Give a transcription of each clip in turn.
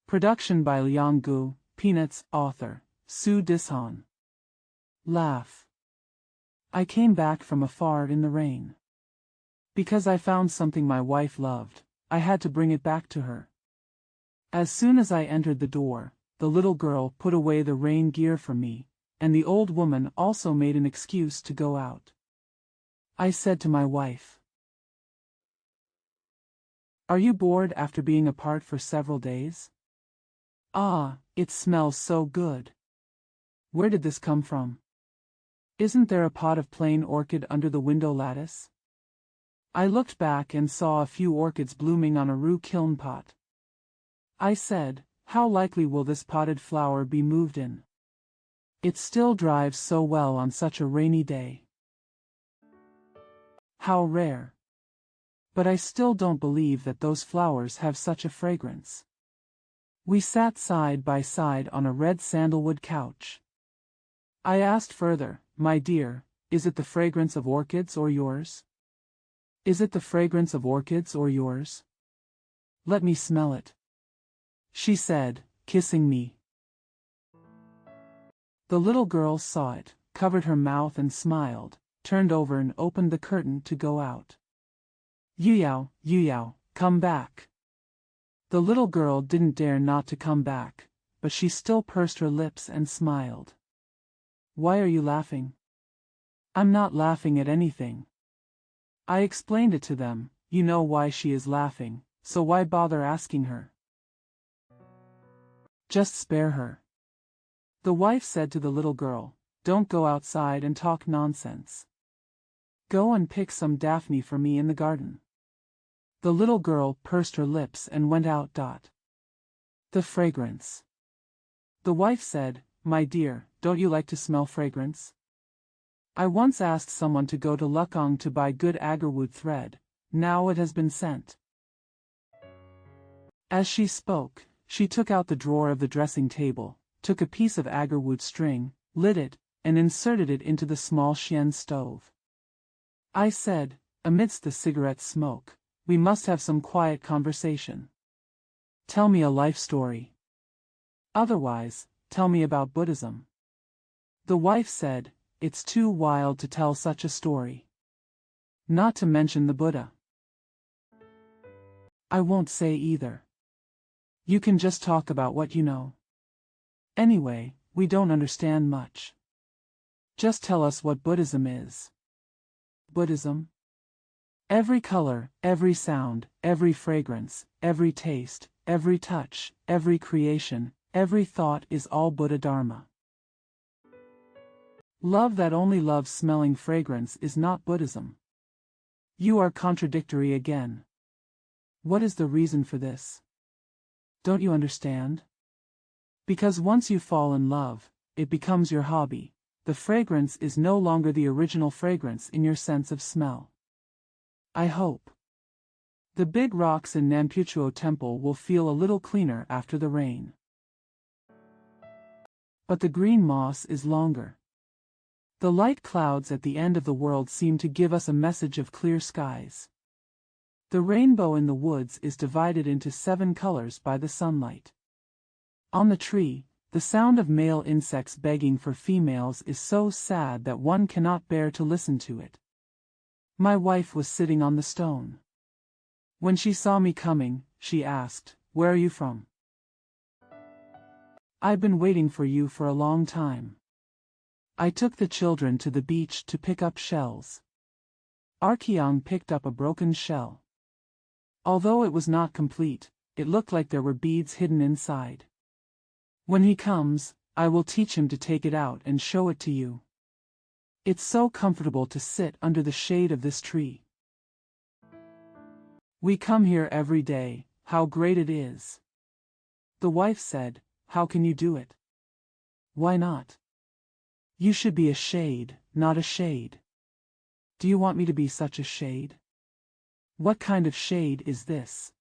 Production by Liang Gu, Peanuts, author, Xu Dishan. Laugh. I came back from afar in the rain. Because I found something my wife loved, I had to bring it back to her. As soon as I entered the door, the little girl put away the rain gear for me, and the old woman also made an excuse to go out. I said to my wife, "Are you bored after being apart for several days?" "Ah, it smells so good. Where did this come from? Isn't there a pot of plain orchid under the window lattice?" I looked back and saw a few orchids blooming on a rue kiln pot. I said, "How likely will this potted flower be moved in? It still drives so well on such a rainy day. How rare. But I still don't believe that those flowers have such a fragrance." We sat side by side on a red sandalwood couch. I asked further, "My dear, is it the fragrance of orchids or yours? Is it the fragrance of orchids or yours? Let me smell it," she said, kissing me. The little girl saw it, covered her mouth and smiled, turned over and opened the curtain to go out. Yu-yao, come back." The little girl didn't dare not to come back, but she still pursed her lips and smiled. "Why are you laughing?" "I'm not laughing at anything." I explained it to them. You know why she is laughing, so why bother asking her? Just spare her. The wife said to the little girl, "Don't go outside and talk nonsense. Go and pick some Daphne for me in the garden." The little girl pursed her lips and went out. The fragrance. The wife said, "My dear, don't you like to smell fragrance? I once asked someone to go to Lukang to buy good agarwood thread. Now it has been sent." As she spoke, she took out the drawer of the dressing table, took a piece of agarwood string, lit it, and inserted it into the small Xian stove. I said, amidst the cigarette smoke, "We must have some quiet conversation. Tell me a life story. Otherwise, tell me about Buddhism." The wife said, "It's too wild to tell such a story. Not to mention the Buddha." "I won't say either. You can just talk about what you know. Anyway, we don't understand much. Just tell us what Buddhism is." "Buddhism? Every color, every sound, every fragrance, every taste, every touch, every creation, every thought is all Buddha Dharma. Love that only loves smelling fragrance is not Buddhism." "You are contradictory again. What is the reason for this? Don't you understand? Because once you fall in love, it becomes your hobby. The fragrance is no longer the original fragrance in your sense of smell. I hope the big rocks in Nanpuchuo Temple will feel a little cleaner after the rain. But the green moss is longer. The light clouds at the end of the world seem to give us a message of clear skies. The rainbow in the woods is divided into 7 colors by the sunlight. On the tree, the sound of male insects begging for females is so sad that one cannot bear to listen to it. My wife was sitting on the stone. When she saw me coming, she asked, "Where are you from?" "I've been waiting for you for a long time. I took the children to the beach to pick up shells." Arkyong picked up a broken shell. Although it was not complete, it looked like there were beads hidden inside. "When he comes, I will teach him to take it out and show it to you. It's so comfortable to sit under the shade of this tree. We come here every day. How great it is." The wife said, "How can you do it?" "Why not? You should be a shade, not a shade." "Do you want me to be such a shade? What kind of shade is this?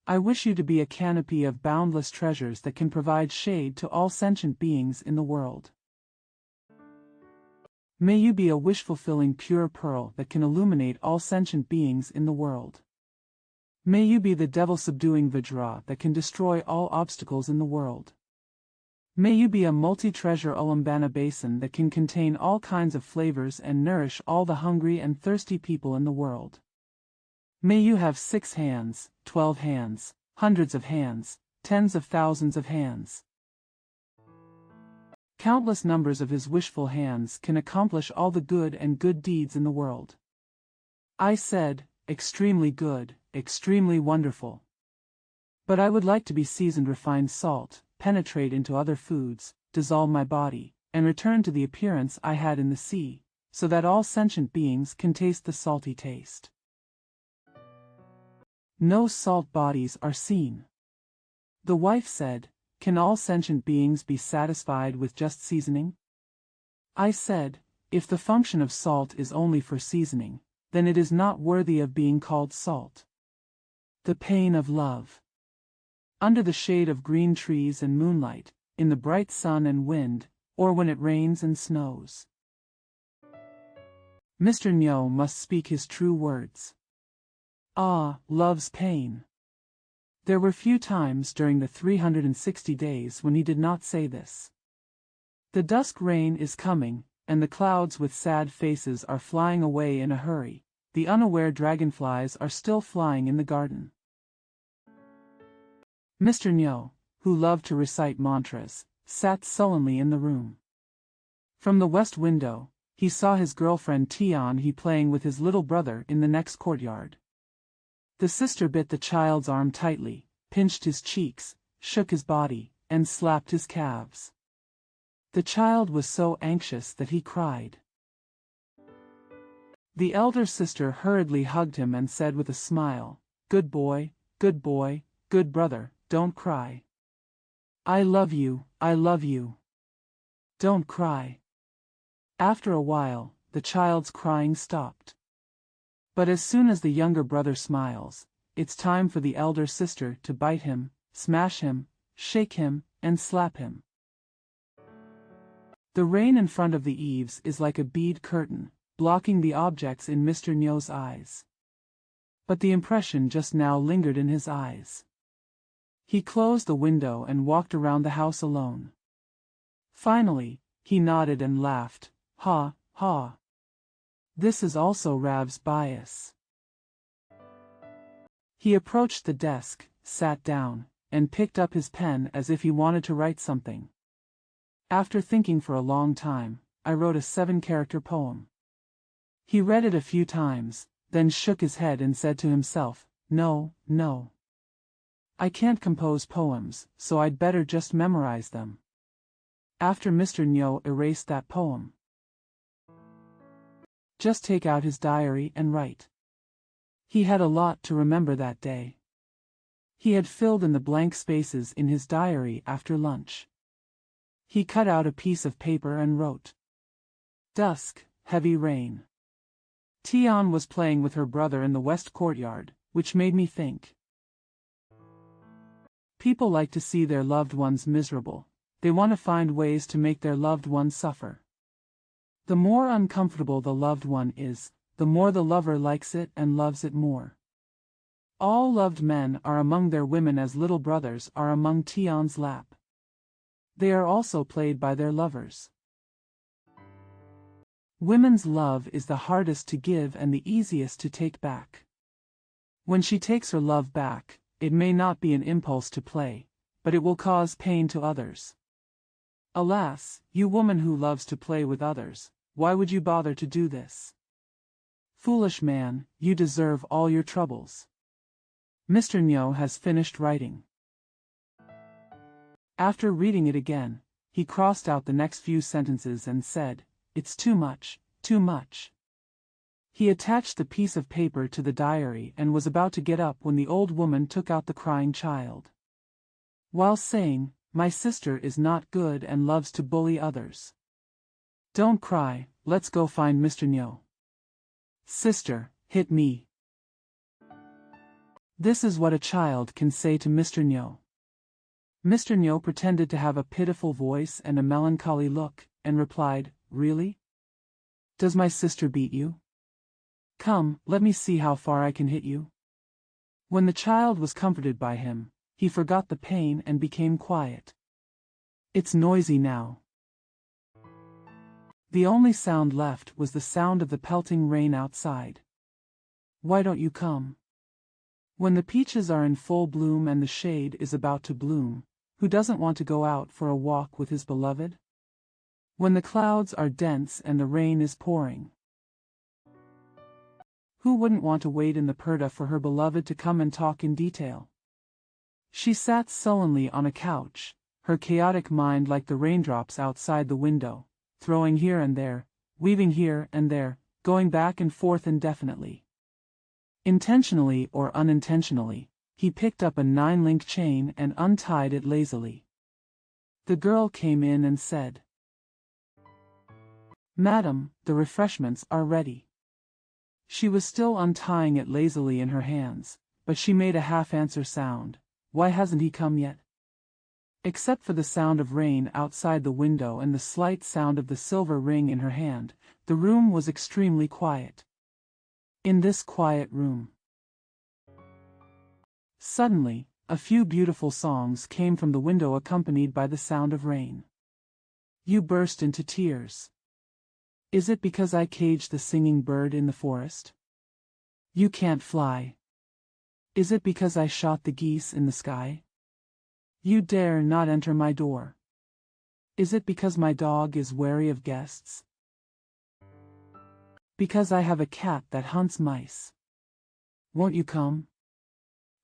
I wish you to be a canopy of boundless treasures that can provide shade to all sentient beings in the world. May you be a wish-fulfilling pure pearl that can illuminate all sentient beings in the world. May you be the devil-subduing Vajra that can destroy all obstacles in the world. May you be a multi-treasure Ulambana basin that can contain all kinds of flavors and nourish all the hungry and thirsty people in the world. May you have 6 hands, 12 hands, hundreds of hands, tens of thousands of hands. Countless numbers of his wishful hands can accomplish all the good and good deeds in the world. I said, extremely good, extremely wonderful. But I would like to be seasoned refined salt, penetrate into other foods, dissolve my body, and return to the appearance I had in the sea, so that all sentient beings can taste the salty taste. No salt bodies are seen. The wife said, can all sentient beings be satisfied with just seasoning? I said, if the function of salt is only for seasoning, then it is not worthy of being called salt. The pain of love. Under the shade of green trees and moonlight, in the bright sun and wind, or when it rains and snows. Mr. Nyo must speak his true words. Ah, love's pain. There were few times during the 360 days when he did not say this. The dusk rain is coming, and the clouds with sad faces are flying away in a hurry. The unaware dragonflies are still flying in the garden. Mr. Nyo, who loved to recite mantras, sat sullenly in the room. From the west window, he saw his girlfriend Tian He playing with his little brother in the next courtyard. The sister bit the child's arm tightly, pinched his cheeks, shook his body, and slapped his calves. The child was so anxious that he cried. The elder sister hurriedly hugged him and said with a smile, good boy, good boy, good brother, don't cry. I love you, I love you. Don't cry. After a while, the child's crying stopped. But as soon as the younger brother smiles, it's time for the elder sister to bite him, smash him, shake him, and slap him. The rain in front of the eaves is like a bead curtain, blocking the objects in Mr. Nyo's eyes. But the impression just now lingered in his eyes. He closed the window and walked around the house alone. Finally, he nodded and laughed, ha, ha. This is also Rav's bias. He approached the desk, sat down, and picked up his pen as if he wanted to write something. After thinking for a long time, I wrote a 7-character poem. He read it a few times, then shook his head and said to himself, no, no. I can't compose poems, so I'd better just memorize them. After Mr. Nyo erased that poem. Just take out his diary and write. He had a lot to remember that day. He had filled in the blank spaces in his diary after lunch. He cut out a piece of paper and wrote. Dusk, heavy rain. Tian was playing with her brother in the west courtyard, which made me think. People like to see their loved ones miserable. They want to find ways to make their loved ones suffer. The more uncomfortable the loved one is, the more the lover likes it and loves it more. All loved men are among their women as little brothers are among Tian's lap. They are also played by their lovers. Women's love is the hardest to give and the easiest to take back. When she takes her love back, it may not be an impulse to play, but it will cause pain to others. Alas, you woman who loves to play with others, why would you bother to do this? Foolish man, you deserve all your troubles. Mr. Nyo has finished writing. After reading it again, he crossed out the next few sentences and said, it's too much, too much. He attached the piece of paper to the diary and was about to get up when the old woman took out the crying child. While saying, my sister is not good and loves to bully others. Don't cry, let's go find Mr. Nyo. Sister, hit me. This is what a child can say to Mr. Nyo. Mr. Nyo pretended to have a pitiful voice and a melancholy look, and replied, really? Does my sister beat you? Come, let me see how far I can hit you. When the child was comforted by him, he forgot the pain and became quiet. It's noisy now. The only sound left was the sound of the pelting rain outside. Why don't you come? When the peaches are in full bloom and the shade is about to bloom, who doesn't want to go out for a walk with his beloved? When the clouds are dense and the rain is pouring, who wouldn't want to wait in the purdah for her beloved to come and talk in detail? She sat sullenly on a couch, her chaotic mind like the raindrops outside the window, throwing here and there, weaving here and there, going back and forth indefinitely. Intentionally or unintentionally, he picked up a 9-link chain and untied it lazily. The girl came in and said, "Madam, the refreshments are ready." She was still untying it lazily in her hands, but she made a half-answer sound. Why hasn't he come yet? Except for the sound of rain outside the window and the slight sound of the silver ring in her hand, the room was extremely quiet. In this quiet room, suddenly, a few beautiful songs came from the window accompanied by the sound of rain. You burst into tears. Is it because I caged the singing bird in the forest? You can't fly. Is it because I shot the geese in the sky? You dare not enter my door. Is it because my dog is wary of guests? Because I have a cat that hunts mice. Won't you come?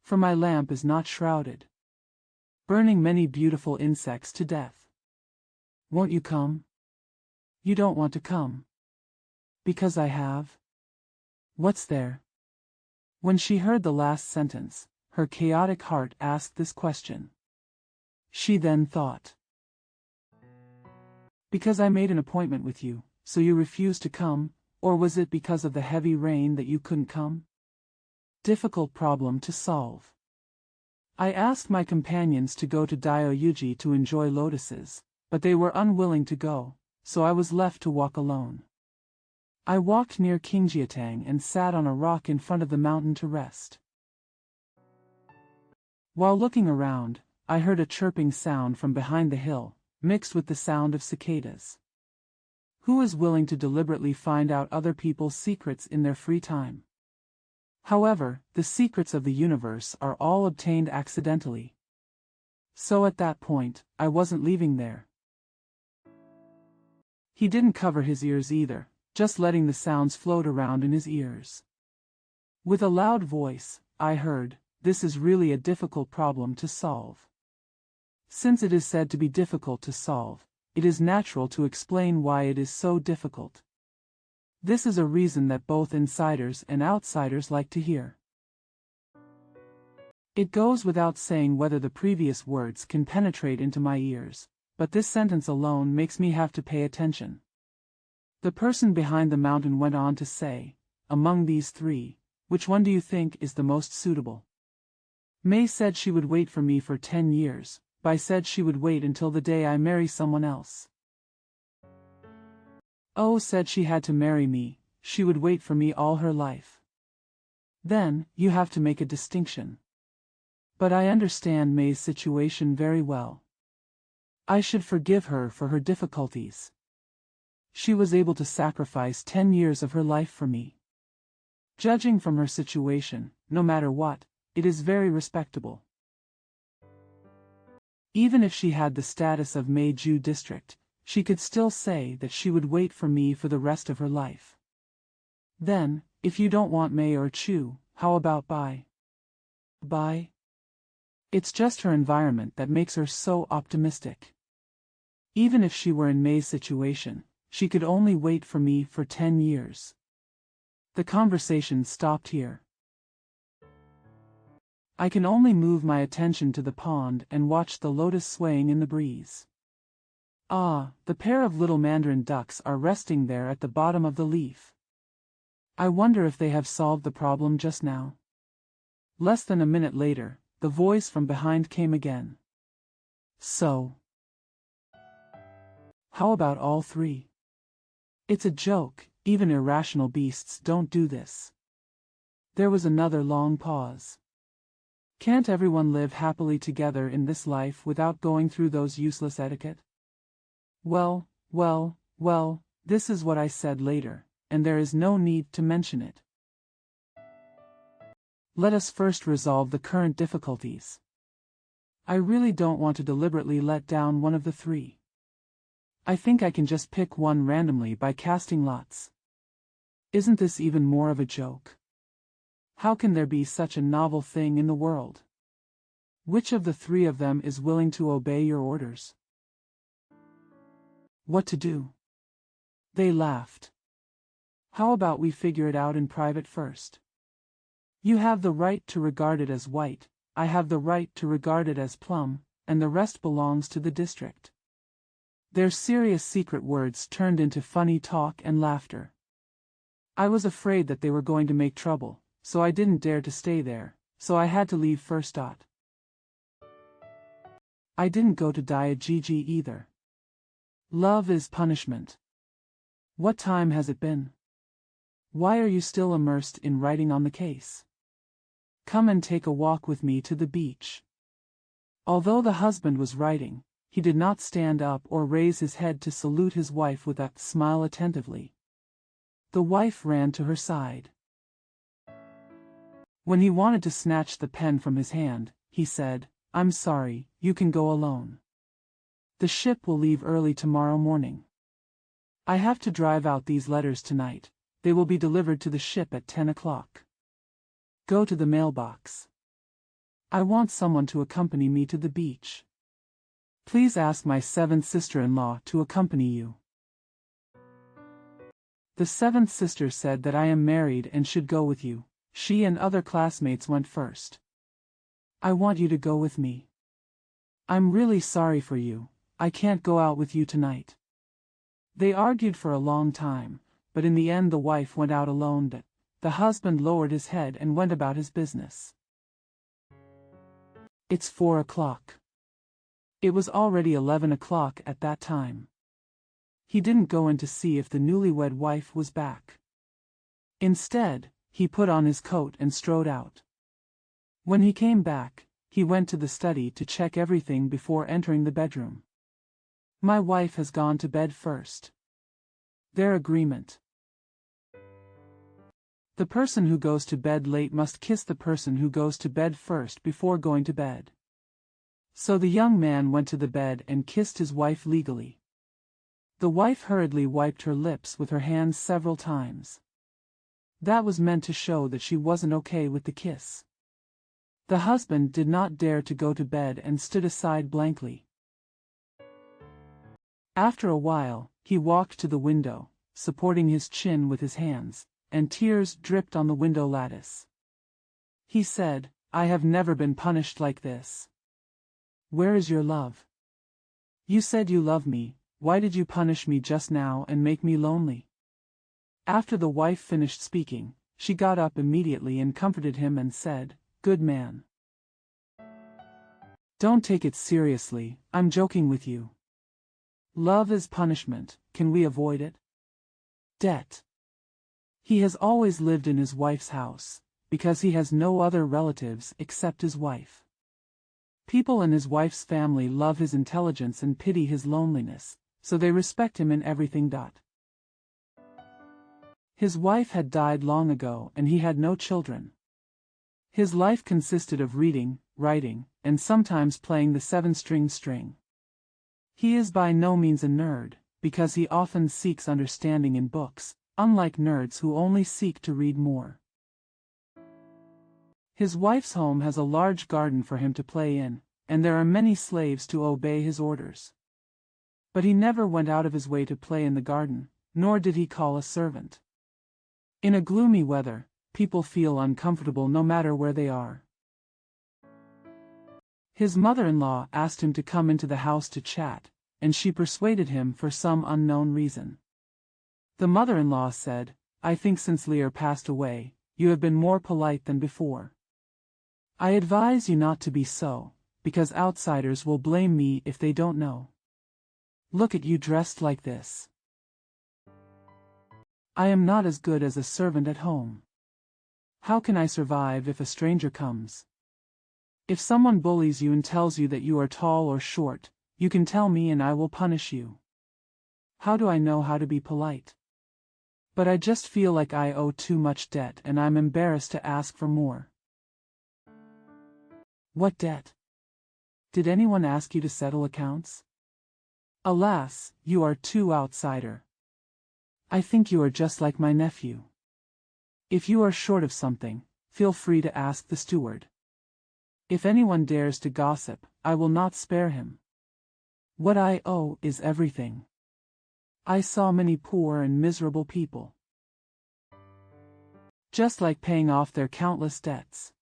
For my lamp is not shrouded, burning many beautiful insects to death. Won't you come? You don't want to come. Because I have. What's there? When she heard the last sentence, her chaotic heart asked this question. She then thought, because I made an appointment with you, so you refused to come, or was it because of the heavy rain that you couldn't come? Difficult problem to solve. I asked my companions to go to Daoyuji to enjoy lotuses, but they were unwilling to go, so I was left to walk alone. I walked near Qingjiatang and sat on a rock in front of the mountain to rest. While looking around, I heard a chirping sound from behind the hill, mixed with the sound of cicadas. Who is willing to deliberately find out other people's secrets in their free time? However, the secrets of the universe are all obtained accidentally. So at that point, I wasn't leaving there. He didn't cover his ears either, just letting the sounds float around in his ears. With a loud voice, I heard, "This is really a difficult problem to solve." Since it is said to be difficult to solve, it is natural to explain why it is so difficult. This is a reason that both insiders and outsiders like to hear. It goes without saying whether the previous words can penetrate into my ears, but this sentence alone makes me have to pay attention. The person behind the mountain went on to say, among these three, which one do you think is the most suitable? May said she would wait for me for 10 years, Bai said she would wait until the day I marry someone else. O said she had to marry me, she would wait for me all her life. Then, you have to make a distinction. But I understand May's situation very well. I should forgive her for her difficulties. She was able to sacrifice 10 years of her life for me. Judging from her situation, no matter what, it is very respectable. Even if she had the status of Meiju district, she could still say that she would wait for me for the rest of her life. Then, if you don't want May or Chu, how about Bai? Bai? It's just her environment that makes her so optimistic. Even if she were in May's situation, she could only wait for me for 10 years. The conversation stopped here. I can only move my attention to the pond and watch the lotus swaying in the breeze. Ah, the pair of little mandarin ducks are resting there at the bottom of the leaf. I wonder if they have solved the problem just now. Less than a minute later, the voice from behind came again. So, how about all three? It's a joke, even irrational beasts don't do this. There was another long pause. Can't everyone live happily together in this life without going through those useless etiquette? Well, this is what I said later, and there is no need to mention it. Let us first resolve the current difficulties. I really don't want to deliberately let down one of the three. I think I can just pick one randomly by casting lots. Isn't this even more of a joke? How can there be such a novel thing in the world? Which of the three of them is willing to obey your orders? What to do? They laughed. How about we figure it out in private first? You have the right to regard it as white, I have the right to regard it as plum, and the rest belongs to the district. Their serious secret words turned into funny talk and laughter. I was afraid that they were going to make trouble, so I didn't dare to stay there, so I had to leave first. I didn't go to Dia Gigi either. Love is punishment. What time has it been? Why are you still immersed in writing on the case? Come and take a walk with me to the beach. Although the husband was writing, he did not stand up or raise his head to salute his wife with a smile attentively. The wife ran to her side. When he wanted to snatch the pen from his hand, he said, "I'm sorry, you can go alone. The ship will leave early tomorrow morning. I have to drive out these letters tonight. They will be delivered to the ship at 10 o'clock. Go to the mailbox. I want someone to accompany me to the beach. Please ask my seventh sister-in-law to accompany you." The seventh sister said that I am married and should go with you. She and other classmates went first. I want you to go with me. I'm really sorry for you, I can't go out with you tonight. They argued for a long time, but in the end the wife went out alone. The husband lowered his head and went about his business. It's 4 o'clock. It was already 11 o'clock at that time. He didn't go in to see if the newlywed wife was back. Instead, he put on his coat and strode out. When he came back, he went to the study to check everything before entering the bedroom. My wife has gone to bed first. Their agreement. The person who goes to bed late must kiss the person who goes to bed first before going to bed. So the young man went to the bed and kissed his wife legally. The wife hurriedly wiped her lips with her hands several times. That was meant to show that she wasn't okay with the kiss. The husband did not dare to go to bed and stood aside blankly. After a while, he walked to the window, supporting his chin with his hands, and tears dripped on the window lattice. He said, "I have never been punished like this. Where is your love? You said you love me, why did you punish me just now and make me lonely?" After the wife finished speaking, she got up immediately and comforted him and said, "Good man. Don't take it seriously, I'm joking with you. Love is punishment, can we avoid it? Debt. He has always lived in his wife's house, because he has no other relatives except his wife. People in his wife's family love his intelligence and pity his loneliness, so they respect him in everything. His wife had died long ago and he had no children. His life consisted of reading, writing, and sometimes playing the seven-string. He is by no means a nerd, because he often seeks understanding in books, unlike nerds who only seek to read more. His wife's home has a large garden for him to play in, and there are many slaves to obey his orders. But he never went out of his way to play in the garden, nor did he call a servant. In a gloomy weather, people feel uncomfortable no matter where they are. His mother-in-law asked him to come into the house to chat, and she persuaded him for some unknown reason. The mother-in-law said, "I think since Lear passed away, you have been more polite than before. I advise you not to be so, because outsiders will blame me if they don't know. Look at you dressed like this. I am not as good as a servant at home. How can I survive if a stranger comes? If someone bullies you and tells you that you are tall or short, you can tell me and I will punish you. How do I know how to be polite? But I just feel like I owe too much debt and I'm embarrassed to ask for more. What debt? Did anyone ask you to settle accounts? Alas, you are too outsider. I think you are just like my nephew. If you are short of something, feel free to ask the steward. If anyone dares to gossip, I will not spare him. What I owe is everything. I saw many poor and miserable people, just like paying off their countless debts.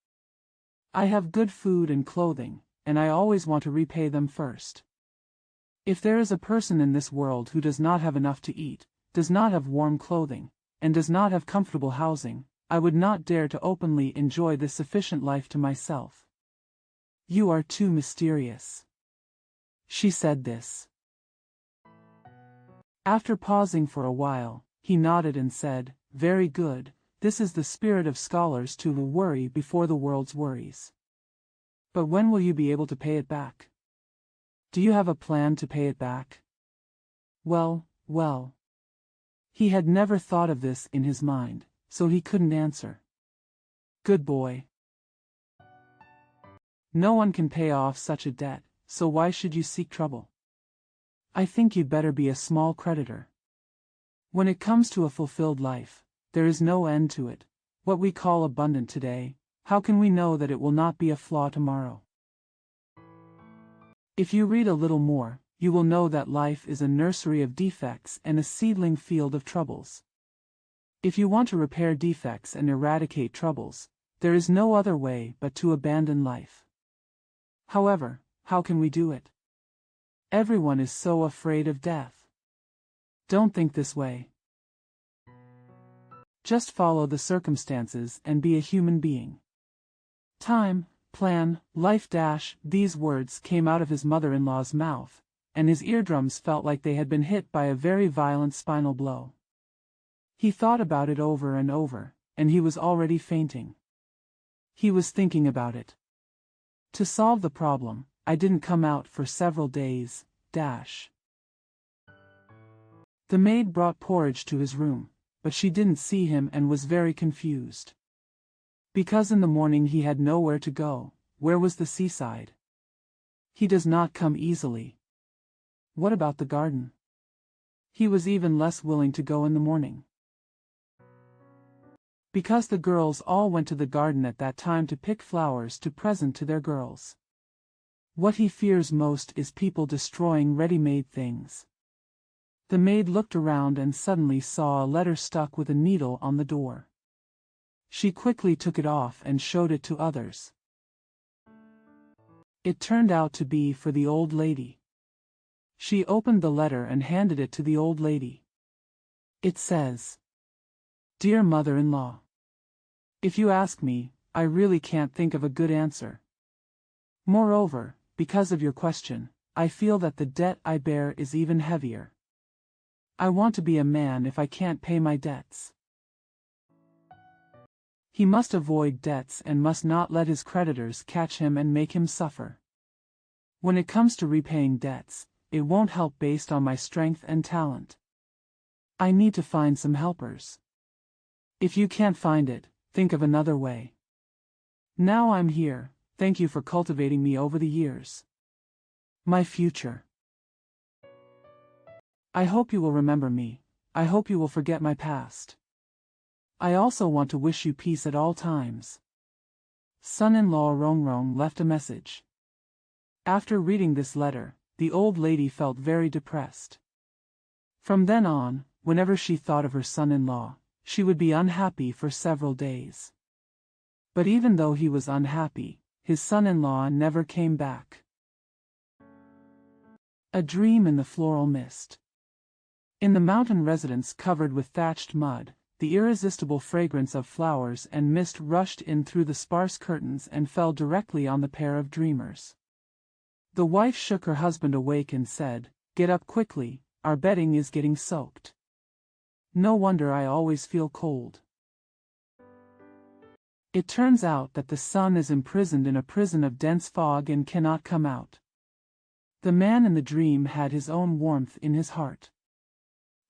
I have good food and clothing, and I always want to repay them first. If there is a person in this world who does not have enough to eat, does not have warm clothing, and does not have comfortable housing, I would not dare to openly enjoy this sufficient life to myself. You are too mysterious. She said this. After pausing for a while, he nodded and said, "Very good, this is the spirit of scholars to worry before the world's worries. But when will you be able to pay it back? Do you have a plan to pay it back?" Well. He had never thought of this in his mind, so he couldn't answer. Good boy. No one can pay off such a debt, so why should you seek trouble? I think you'd better be a small creditor. When it comes to a fulfilled life, there is no end to it. What we call abundant today, how can we know that it will not be a flaw tomorrow? If you read a little more, you will know that life is a nursery of defects and a seedling field of troubles. If you want to repair defects and eradicate troubles, there is no other way but to abandon life. However, how can we do it? Everyone is so afraid of death. Don't think this way. Just follow the circumstances and be a human being. Time, plan, life — these words came out of his mother-in-law's mouth, and his eardrums felt like they had been hit by a very violent spinal blow. He thought about it over and over, and he was already fainting. He was thinking about it. To solve the problem, I didn't come out for several days. The maid brought porridge to his room, but she didn't see him and was very confused. Because in the morning he had nowhere to go. Where was the seaside? He does not come easily. What about the garden? He was even less willing to go in the morning. Because the girls all went to the garden at that time to pick flowers to present to their girls. What he fears most is people destroying ready-made things. The maid looked around and suddenly saw a letter stuck with a needle on the door. She quickly took it off and showed it to others. It turned out to be for the old lady. She opened the letter and handed it to the old lady. It says, "Dear mother-in-law, if you ask me, I really can't think of a good answer. Moreover, because of your question, I feel that the debt I bear is even heavier. I want to be a man if I can't pay my debts." He must avoid debts and must not let his creditors catch him and make him suffer. When it comes to repaying debts, it won't help based on my strength and talent. I need to find some helpers. If you can't find it, think of another way. Now I'm here, thank you for cultivating me over the years. My future. I hope you will remember me. I hope you will forget my past. I also want to wish you peace at all times. Son-in-law Rongrong left a message. After reading this letter, the old lady felt very depressed. From then on, whenever she thought of her son-in-law, she would be unhappy for several days. But even though he was unhappy, his son-in-law never came back. A dream in the floral mist. In the mountain residence covered with thatched mud, the irresistible fragrance of flowers and mist rushed in through the sparse curtains and fell directly on the pair of dreamers. The wife shook her husband awake and said, "Get up quickly, our bedding is getting soaked. No wonder I always feel cold." It turns out that the sun is imprisoned in a prison of dense fog and cannot come out. The man in the dream had his own warmth in his heart.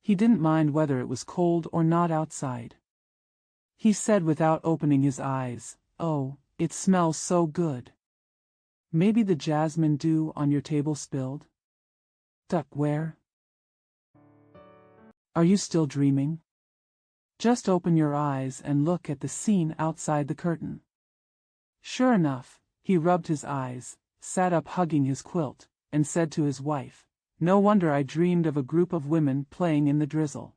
He didn't mind whether it was cold or not outside. He said without opening his eyes, "Oh, it smells so good. Maybe the jasmine dew on your table spilled?" Duck, where? Are you still dreaming? Just open your eyes and look at the scene outside the curtain. Sure enough, he rubbed his eyes, sat up hugging his quilt, and said to his wife, "No wonder I dreamed of a group of women playing in the drizzle.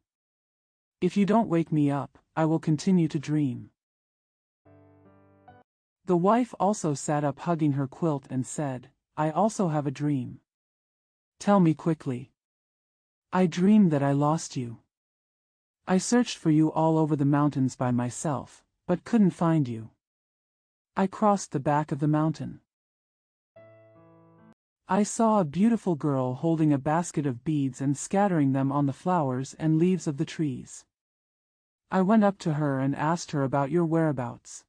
If you don't wake me up, I will continue to dream." The wife also sat up hugging her quilt and said, "I also have a dream." "Tell me quickly." "I dreamed that I lost you. I searched for you all over the mountains by myself, but couldn't find you. I crossed the back of the mountain. I saw a beautiful girl holding a basket of beads and scattering them on the flowers and leaves of the trees. I went up to her and asked her about your whereabouts.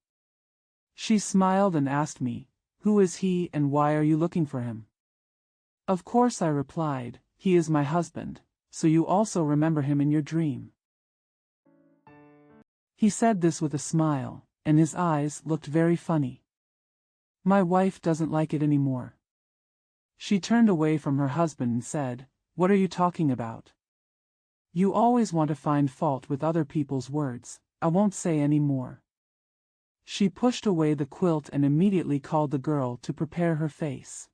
She smiled and asked me, 'Who is he and why are you looking for him?' Of course I replied, 'He is my husband, so you also remember him in your dream.'" He said this with a smile, and his eyes looked very funny. My wife doesn't like it anymore. She turned away from her husband and said, "What are you talking about? You always want to find fault with other people's words. I won't say any more." She pushed away the quilt and immediately called the girl to prepare her face.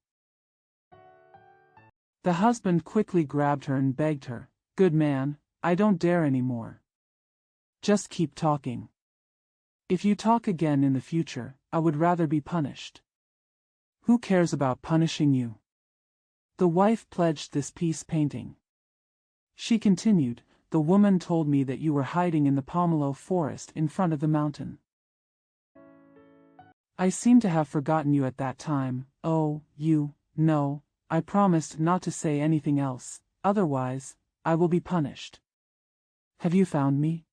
The husband quickly grabbed her and begged her, "Good man, I don't dare anymore. Just keep talking. If you talk again in the future, I would rather be punished." "Who cares about punishing you?" The wife pledged this piece painting. She continued, "The woman told me that you were hiding in the pomelo forest in front of the mountain. I seem to have forgotten you at that time. Oh, you know, I promised not to say anything else, otherwise, I will be punished. Have you found me?"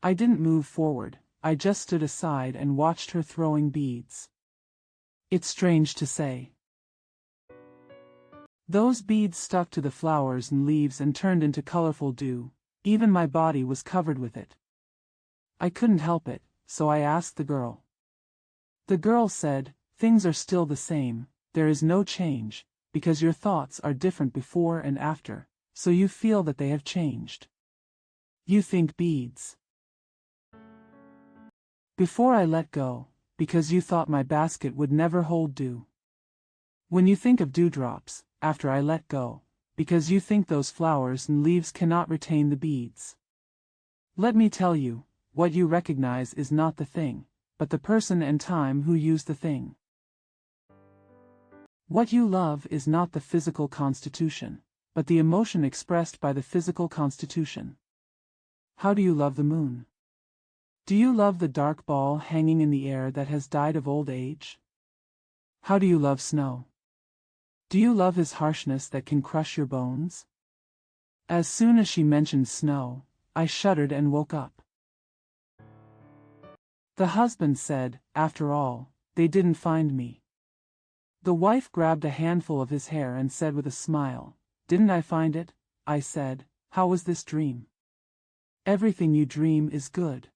I didn't move forward, I just stood aside and watched her throwing beads. It's strange to say. Those beads stuck to the flowers and leaves and turned into colorful dew. Even my body was covered with it. I couldn't help it, so I asked the girl. The girl said, "Things are still the same, there is no change, because your thoughts are different before and after, so you feel that they have changed. You think beads. Before I let go, because you thought my basket would never hold dew. When you think of dewdrops, after I let go, because you think those flowers and leaves cannot retain the beads. Let me tell you, what you recognize is not the thing, but the person and time who used the thing. What you love is not the physical constitution, but the emotion expressed by the physical constitution. How do you love the moon? Do you love the dark ball hanging in the air that has died of old age? How do you love snow? Do you love his harshness that can crush your bones?" As soon as she mentioned snow, I shuddered and woke up. The husband said, "After all, they didn't find me." The wife grabbed a handful of his hair and said with a smile, "Didn't I find it?" I said, "How was this dream?" "Everything you dream is good."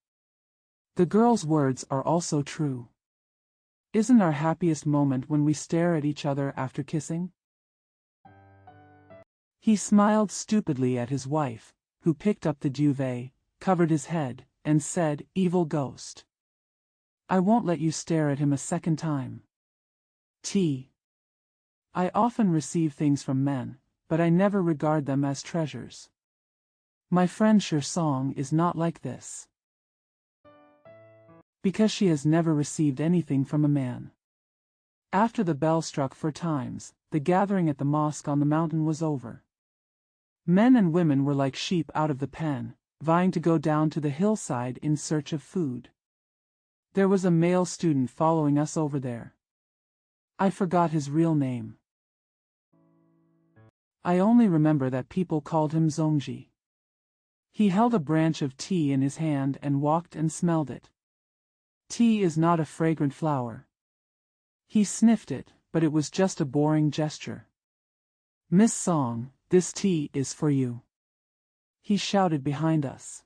The girl's words are also true. Isn't our happiest moment when we stare at each other after kissing? He smiled stupidly at his wife, who picked up the duvet, covered his head, and said, "Evil ghost. I won't let you stare at him a second time." I often receive things from men, but I never regard them as treasures. My friend Song is not like this. Because she has never received anything from a man. After the bell struck 4 times, the gathering at the mosque on the mountain was over. Men and women were like sheep out of the pen, vying to go down to the hillside in search of food. There was a male student following us over there. I forgot his real name. I only remember that people called him Zongji. He held a branch of tea in his hand and walked and smelled it. Tea is not a fragrant flower. He sniffed it, but it was just a boring gesture. Miss Song, this tea is for you. He shouted behind us.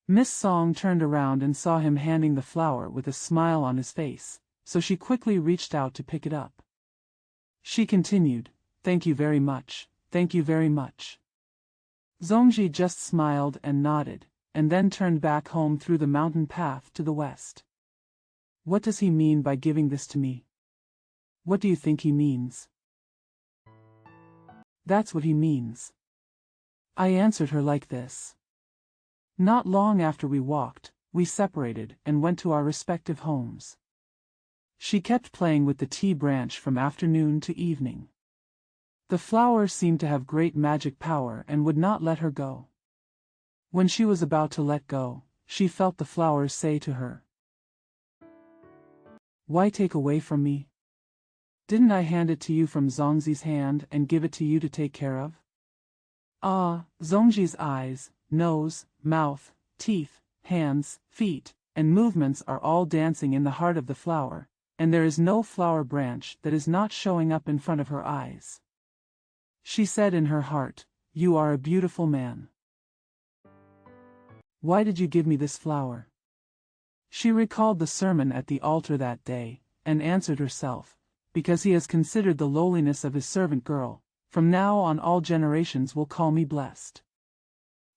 Miss Song turned around and saw him handing the flower with a smile on his face, so she quickly reached out to pick it up. She continued, "Thank you very much, thank you very much." Zongji just smiled and nodded, and then turned back home through the mountain path to the west. What does he mean by giving this to me? What do you think he means? That's what he means. I answered her like this. Not long after we walked, we separated and went to our respective homes. She kept playing with the tea branch from afternoon to evening. The flower seemed to have great magic power and would not let her go. When she was about to let go, she felt the flowers say to her, "Why take away from me? Didn't I hand it to you from Zongzi's hand and give it to you to take care of?" Zongji's eyes, nose, mouth, teeth, hands, feet, and movements are all dancing in the heart of the flower, and there is no flower branch that is not showing up in front of her eyes. She said in her heart, "You are a beautiful man. Why did you give me this flower?" She recalled the sermon at the altar that day, and answered herself, "Because he has considered the lowliness of his servant girl. From now on all generations will call me blessed."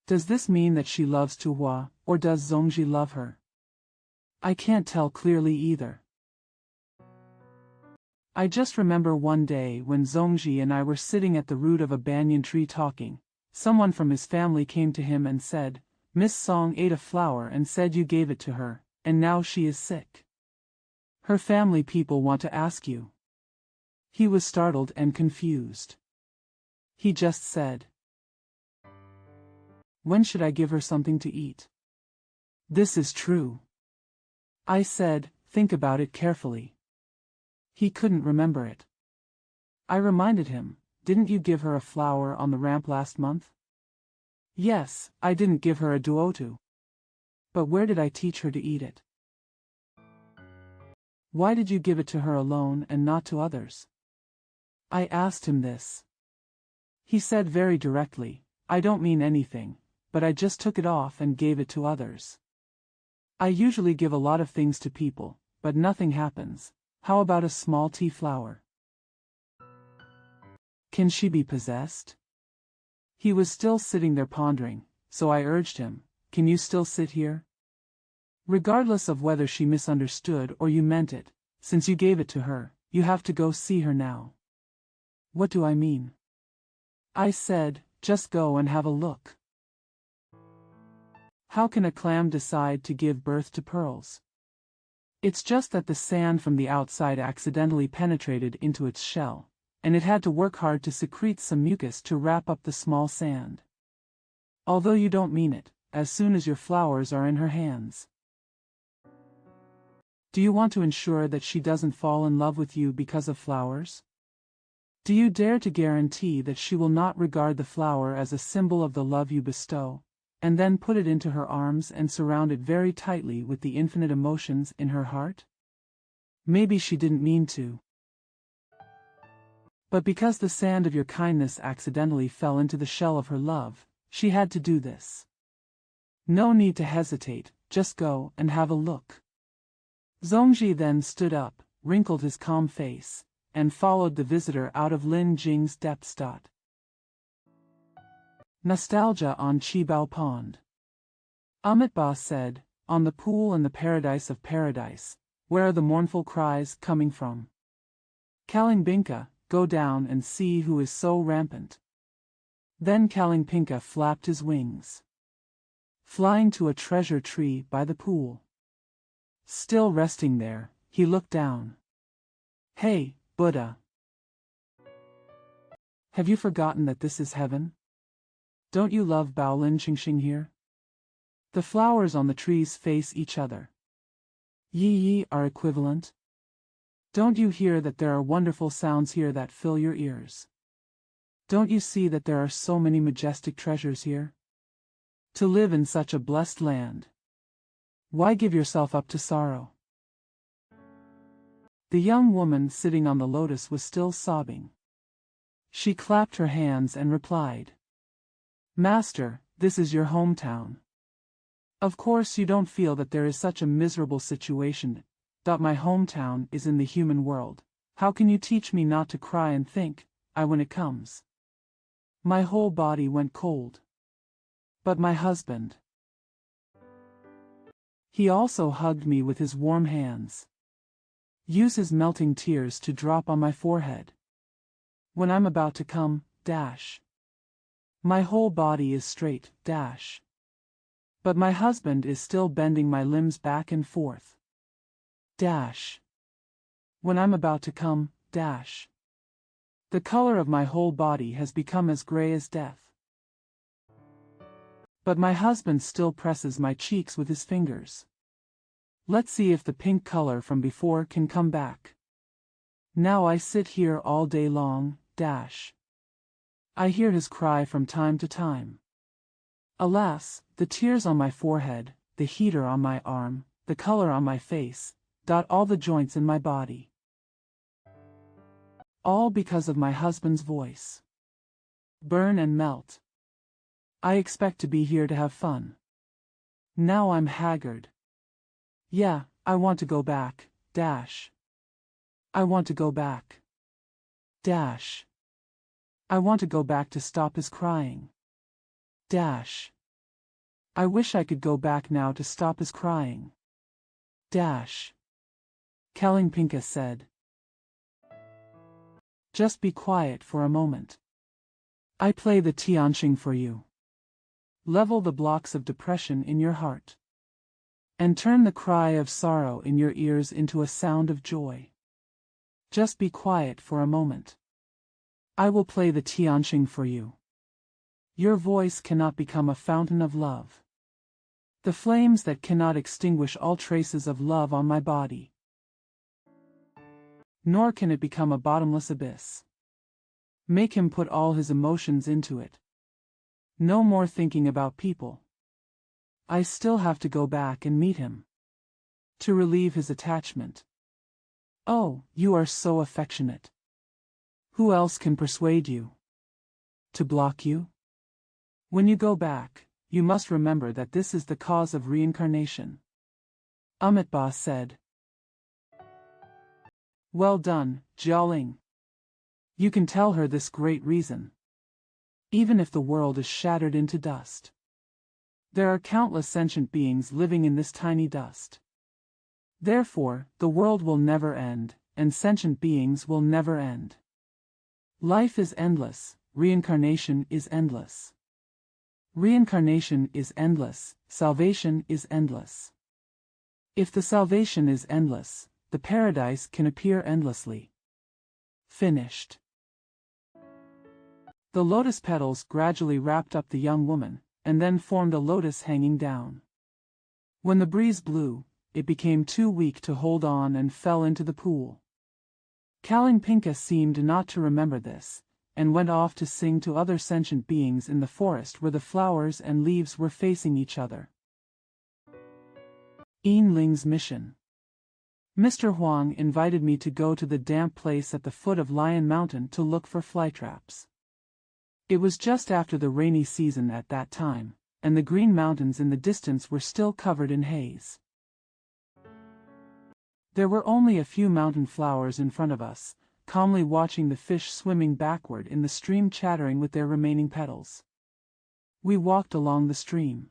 Does this mean that she loves Tuhua, or does Zongji love her? I can't tell clearly either. I just remember one day when Zongji and I were sitting at the root of a banyan tree talking, someone from his family came to him and said, "Miss Song ate a flower and said you gave it to her, and now she is sick. Her family people want to ask you." He was startled and confused. He just said, "When should I give her something to eat?" This is true. I said, "Think about it carefully." He couldn't remember it. I reminded him, "Didn't you give her a flower on the ramp last month?" "Yes, I didn't give her a duotu. But where did I teach her to eat it?" "Why did you give it to her alone and not to others?" I asked him this. He said very directly, "I don't mean anything, but I just took it off and gave it to others. I usually give a lot of things to people, but nothing happens. How about a small tea flower? Can she be possessed?" He was still sitting there pondering, so I urged him, "Can you still sit here? Regardless of whether she misunderstood or you meant it, since you gave it to her, you have to go see her now." "What do I mean?" I said, "Just go and have a look." How can a clam decide to give birth to pearls? It's just that the sand from the outside accidentally penetrated into its shell, and it had to work hard to secrete some mucus to wrap up the small sand. Although you don't mean it, as soon as your flowers are in her hands. Do you want to ensure that she doesn't fall in love with you because of flowers? Do you dare to guarantee that she will not regard the flower as a symbol of the love you bestow, and then put it into her arms and surround it very tightly with the infinite emotions in her heart? Maybe she didn't mean to. But because the sand of your kindness accidentally fell into the shell of her love, she had to do this. No need to hesitate, just go and have a look. Zongji then stood up, wrinkled his calm face, and followed the visitor out of Lin Jing's depths. Nostalgia on Qibao Pond. Amitba said, "On the pool in the paradise of paradise, where are the mournful cries coming from? Kalingbinka, go down and see who is so rampant." Then Kalingbinka flapped his wings, flying to a treasure tree by the pool. Still resting there, he looked down. "Hey, Buddha. Have you forgotten that this is heaven? Don't you love Baolin Qingxing here? The flowers on the trees face each other. Yi are equivalent. Don't you hear that there are wonderful sounds here that fill your ears? Don't you see that there are so many majestic treasures here? To live in such a blessed land. Why give yourself up to sorrow? The young woman sitting on the lotus was still sobbing. She clapped her hands and replied, Master, this is your hometown. Of course you don't feel that there is such a miserable situation, that my hometown is in the human world. How can you teach me not to cry and think, when it comes? My whole body went cold. But my husband. He also hugged me with his warm hands. Use his melting tears to drop on my forehead. When I'm about to come, my whole body is straight, but my husband is still bending my limbs back and forth. When I'm about to come, the color of my whole body has become as gray as death. But my husband still presses my cheeks with his fingers. Let's see if the pink color from before can come back. Now I sit here all day long, I hear his cry from time to time. Alas, the tears on my forehead, the heater on my arm, the color on my face, all the joints in my body. All because of my husband's voice. Burn and melt. I expect to be here to have fun. Now I'm haggard. Yeah, I want to go back, I want to go back. I want to go back to stop his crying. I wish I could go back now to stop his crying. Kalingpinka said. Just be quiet for a moment. I play the Tianxing for you. Level the blocks of depression in your heart. And turn the cry of sorrow in your ears into a sound of joy. Just be quiet for a moment. I will play the Tianxing for you. Your voice cannot become a fountain of love. The flames that cannot extinguish all traces of love on my body. Nor can it become a bottomless abyss. Make him put all his emotions into it. No more thinking about people. I still have to go back and meet him. To relieve his attachment. Oh, you are so affectionate. Who else can persuade you? To block you? When you go back, you must remember that this is the cause of reincarnation. Amitabha said. Well done, Jiaoling. You can tell her this great reason. Even if the world is shattered into dust. There are countless sentient beings living in this tiny dust. Therefore, the world will never end, and sentient beings will never end. Life is endless, reincarnation is endless. Reincarnation is endless, salvation is endless. If the salvation is endless, the paradise can appear endlessly. Finished. The lotus petals gradually wrapped up the young woman, and then formed a lotus hanging down. When the breeze blew, it became too weak to hold on and fell into the pool. Kalingpinka seemed not to remember this, and went off to sing to other sentient beings in the forest where the flowers and leaves were facing each other. Yinling's mission. Mr. Huang invited me to go to the damp place at the foot of Lion Mountain to look for flytraps. It was just after the rainy season at that time, and the green mountains in the distance were still covered in haze. There were only a few mountain flowers in front of us, calmly watching the fish swimming backward in the stream chattering with their remaining petals. We walked along the stream.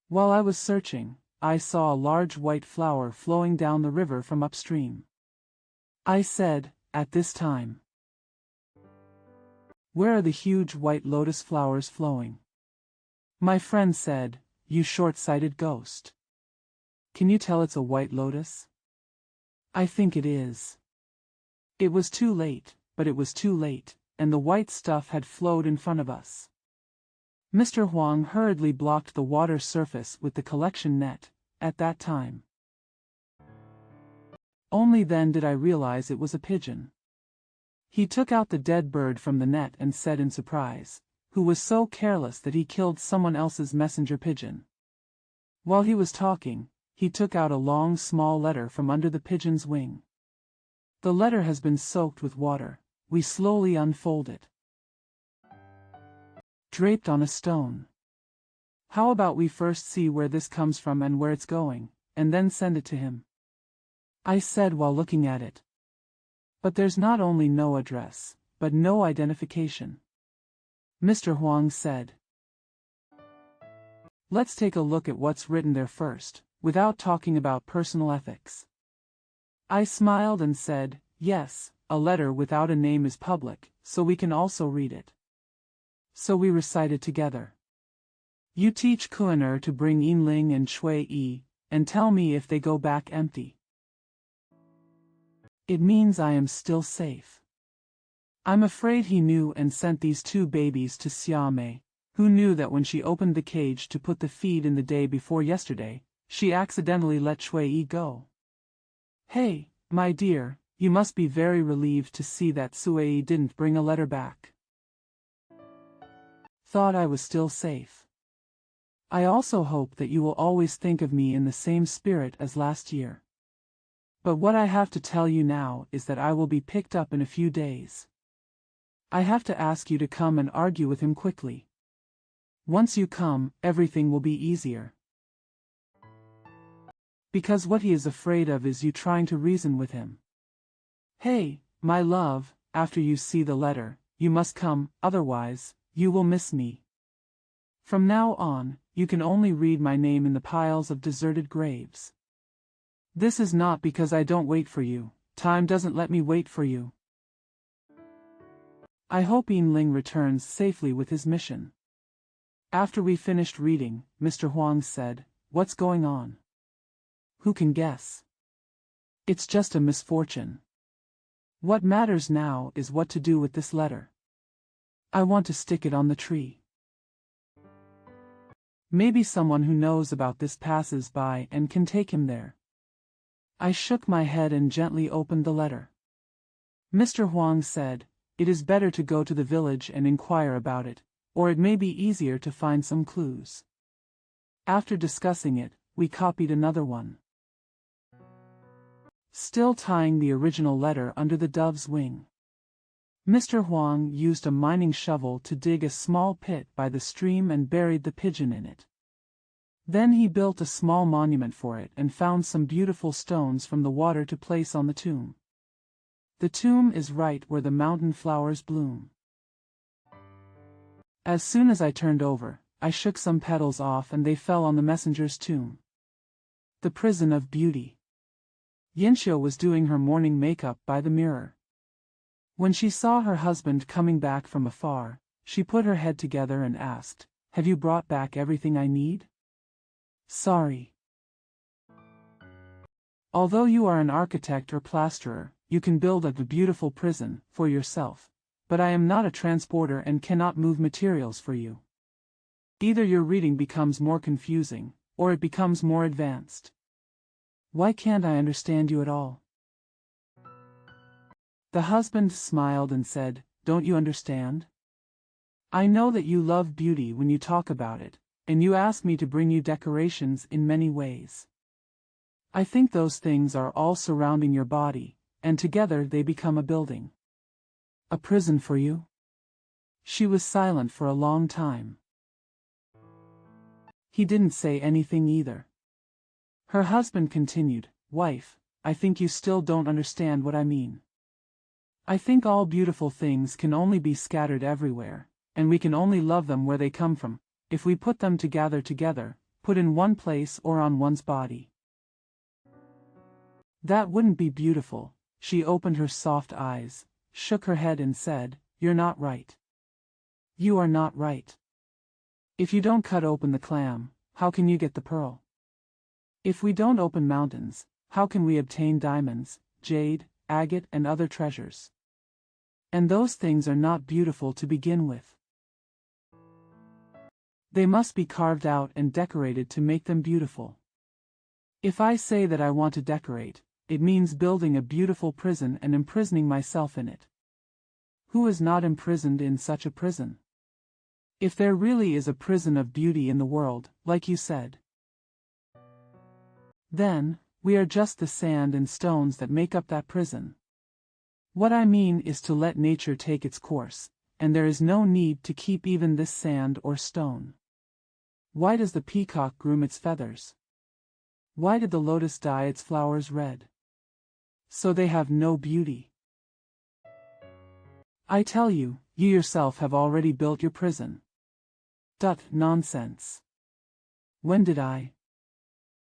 While I was searching, I saw a large white flower flowing down the river from upstream. I said, at this time, where are the huge white lotus flowers flowing? My friend said, you short-sighted ghost. Can you tell it's a white lotus? I think it is. It was too late, but it was too late, and the white stuff had flowed in front of us. Mr. Huang hurriedly blocked the water surface with the collection net, at that time. Only then did I realize it was a pigeon. He took out the dead bird from the net and said in surprise, who was so careless that he killed someone else's messenger pigeon. While he was talking, he took out a long small letter from under the pigeon's wing. The letter has been soaked with water. We slowly unfold it. Draped on a stone. How about we first see where this comes from and where it's going, and then send it to him? I said while looking at it. But there's not only no address, but no identification. Mr. Huang said. Let's take a look at what's written there first, without talking about personal ethics. I smiled and said, yes, a letter without a name is public, so we can also read it. So we recited together. You teach Kuan to bring Yinling and Shui Yi, and tell me if they go back empty. It means I am still safe. I'm afraid he knew and sent these two babies to Xiaomei, who knew that when she opened the cage to put the feed in the day before yesterday, she accidentally let Shui Yi go. Hey, my dear, you must be very relieved to see that Sui didn't bring a letter back. Thought I was still safe. I also hope that you will always think of me in the same spirit as last year. But what I have to tell you now is that I will be picked up in a few days. I have to ask you to come and argue with him quickly. Once you come, everything will be easier. Because what he is afraid of is you trying to reason with him. Hey, my love, after you see the letter, you must come, otherwise, you will miss me. From now on, you can only read my name in the piles of deserted graves. This is not because I don't wait for you, time doesn't let me wait for you. I hope Yinling returns safely with his mission. After we finished reading, Mr. Huang said, what's going on? Who can guess? It's just a misfortune. What matters now is what to do with this letter. I want to stick it on the tree. Maybe someone who knows about this passes by and can take him there. I shook my head and gently opened the letter. Mr. Huang said, it is better to go to the village and inquire about it, or it may be easier to find some clues. After discussing it, we copied another one. Still tying the original letter under the dove's wing. Mr. Huang used a mining shovel to dig a small pit by the stream and buried the pigeon in it. Then he built a small monument for it and found some beautiful stones from the water to place on the tomb. The tomb is right where the mountain flowers bloom. As soon as I turned over, I shook some petals off and they fell on the messenger's tomb. The prison of beauty. Yinxiu was doing her morning makeup by the mirror. When she saw her husband coming back from afar, she put her head together and asked, have you brought back everything I need? Sorry. Although you are an architect or plasterer, you can build a beautiful prison for yourself, but I am not a transporter and cannot move materials for you. Either your reading becomes more confusing, or it becomes more advanced. Why can't I understand you at all? The husband smiled and said, don't you understand? I know that you love beauty when you talk about it, and you ask me to bring you decorations in many ways. I think those things are all surrounding your body, and together they become a building. A prison for you? She was silent for a long time. He didn't say anything either. Her husband continued, wife, I think you still don't understand what I mean. I think all beautiful things can only be scattered everywhere, and we can only love them where they come from, if we put them together, put in one place or on one's body. That wouldn't be beautiful. She opened her soft eyes, shook her head and said, you're not right. You are not right. If you don't cut open the clam, how can you get the pearl? If we don't open mountains, how can we obtain diamonds, jade, agate and other treasures? And those things are not beautiful to begin with. They must be carved out and decorated to make them beautiful. If I say that I want to decorate, it means building a beautiful prison and imprisoning myself in it. Who is not imprisoned in such a prison? If there really is a prison of beauty in the world, like you said. Then, we are just the sand and stones that make up that prison. What I mean is to let nature take its course, and there is no need to keep even this sand or stone. Why does the peacock groom its feathers? Why did the lotus dye its flowers red? So they have no beauty. I tell you, you yourself have already built your prison. Nonsense. When did I?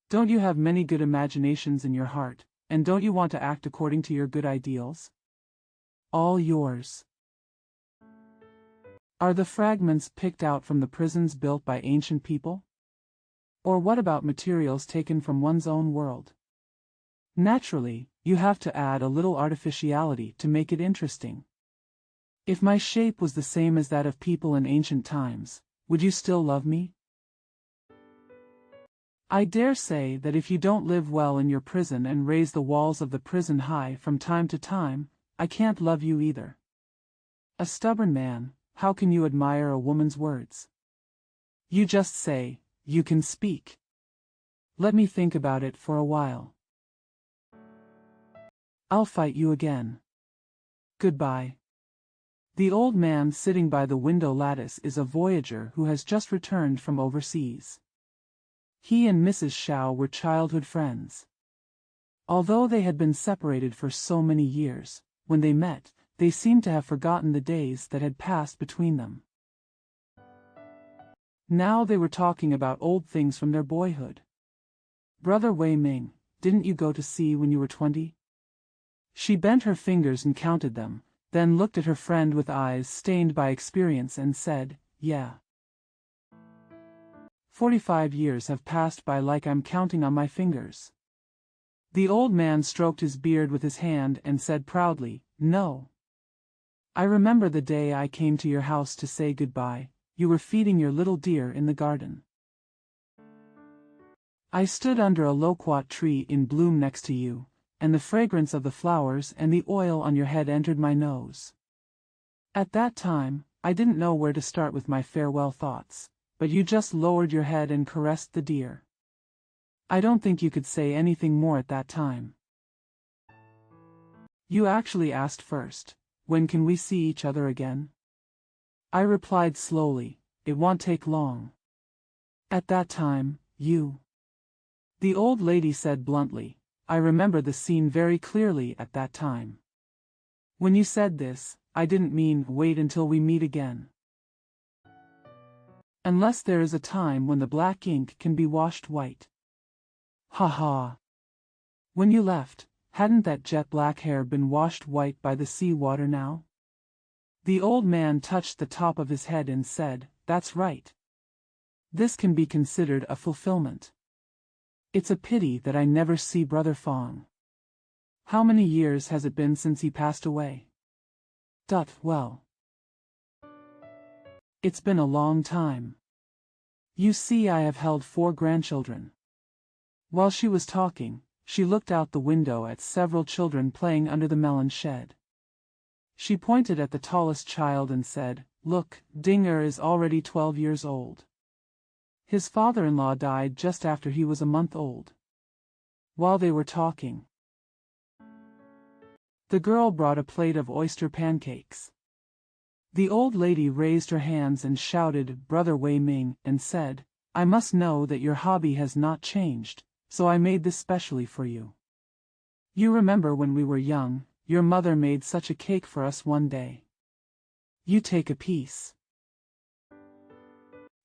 Don't you have many good imaginations in your heart, and don't you want to act according to your good ideals? All yours. Are the fragments picked out from the prisons built by ancient people? Or what about materials taken from one's own world? Naturally, you have to add a little artificiality to make it interesting. If my shape was the same as that of people in ancient times, would you still love me? I dare say that if you don't live well in your prison and raise the walls of the prison high from time to time, I can't love you either. A stubborn man, how can you admire a woman's words? You just say, "You can speak." Let me think about it for a while. I'll fight you again. Goodbye. The old man sitting by the window lattice is a voyager who has just returned from overseas. He and Mrs. Shao were childhood friends. Although they had been separated for so many years, when they met, they seemed to have forgotten the days that had passed between them. Now they were talking about old things from their boyhood. "Brother Wei Ming, didn't you go to sea when you were 20? She bent her fingers and counted them, then looked at her friend with eyes stained by experience and said, "Yeah. 45 years have passed by like I'm counting on my fingers." The old man stroked his beard with his hand and said proudly, "No. I remember the day I came to your house to say goodbye. You were feeding your little deer in the garden. I stood under a loquat tree in bloom next to you, and the fragrance of the flowers and the oil on your head entered my nose. At that time, I didn't know where to start with my farewell thoughts, but you just lowered your head and caressed the deer. I don't think you could say anything more at that time. You actually asked first, 'When can we see each other again?' I replied slowly, 'It won't take long.' At that time, you..." The old lady said bluntly, "I remember the scene very clearly at that time. When you said this, I didn't mean wait until we meet again. Unless there is a time when the black ink can be washed white. Ha ha. When you left, hadn't that jet black hair been washed white by the sea water now?" The old man touched the top of his head and said, "That's right. This can be considered a fulfillment. It's a pity that I never see Brother Fong. How many years has it been since he passed away?" Well. It's been a long time. You see, I have held 4 grandchildren." While she was talking, she looked out the window at several children playing under the melon shed. She pointed at the tallest child and said, "Look, Dinger is already 12 years old. His father-in-law died just after he was a month old." While they were talking, the girl brought a plate of oyster pancakes. The old lady raised her hands and shouted, "Brother Wei Ming," and said, "I must know that your hobby has not changed, so I made this specially for you. You remember when we were young, your mother made such a cake for us one day. You take a piece."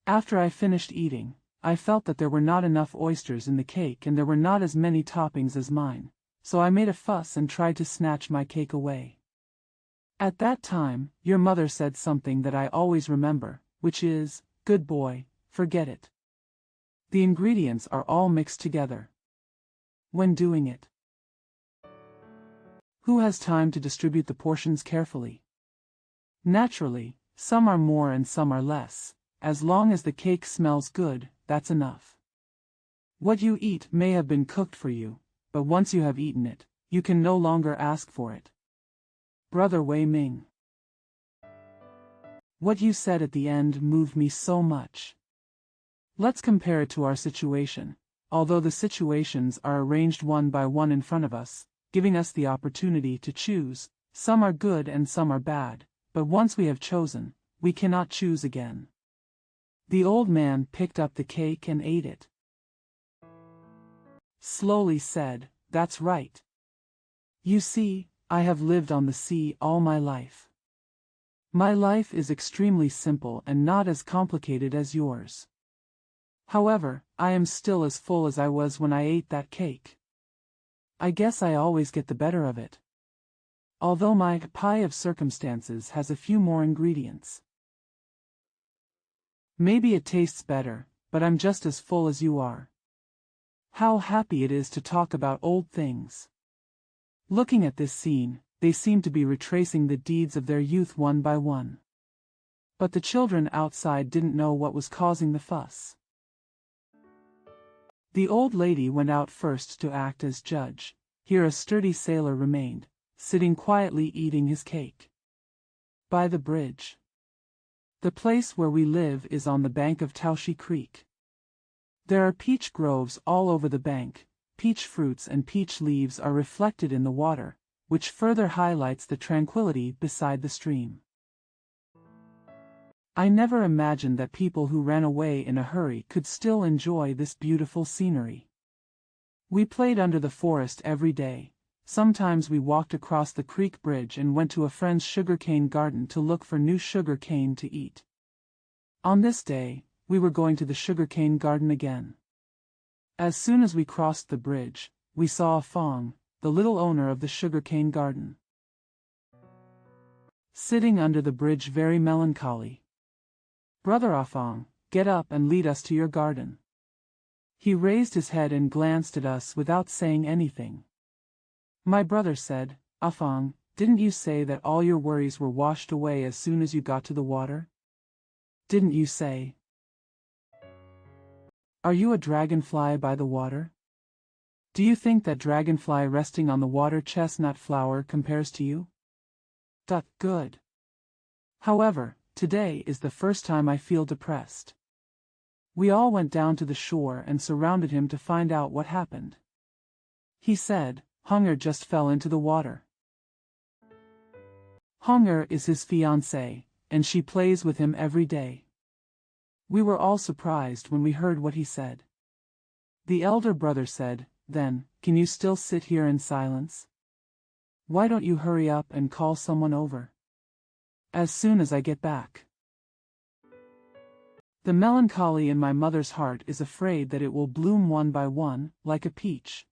After I finished eating, I felt that there were not enough oysters in the cake and there were not as many toppings as mine, so I made a fuss and tried to snatch my cake away. At that time, your mother said something that I always remember, which is, "Good boy, forget it. The ingredients are all mixed together." When doing it, who has time to distribute the portions carefully? Naturally, some are more and some are less. As long as the cake smells good, that's enough. What you eat may have been cooked for you, but once you have eaten it, you can no longer ask for it. Brother Wei Ming. What you said at the end moved me so much. Let's compare it to our situation. although the situations are arranged one by one in front of us, giving us the opportunity to choose. Some are good and some are bad, but once we have chosen, we cannot choose again. The old man picked up the cake and ate it. Slowly said, "That's right. You see, I have lived on the sea all my life. My life is extremely simple and not as complicated as yours. However, I am still as full as I was when I ate that cake. I guess I always get the better of it. Although my pie of circumstances has a few more ingredients. Maybe it tastes better, but I'm just as full as you are. How happy it is to talk about old things." Looking at this scene, they seemed to be retracing the deeds of their youth one by one. But the children outside didn't know what was causing the fuss. The old lady went out first to act as judge. Here a sturdy sailor remained, sitting quietly eating his cake. By the bridge. The place where we live is on the bank of Taoshi Creek. There are peach groves all over the bank. Peach fruits and peach leaves are reflected in the water, which further highlights the tranquility beside the stream. I never imagined that people who ran away in a hurry could still enjoy this beautiful scenery. We played under the forest every day. Sometimes we walked across the creek bridge and went to a friend's sugarcane garden to look for new sugar cane to eat. On this day, we were going to the sugarcane garden again. As soon as we crossed the bridge, we saw Afong, the little owner of the sugarcane garden, sitting under the bridge very melancholy. "Brother Afong, get up and lead us to your garden." He raised his head and glanced at us without saying anything. My brother said, "Afong, didn't you say that all your worries were washed away as soon as you got to the water? Didn't you say? Are you a dragonfly by the water? Do you think that dragonfly resting on the water chestnut flower compares to you? Good. However, today is the first time I feel depressed." We all went down to the shore and surrounded him to find out what happened. He said, "Hunger just fell into the water. Hunger is his fiancée, and she plays with him every day." We were all surprised when we heard what he said. The elder brother said, "Then, can you still sit here in silence? Why don't you hurry up and call someone over? As soon as I get back." The melancholy in my mother's heart is afraid that it will bloom one by one, like a peach.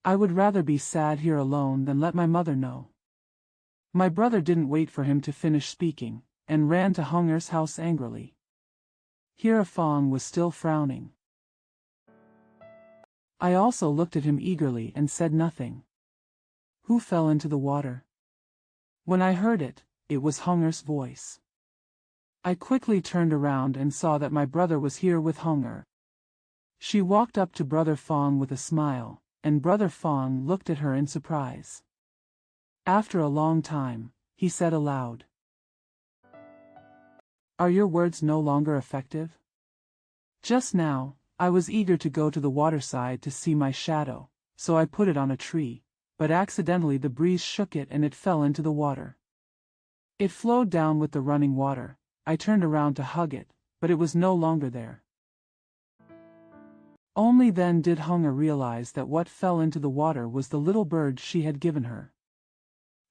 I would rather be sad here alone than let my mother know. My brother didn't wait for him to finish speaking, and ran to Hunger's house angrily. Here Afong was still frowning. I also looked at him eagerly and said nothing. "Who fell into the water?" When I heard it, it was Hunger's voice. I quickly turned around and saw that my brother was here with Hunger. She walked up to Brother Fong with a smile, and Brother Fong looked at her in surprise. After a long time, he said aloud, "Are your words no longer effective? Just now, I was eager to go to the waterside to see my shadow, so I put it on a tree, but accidentally the breeze shook it and it fell into the water. It flowed down with the running water. I turned around to hug it, but it was no longer there." Only then did Hunger realize that what fell into the water was the little bird she had given her.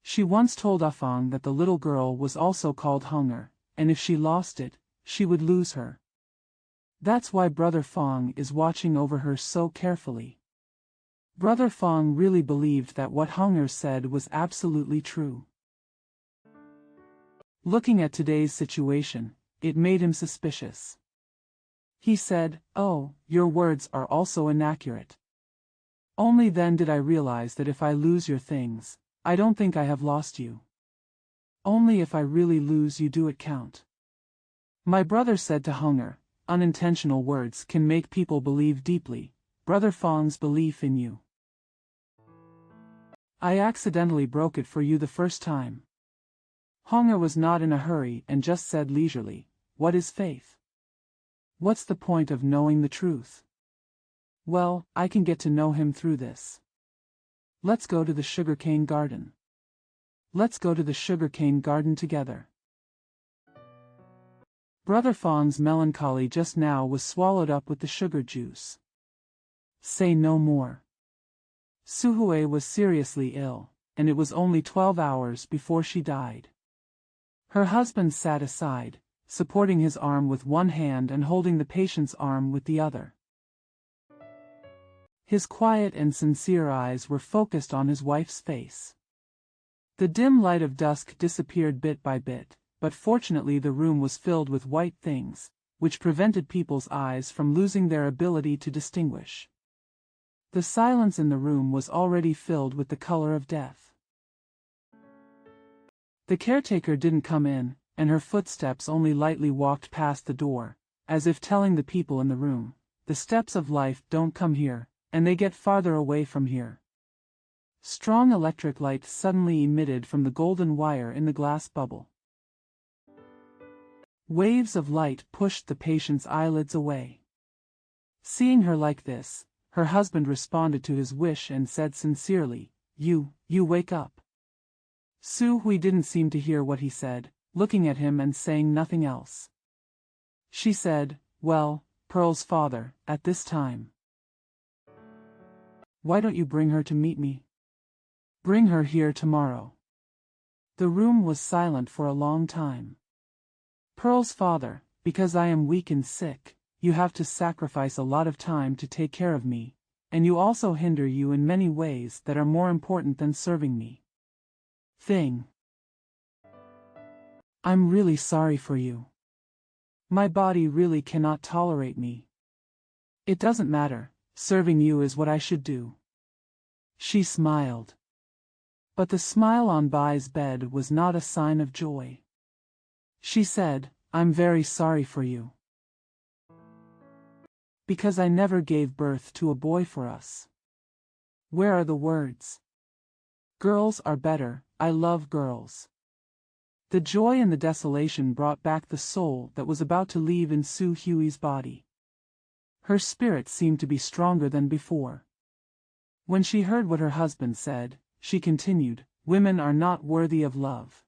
She once told Afong that the little girl was also called Hunger, and if she lost it, she would lose her. That's why Brother Fong is watching over her so carefully. Brother Fong really believed that what Hunger said was absolutely true. Looking at today's situation, it made him suspicious. He said, "Oh, your words are also inaccurate." Only then did I realize that if I lose your things, I don't think I have lost you. Only if I really lose you do it count. My brother said to Hunger, "Unintentional words can make people believe deeply, Brother Fong's belief in you. I accidentally broke it for you the first time." Hunger was not in a hurry and just said leisurely, "What is faith? What's the point of knowing the truth? Well, I can get to know him through this. Let's go to the sugarcane garden. Let's go to the sugarcane garden together. Brother Fawn's melancholy just now was swallowed up with the sugar juice. Say no more. Suhui was seriously ill, and it was only 12 hours before she died. Her husband sat aside, supporting his arm with one hand and holding the patient's arm with the other. His quiet and sincere eyes were focused on his wife's face. The dim light of dusk disappeared bit by bit, but fortunately the room was filled with white things, which prevented people's eyes from losing their ability to distinguish. The silence in the room was already filled with the color of death. The caretaker didn't come in, and her footsteps only lightly walked past the door, as if telling the people in the room, "The steps of life don't come here, and they get farther away from here." Strong electric light suddenly emitted from the golden wire in the glass bubble. Waves of light pushed the patient's eyelids away. Seeing her like this, her husband responded to his wish and said sincerely, You wake up." Su Hui didn't seem to hear what he said, looking at him and saying nothing else. She said, "Well, Pearl's father, at this time. Why don't you bring her to meet me? Bring her here tomorrow." The room was silent for a long time. "Pearl's father, because I am weak and sick, you have to sacrifice a lot of time to take care of me, and you also hinder you in many ways that are more important than serving me. I'm really sorry for you. My body really cannot tolerate me. It doesn't matter, serving you is what I should do." She smiled. But the smile on Bai's bed was not a sign of joy. She said, "I'm very sorry for you. Because I never gave birth to a boy for us." Where are the words? Girls are better, I love girls. The joy and the desolation brought back the soul that was about to leave in Su Hui's body. Her spirit seemed to be stronger than before. When she heard what her husband said, she continued, "Women are not worthy of love.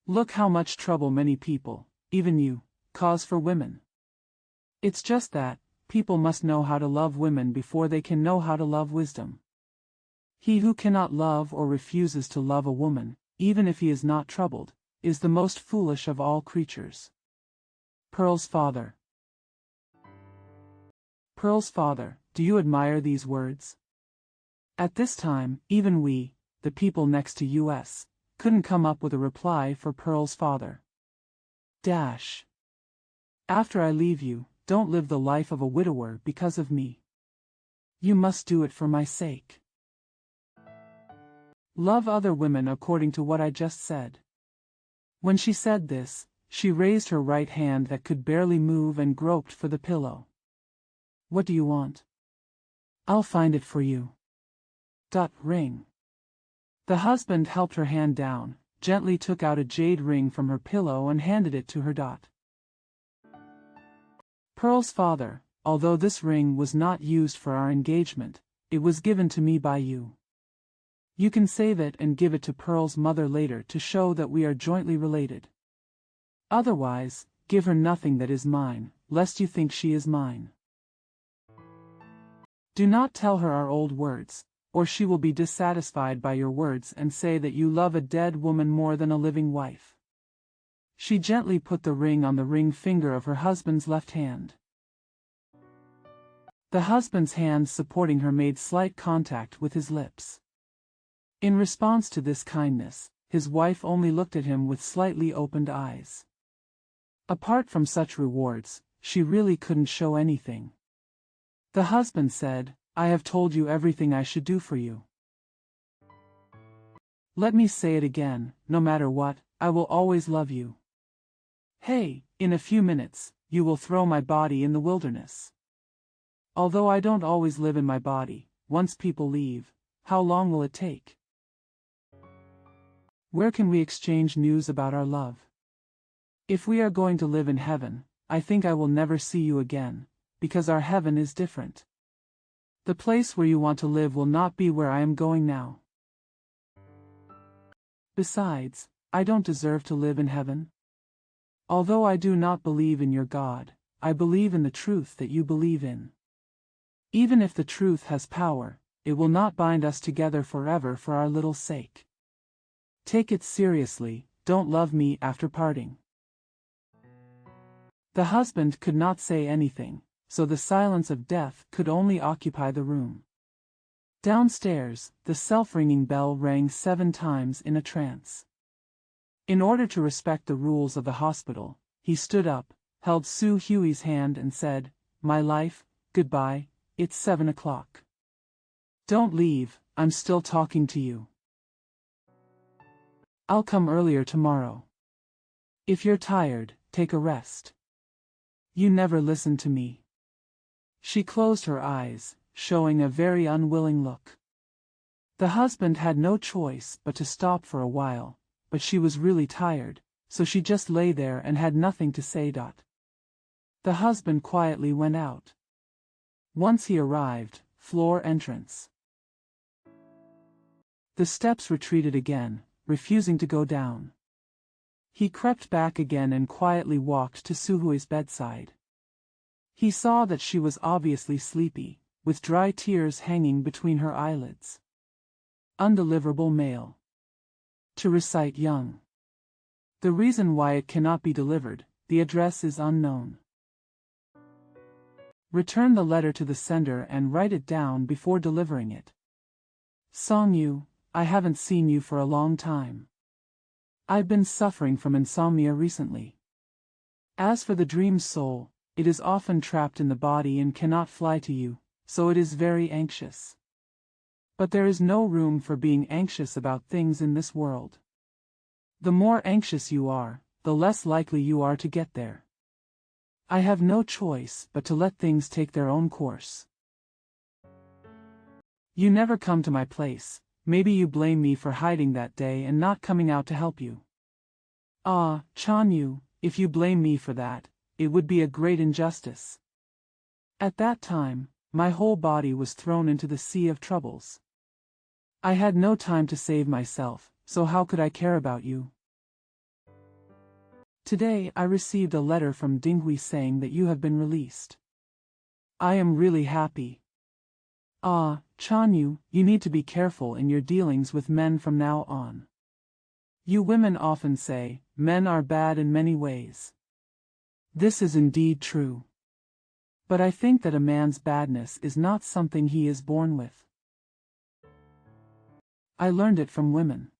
Look how much trouble many people, even you, cause for women. It's just that, people must know how to love women before they can know how to love wisdom. He who cannot love or refuses to love a woman, even if he is not troubled, is the most foolish of all creatures." Pearl's father. Pearl's father, do you admire these words? At this time, even we, the people next to us, couldn't come up with a reply for Pearl's father. After I leave you, don't live the life of a widower because of me. You must do it for my sake. Love other women according to what I just said. When she said this, she raised her right hand that could barely move and groped for the pillow. "What do you want?" "I'll find it for you." Ring. The husband helped her hand down, gently took out a jade ring from her pillow and handed it to her. Pearl's father, although this ring was not used for our engagement, it was given to me by you. You can save it and give it to Pearl's mother later to show that we are jointly related. Otherwise, give her nothing that is mine, lest you think she is mine. Do not tell her our old words, or she will be dissatisfied by your words and say that you love a dead woman more than a living wife." She gently put the ring on the ring finger of her husband's left hand. The husband's hand supporting her made slight contact with his lips. In response to this kindness, his wife only looked at him with slightly opened eyes. Apart from such rewards, she really couldn't show anything. The husband said, "I have told you everything I should do for you. Let me say it again, no matter what, I will always love you. Hey, in a few minutes, you will throw my body in the wilderness. Although I don't always live in my body, once people leave, how long will it take? Where can we exchange news about our love? If we are going to live in heaven, I think I will never see you again, because our heaven is different. The place where you want to live will not be where I am going now. Besides, I don't deserve to live in heaven. Although I do not believe in your God, I believe in the truth that you believe in. Even if the truth has power, it will not bind us together forever for our little sake. Take it seriously, don't love me after parting. The husband could not say anything, so the silence of death could only occupy the room. Downstairs, the self-ringing bell rang 7 times in a trance. In order to respect the rules of the hospital, he stood up, held Su Hui's hand and said, "My life, goodbye, it's 7 o'clock. Don't leave, I'm still talking to you. I'll come earlier tomorrow. If you're tired, take a rest. You never listen to me." She closed her eyes, showing a very unwilling look. The husband had no choice but to stop for a while, but she was really tired, so she just lay there and had nothing to say. The husband quietly went out. Once he arrived, floor entrance. The steps retreated again, refusing to go down. He crept back again and quietly walked to Suhui's bedside. He saw that she was obviously sleepy, with dry tears hanging between her eyelids. Undeliverable mail. To recite young. The reason why it cannot be delivered, the address is unknown. Return the letter to the sender and write it down before delivering it. Songyu, I haven't seen you for a long time. I've been suffering from insomnia recently. As for the dream soul, it is often trapped in the body and cannot fly to you, so it is very anxious. But there is no room for being anxious about things in this world. The more anxious you are, the less likely you are to get there. I have no choice but to let things take their own course. You never come to my place, maybe you blame me for hiding that day and not coming out to help you. Ah, Chanyu, if you blame me for that, it would be a great injustice. At that time, my whole body was thrown into the sea of troubles. I had no time to save myself, so how could I care about you? Today I received a letter from Dinghui saying that you have been released. I am really happy. Ah, Chanyu, you need to be careful in your dealings with men from now on. You women often say, men are bad in many ways. This is indeed true. But I think that a man's badness is not something he is born with. I learned it from women.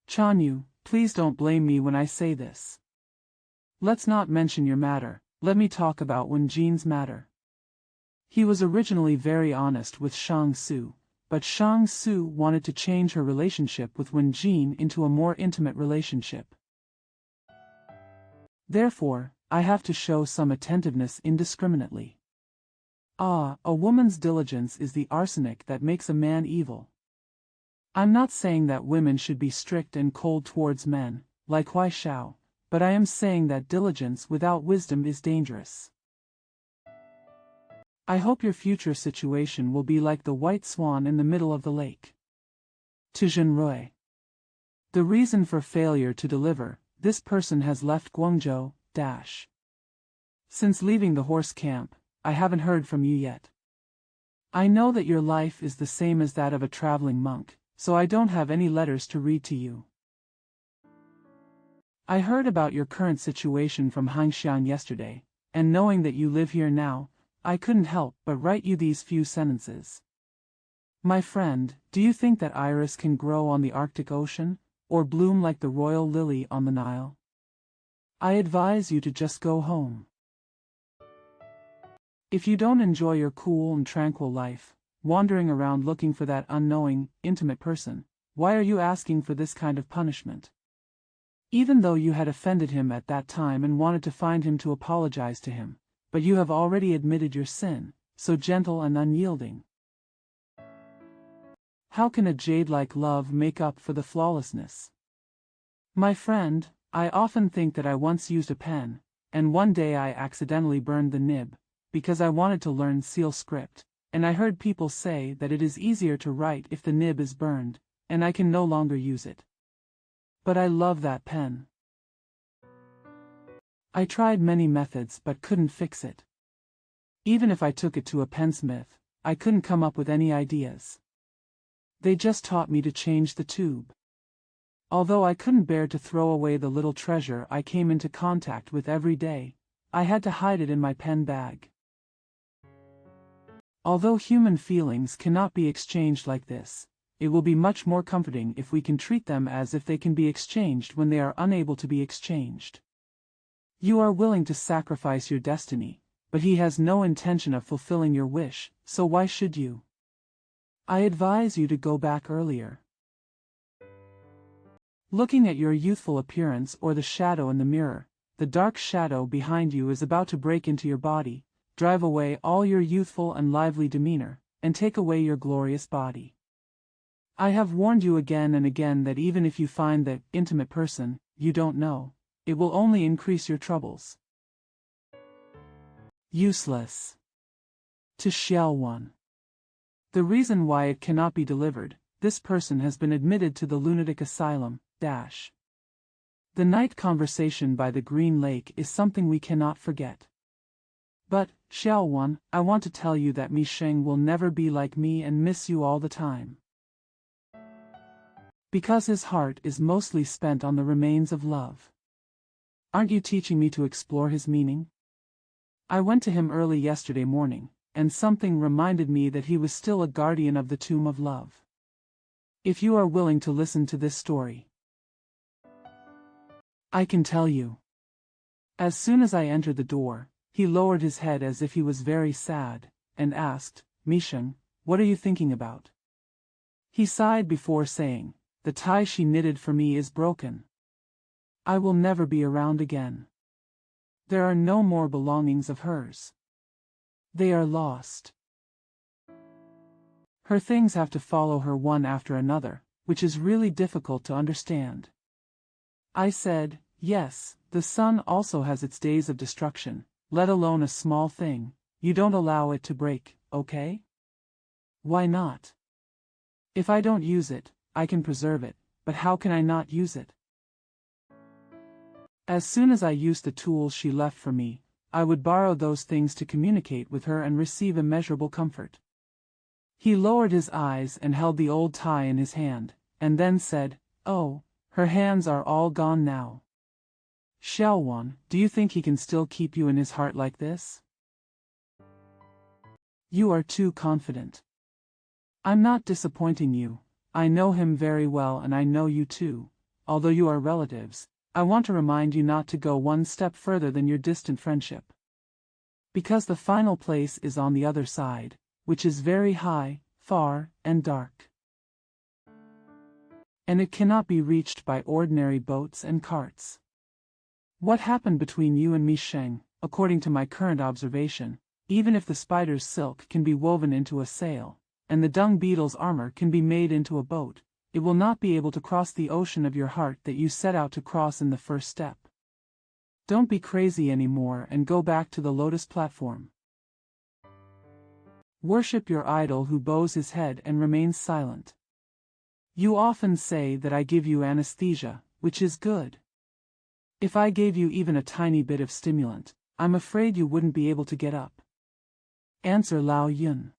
Chanyu, please don't blame me when I say this. Let's not mention your matter, let me talk about Wenjin's matter. He was originally very honest with Shang Su, but Shang Su wanted to change her relationship with Wenjin into a more intimate relationship. Therefore, I have to show some attentiveness indiscriminately. Ah, a woman's diligence is the arsenic that makes a man evil. I'm not saying that women should be strict and cold towards men, like Huai Shao, but I am saying that diligence without wisdom is dangerous. I hope your future situation will be like the white swan in the middle of the lake. To Zhenrui. The reason for failure to deliver, this person has left Guangzhou, Since leaving the horse camp, I haven't heard from you yet. I know that your life is the same as that of a traveling monk, so I don't have any letters to read to you. I heard about your current situation from Hangxian yesterday, and knowing that you live here now, I couldn't help but write you these few sentences. My friend, do you think that iris can grow on the Arctic Ocean, or bloom like the royal lily on the Nile? I advise you to just go home. If you don't enjoy your cool and tranquil life, wandering around looking for that unknowing, intimate person, why are you asking for this kind of punishment? Even though you had offended him at that time and wanted to find him to apologize to him, but you have already admitted your sin, so gentle and unyielding. How can a jade like love make up for the flawlessness? My friend, I often think that I once used a pen, and one day I accidentally burned the nib, because I wanted to learn seal script, and I heard people say that it is easier to write if the nib is burned, and I can no longer use it. But I love that pen. I tried many methods but couldn't fix it. Even if I took it to a pensmith, I couldn't come up with any ideas. They just taught me to change the tube. Although I couldn't bear to throw away the little treasure I came into contact with every day, I had to hide it in my pen bag. Although human feelings cannot be exchanged like this, it will be much more comforting if we can treat them as if they can be exchanged when they are unable to be exchanged. You are willing to sacrifice your destiny, but he has no intention of fulfilling your wish, so why should you? I advise you to go back earlier. Looking at your youthful appearance or the shadow in the mirror, the dark shadow behind you is about to break into your body, drive away all your youthful and lively demeanor, and take away your glorious body. I have warned you again and again that even if you find that intimate person you don't know, it will only increase your troubles. Useless. To Xiao 1. The reason why it cannot be delivered, this person has been admitted to the lunatic asylum, dash. The night conversation by the Green Lake is something we cannot forget. But, Xiao 1, I want to tell you that Mi Sheng will never be like me and miss you all the time. Because his heart is mostly spent on the remains of love. Aren't you teaching me to explore his meaning? I went to him early yesterday morning, and something reminded me that he was still a guardian of the tomb of love. If you are willing to listen to this story, I can tell you. As soon as I entered the door, he lowered his head as if he was very sad, and asked, Mi Sheng, what are you thinking about? He sighed before saying, the tie she knitted for me is broken. I will never be around again. There are no more belongings of hers. They are lost. Her things have to follow her one after another, which is really difficult to understand. I said, yes, the sun also has its days of destruction, let alone a small thing, you don't allow it to break, okay? Why not? If I don't use it, I can preserve it, but how can I not use it? As soon as I used the tools she left for me, I would borrow those things to communicate with her and receive immeasurable comfort. He lowered his eyes and held the old tie in his hand, and then said, oh, her hands are all gone now. Xiao 1, do you think he can still keep you in his heart like this? You are too confident. I'm not disappointing you. I know him very well and I know you too. Although you are relatives, I want to remind you not to go one step further than your distant friendship. Because the final place is on the other side, which is very high, far, and dark. And it cannot be reached by ordinary boats and carts. What happened between you and Mi Sheng, according to my current observation, even if the spider's silk can be woven into a sail, and the dung beetle's armor can be made into a boat, it will not be able to cross the ocean of your heart that you set out to cross in the first step. Don't be crazy anymore and go back to the lotus platform. Worship your idol who bows his head and remains silent. You often say that I give you anesthesia, which is good. If I gave you even a tiny bit of stimulant, I'm afraid you wouldn't be able to get up. Answer Lao Yun.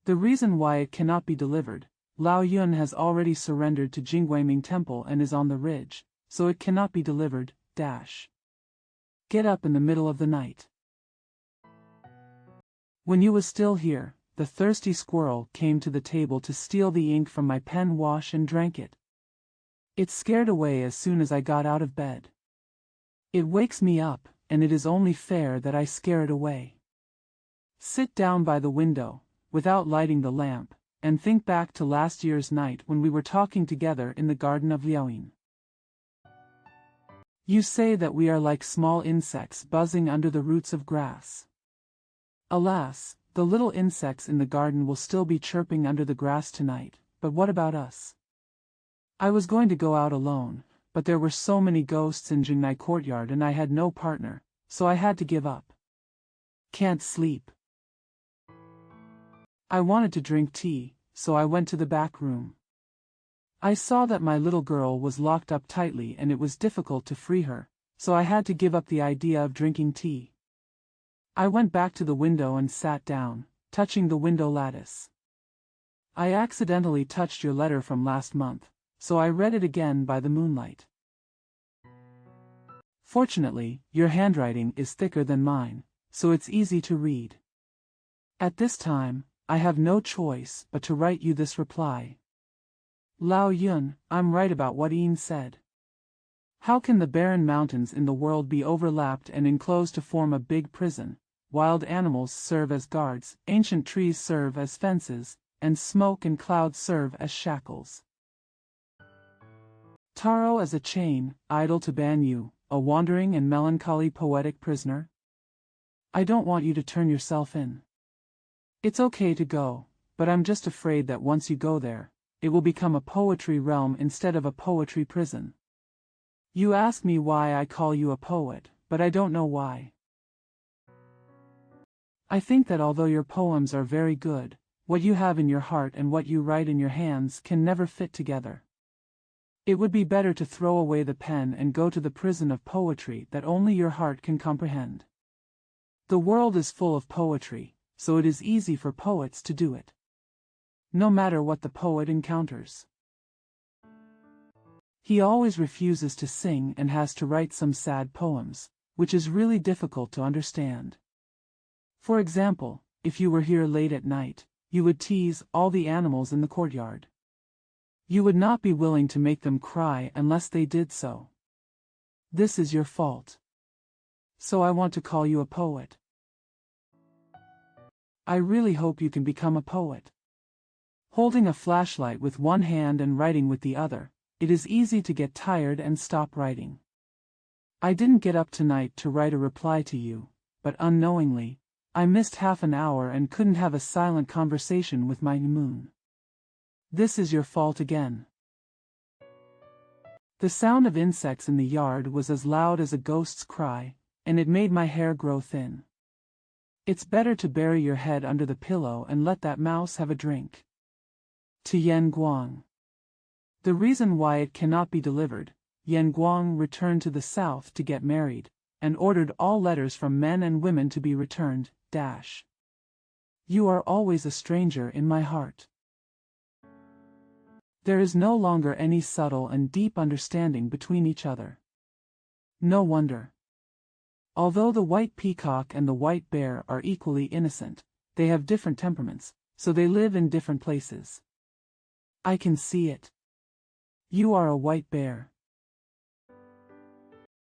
The reason why it cannot be delivered, Lao Yun has already surrendered to Jingguiming Temple and is on the ridge, so it cannot be delivered, dash. Get up in the middle of the night. When you was still here, the thirsty squirrel came to the table to steal the ink from my pen wash and drank it. It scared away as soon as I got out of bed. It wakes me up, and it is only fair that I scare it away. Sit down by the window, without lighting the lamp, and think back to last year's night when we were talking together in the garden of Liaoyin. You say that we are like small insects buzzing under the roots of grass. Alas, the little insects in the garden will still be chirping under the grass tonight, but what about us? I was going to go out alone, but there were so many ghosts in Jingnai courtyard and I had no partner, so I had to give up. Can't sleep. I wanted to drink tea, so I went to the back room. I saw that my little girl was locked up tightly and it was difficult to free her, so I had to give up the idea of drinking tea. I went back to the window and sat down, touching the window lattice. I accidentally touched your letter from last month, so I read it again by the moonlight. Fortunately, your handwriting is thicker than mine, so it's easy to read. At this time, I have no choice but to write you this reply. Lao Yun, I'm right about what Ian said. How can the barren mountains in the world be overlapped and enclosed to form a big prison? Wild animals serve as guards, ancient trees serve as fences, and smoke and clouds serve as shackles. Taro as a chain, idle to ban you, a wandering and melancholy poetic prisoner? I don't want you to turn yourself in. It's okay to go, but I'm just afraid that once you go there, it will become a poetry realm instead of a poetry prison. You ask me why I call you a poet, but I don't know why. I think that although your poems are very good, what you have in your heart and what you write in your hands can never fit together. It would be better to throw away the pen and go to the prison of poetry that only your heart can comprehend. The world is full of poetry, so it is easy for poets to do it. No matter what the poet encounters. He always refuses to sing and has to write some sad poems, which is really difficult to understand. For example, if you were here late at night, you would tease all the animals in the courtyard. You would not be willing to make them cry unless they did so. This is your fault. So I want to call you a poet. I really hope you can become a poet. Holding a flashlight with one hand and writing with the other, it is easy to get tired and stop writing. I didn't get up tonight to write a reply to you, but unknowingly, I missed half an hour and couldn't have a silent conversation with my moon. This is your fault again. The sound of insects in the yard was as loud as a ghost's cry, and it made my hair grow thin. It's better to bury your head under the pillow and let that mouse have a drink. To Yan Guang. The reason why it cannot be delivered, Yan Guang returned to the south to get married, and ordered all letters from men and women to be returned, dash. You are always a stranger in my heart. There is no longer any subtle and deep understanding between each other. No wonder. Although the white peacock and the white bear are equally innocent, they have different temperaments, so they live in different places. I can see it. You are a white bear.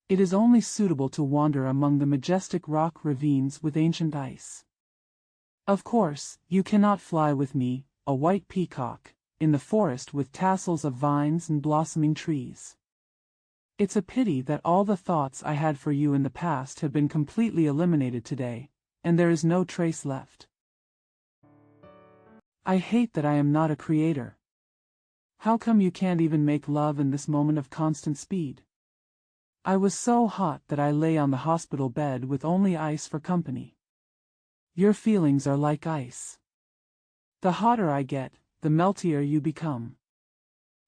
It is only suitable to wander among the majestic rock ravines with ancient ice. Of course, you cannot fly with me, a white peacock, in the forest with tassels of vines and blossoming trees. It's a pity that all the thoughts I had for you in the past have been completely eliminated today, and there is no trace left. I hate that I am not a creator. How come you can't even make love in this moment of constant speed? I was so hot that I lay on the hospital bed with only ice for company. Your feelings are like ice. The hotter I get, the meltier you become.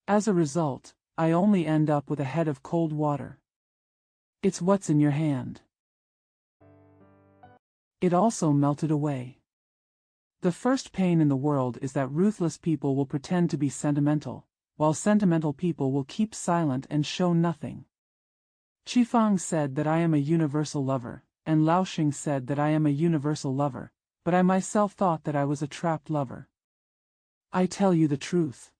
As a result, I only end up with a head of cold water. It's what's in your hand. It also melted away. The first pain in the world is that ruthless people will pretend to be sentimental, while sentimental people will keep silent and show nothing. Qifang said that I am a universal lover, and Laoxing said that I am a universal lover, but I myself thought that I was a trapped lover. I tell you the truth.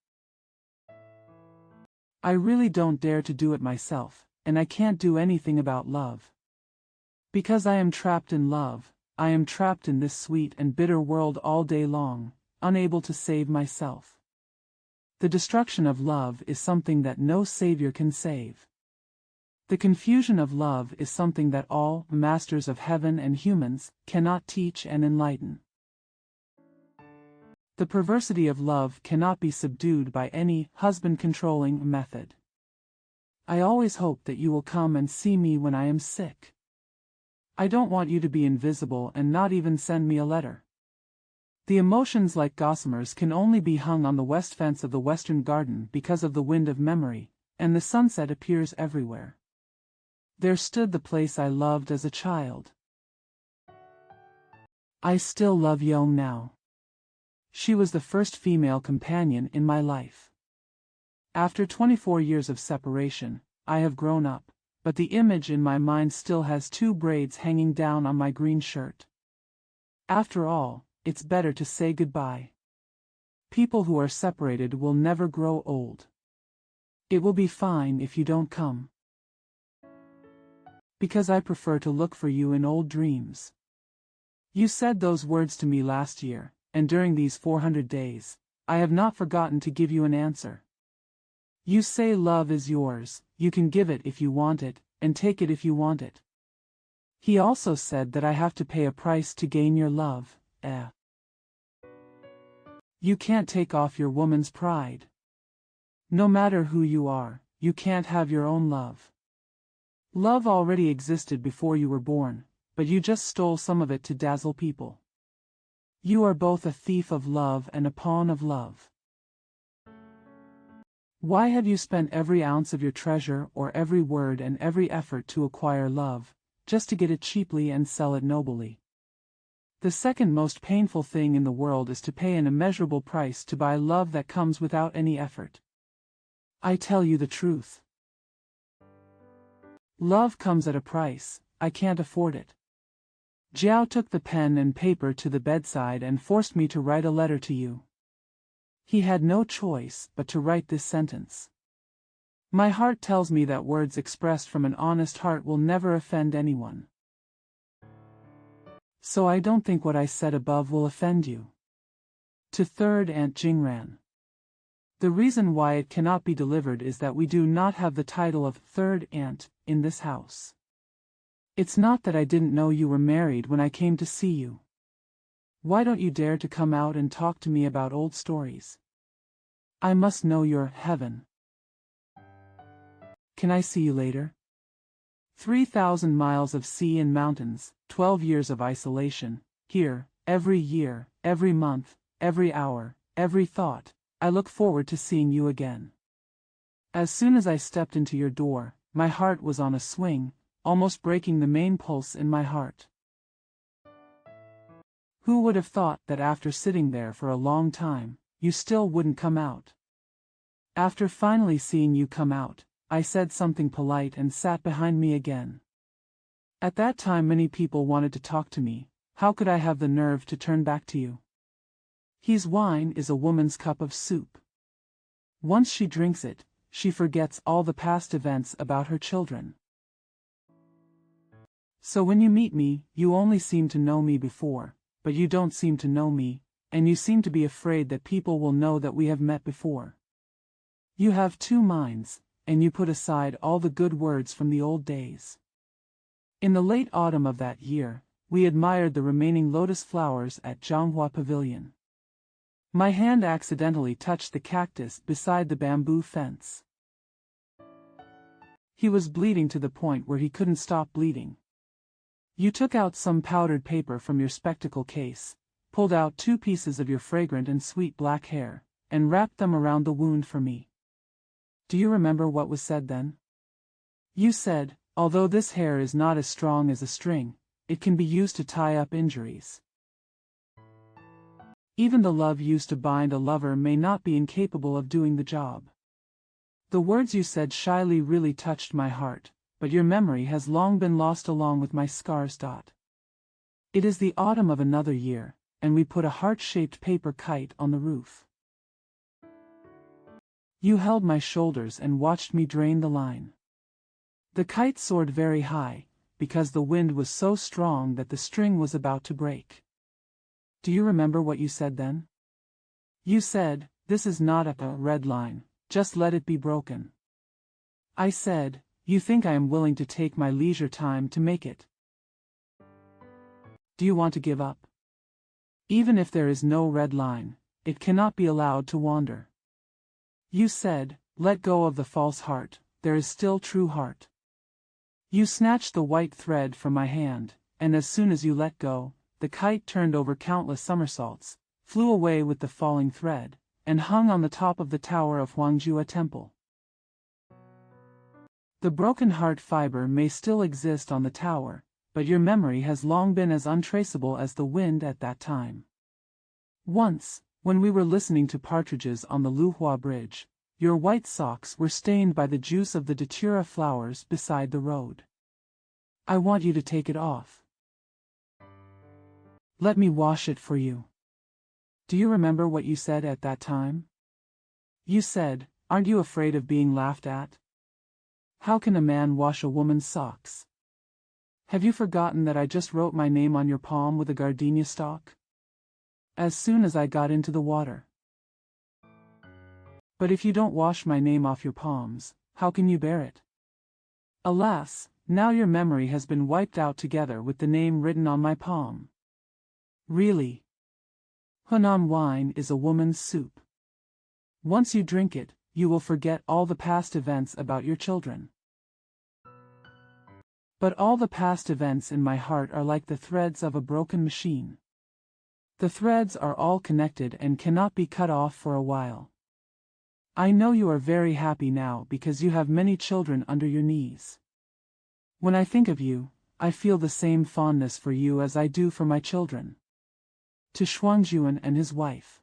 I really don't dare to do it myself, and I can't do anything about love. Because I am trapped in love, I am trapped in this sweet and bitter world all day long, unable to save myself. The destruction of love is something that no savior can save. The confusion of love is something that all masters of heaven and humans cannot teach and enlighten. The perversity of love cannot be subdued by any husband-controlling method. I always hope that you will come and see me when I am sick. I don't want you to be invisible and not even send me a letter. The emotions like gossamers can only be hung on the west fence of the western garden because of the wind of memory, and the sunset appears everywhere. There stood the place I loved as a child. I still love Yeong now. She was the first female companion in my life. After 24 years of separation, I have grown up, but the image in my mind still has 2 braids hanging down on my green shirt. After all, it's better to say goodbye. People who are separated will never grow old. It will be fine if you don't come. Because I prefer to look for you in old dreams. You said those words to me last year, and during these 400 days, I have not forgotten to give you an answer. You say love is yours, you can give it if you want it, and take it if you want it. He also said that I have to pay a price to gain your love. You can't take off your woman's pride. No matter who you are, you can't have your own love. Love already existed before you were born, but you just stole some of it to dazzle people. You are both a thief of love and a pawn of love. Why have you spent every ounce of your treasure or every word and every effort to acquire love, just to get it cheaply and sell it nobly? The second most painful thing in the world is to pay an immeasurable price to buy love that comes without any effort. I tell you the truth. Love comes at a price, I can't afford it. Jiao took the pen and paper to the bedside and forced me to write a letter to you. He had no choice but to write this sentence. My heart tells me that words expressed from an honest heart will never offend anyone. So I don't think what I said above will offend you. To third Aunt Jingran. The reason why it cannot be delivered is that we do not have the title of third aunt in this house. It's not that I didn't know you were married when I came to see you. Why don't you dare to come out and talk to me about old stories? I must know your heaven. Can I see you later? 3,000 miles of sea and mountains, 12 years of isolation, here, every year, every month, every hour, every thought, I look forward to seeing you again. As soon as I stepped into your door, my heart was on a swing, almost breaking the main pulse in my heart. Who would have thought that after sitting there for a long time, you still wouldn't come out? After finally seeing you come out, I said something polite and sat behind me again. At that time many people wanted to talk to me. How could I have the nerve to turn back to you? His wine is a woman's cup of soup. Once she drinks it, she forgets all the past events about her children. So when you meet me, you only seem to know me before, but you don't seem to know me, and you seem to be afraid that people will know that we have met before. You have 2 minds, and you put aside all the good words from the old days. In the late autumn of that year, we admired the remaining lotus flowers at Zhonghua Pavilion. My hand accidentally touched the cactus beside the bamboo fence. He was bleeding to the point where he couldn't stop bleeding. You took out some powdered paper from your spectacle case, pulled out 2 pieces of your fragrant and sweet black hair, and wrapped them around the wound for me. Do you remember what was said then? You said, although this hair is not as strong as a string, it can be used to tie up injuries. Even the love used to bind a lover may not be incapable of doing the job. The words you said shyly really touched my heart, but your memory has long been lost along with my scars. It is the autumn of another year, and we put a heart-shaped paper kite on the roof. You held my shoulders and watched me drain the line. The kite soared very high, because the wind was so strong that the string was about to break. Do you remember what you said then? You said, "This is not a red line, just let it be broken." I said, "You think I am willing to take my leisure time to make it? Do you want to give up? Even if there is no red line, it cannot be allowed to wander." You said, "Let go of the false heart, there is still true heart." You snatched the white thread from my hand, and as soon as you let go, the kite turned over countless somersaults, flew away with the falling thread, and hung on the top of the tower of Huangjua Temple. The broken heart fiber may still exist on the tower, but your memory has long been as untraceable as the wind at that time. Once, when we were listening to partridges on the Luhua Bridge, your white socks were stained by the juice of the datura flowers beside the road. I want you to take it off. Let me wash it for you. Do you remember what you said at that time? You said, "Aren't you afraid of being laughed at? How can a man wash a woman's socks? Have you forgotten that I just wrote my name on your palm with a gardenia stalk? As soon as I got into the water. But if you don't wash my name off your palms, how can you bear it? Alas, now your memory has been wiped out together with the name written on my palm. Really? Hunan wine is a woman's soup. Once you drink it, you will forget all the past events about your children. But all the past events in my heart are like the threads of a broken machine. The threads are all connected and cannot be cut off for a while. I know you are very happy now because you have many children under your knees. When I think of you, I feel the same fondness for you as I do for my children." To Shuangjuan and his wife.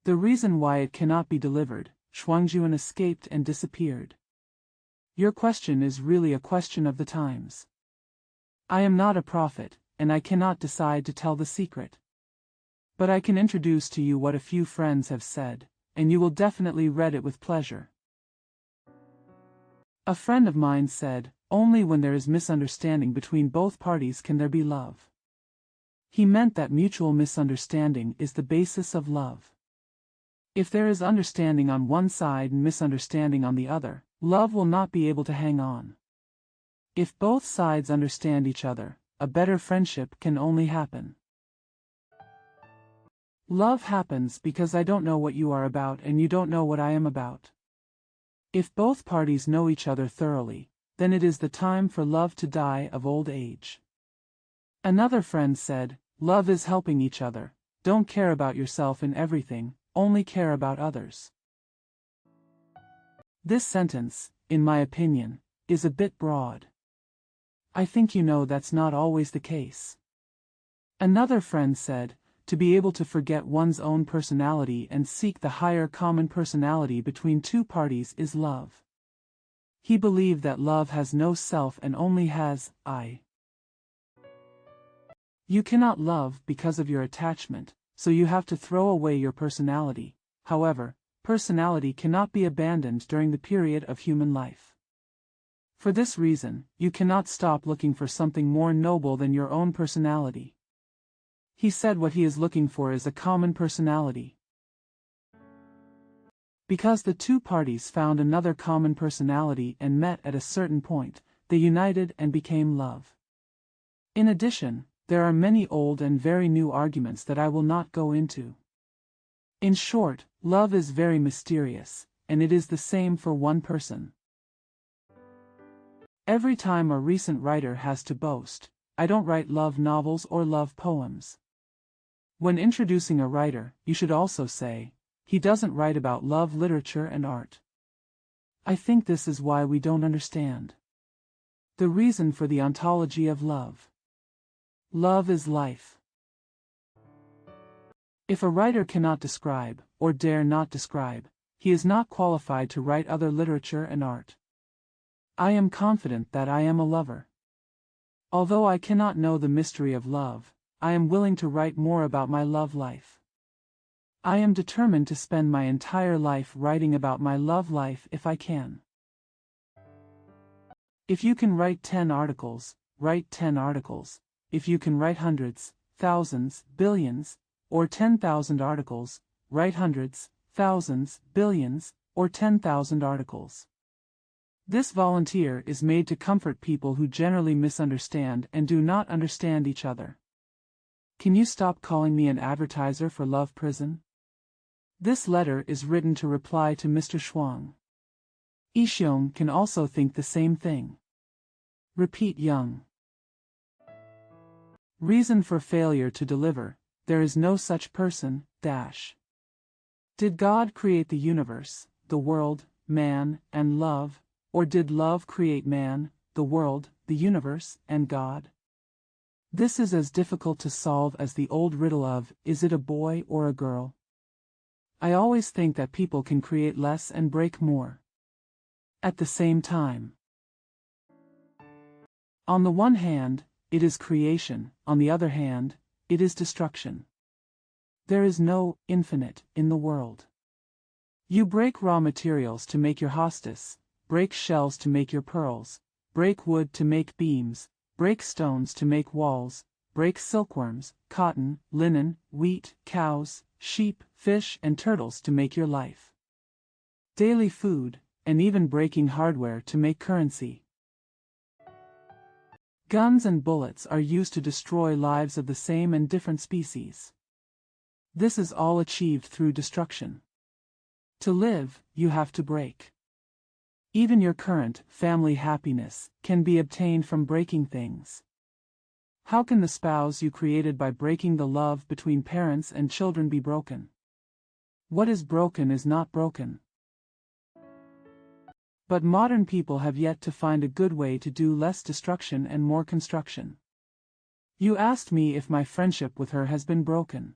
The reason why it cannot be delivered, Shuangjuan escaped and disappeared. Your question is really a question of the times. I am not a prophet, and I cannot decide to tell the secret. But I can introduce to you what a few friends have said, and you will definitely read it with pleasure. A friend of mine said, "Only when there is misunderstanding between both parties can there be love." He meant that mutual misunderstanding is the basis of love. If there is understanding on one side and misunderstanding on the other, love will not be able to hang on. If both sides understand each other, a better friendship can only happen. Love happens because I don't know what you are about and you don't know what I am about. If both parties know each other thoroughly, then it is the time for love to die of old age. Another friend said, "Love is helping each other, don't care about yourself in everything, only care about others." This sentence, in my opinion, is a bit broad. I think you know that's not always the case. Another friend said, to be able to forget one's own personality and seek the higher common personality between two parties is love. He believed that love has no self and only has I. You cannot love because of your attachment, so you have to throw away your personality. However, personality cannot be abandoned during the period of human life. For this reason, you cannot stop looking for something more noble than your own personality. He said what he is looking for is a common personality. Because the two parties found another common personality and met at a certain point, they united and became love. In addition, there are many old and very new arguments that I will not go into. In short, love is very mysterious, and it is the same for one person. Every time a recent writer has to boast, "I don't write love novels or love poems." When introducing a writer, you should also say, "He doesn't write about love literature and art." I think this is why we don't understand the reason for the ontology of love. Love is life. If a writer cannot describe, or dare not describe, he is not qualified to write other literature and art. I am confident that I am a lover. Although I cannot know the mystery of love, I am willing to write more about my love life. I am determined to spend my entire life writing about my love life if I can. If you can write 10 articles, write 10 articles. If you can write hundreds, thousands, billions, or 10,000 articles, write hundreds, thousands, billions, or 10,000 articles. This volunteer is made to comfort people who generally misunderstand and do not understand each other. Can you stop calling me an advertiser for Love Prison? This letter is written to reply to Mr. Shuang. Yixiong can also think the same thing. Repeat Young. Reason for failure to deliver, there is no such person, dash. Did God create the universe, the world, man, and love, or did love create man, the world, the universe, and God? This is as difficult to solve as the old riddle of, is it a boy or a girl? I always think that people can create less and break more at the same time. On the one hand, it is creation, on the other hand, it is destruction. There is no infinite in the world. You break raw materials to make your hostess, break shells to make your pearls, break wood to make beams, break stones to make walls, break silkworms, cotton, linen, wheat, cows, sheep, fish, and turtles to make your life. Daily food, and even breaking hardware to make currency. Guns and bullets are used to destroy lives of the same and different species. This is all achieved through destruction. To live, you have to break. Even your current family happiness can be obtained from breaking things. How can the spouse you created by breaking the love between parents and children be broken? What is broken is not broken. But modern people have yet to find a good way to do less destruction and more construction. You asked me if my friendship with her has been broken.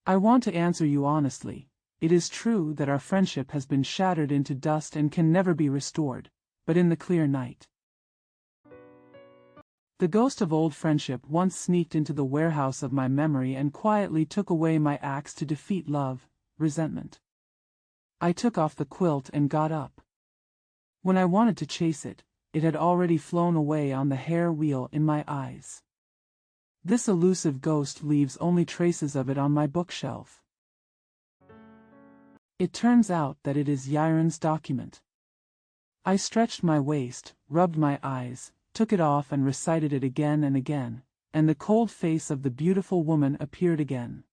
I want to answer you honestly. It is true that our friendship has been shattered into dust and can never be restored, but in the clear night. The ghost of old friendship once sneaked into the warehouse of my memory and quietly took away my axe to defeat love, resentment. I took off the quilt and got up. When I wanted to chase it, it had already flown away on the hair wheel in my eyes. This elusive ghost leaves only traces of it on my bookshelf. It turns out that it is Yiren's document. I stretched my waist, rubbed my eyes, took it off and recited it again and again, and the cold face of the beautiful woman appeared again.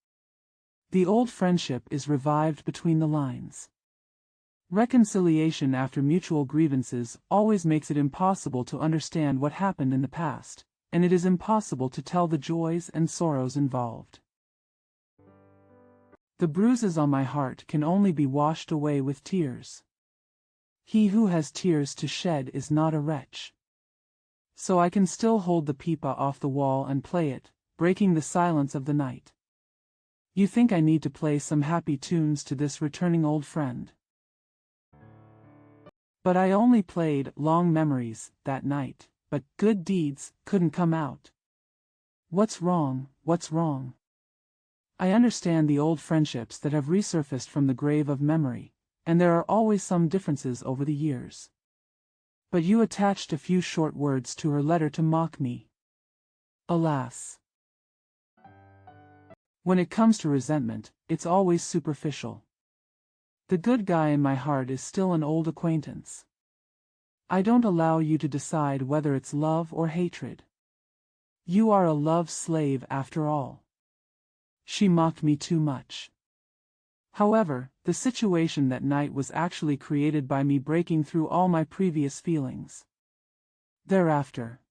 The old friendship is revived between the lines. Reconciliation after mutual grievances always makes it impossible to understand what happened in the past, and it is impossible to tell the joys and sorrows involved. The bruises on my heart can only be washed away with tears. He who has tears to shed is not a wretch. So I can still hold the pipa off the wall and play it, breaking the silence of the night. You think I need to play some happy tunes to this returning old friend? But I only played Long Memories that night, but Good Deeds couldn't come out. What's wrong, what's wrong? I understand the old friendships that have resurfaced from the grave of memory, and there are always some differences over the years. But you attached a few short words to her letter to mock me. Alas! When it comes to resentment, it's always superficial. The good guy in my heart is still an old acquaintance. I don't allow you to decide whether it's love or hatred. You are a love slave after all. She mocked me too much. However, the situation that night was actually created by me breaking through all my previous feelings. Thereafter,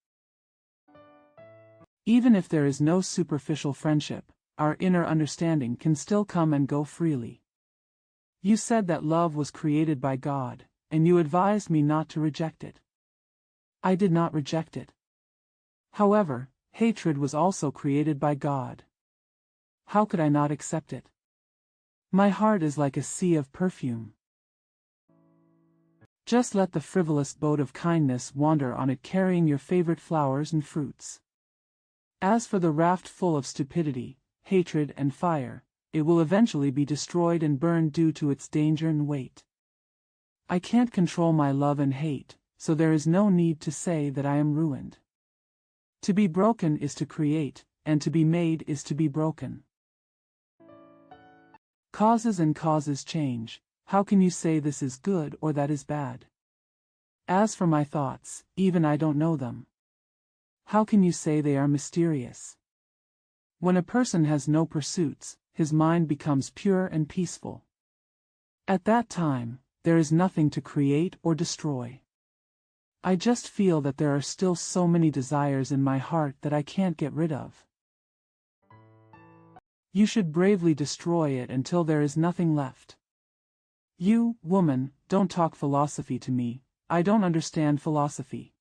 even if there is no superficial friendship, our inner understanding can still come and go freely. You said that love was created by God, and you advised me not to reject it. I did not reject it. However, hatred was also created by God. How could I not accept it? My heart is like a sea of perfume. Just let the frivolous boat of kindness wander on it carrying your favorite flowers and fruits. As for the raft full of stupidity, hatred and fire, it will eventually be destroyed and burned due to its danger and weight. I can't control my love and hate, so there is no need to say that I am ruined. To be broken is to create, and to be made is to be broken. Causes and causes change. How can you say this is good or that is bad? As for my thoughts, even I don't know them. How can you say they are mysterious? When a person has no pursuits, his mind becomes pure and peaceful. At that time, there is nothing to create or destroy. I just feel that there are still so many desires in my heart that I can't get rid of. You should bravely destroy it until there is nothing left. You, woman, don't talk philosophy to me. I don't understand philosophy.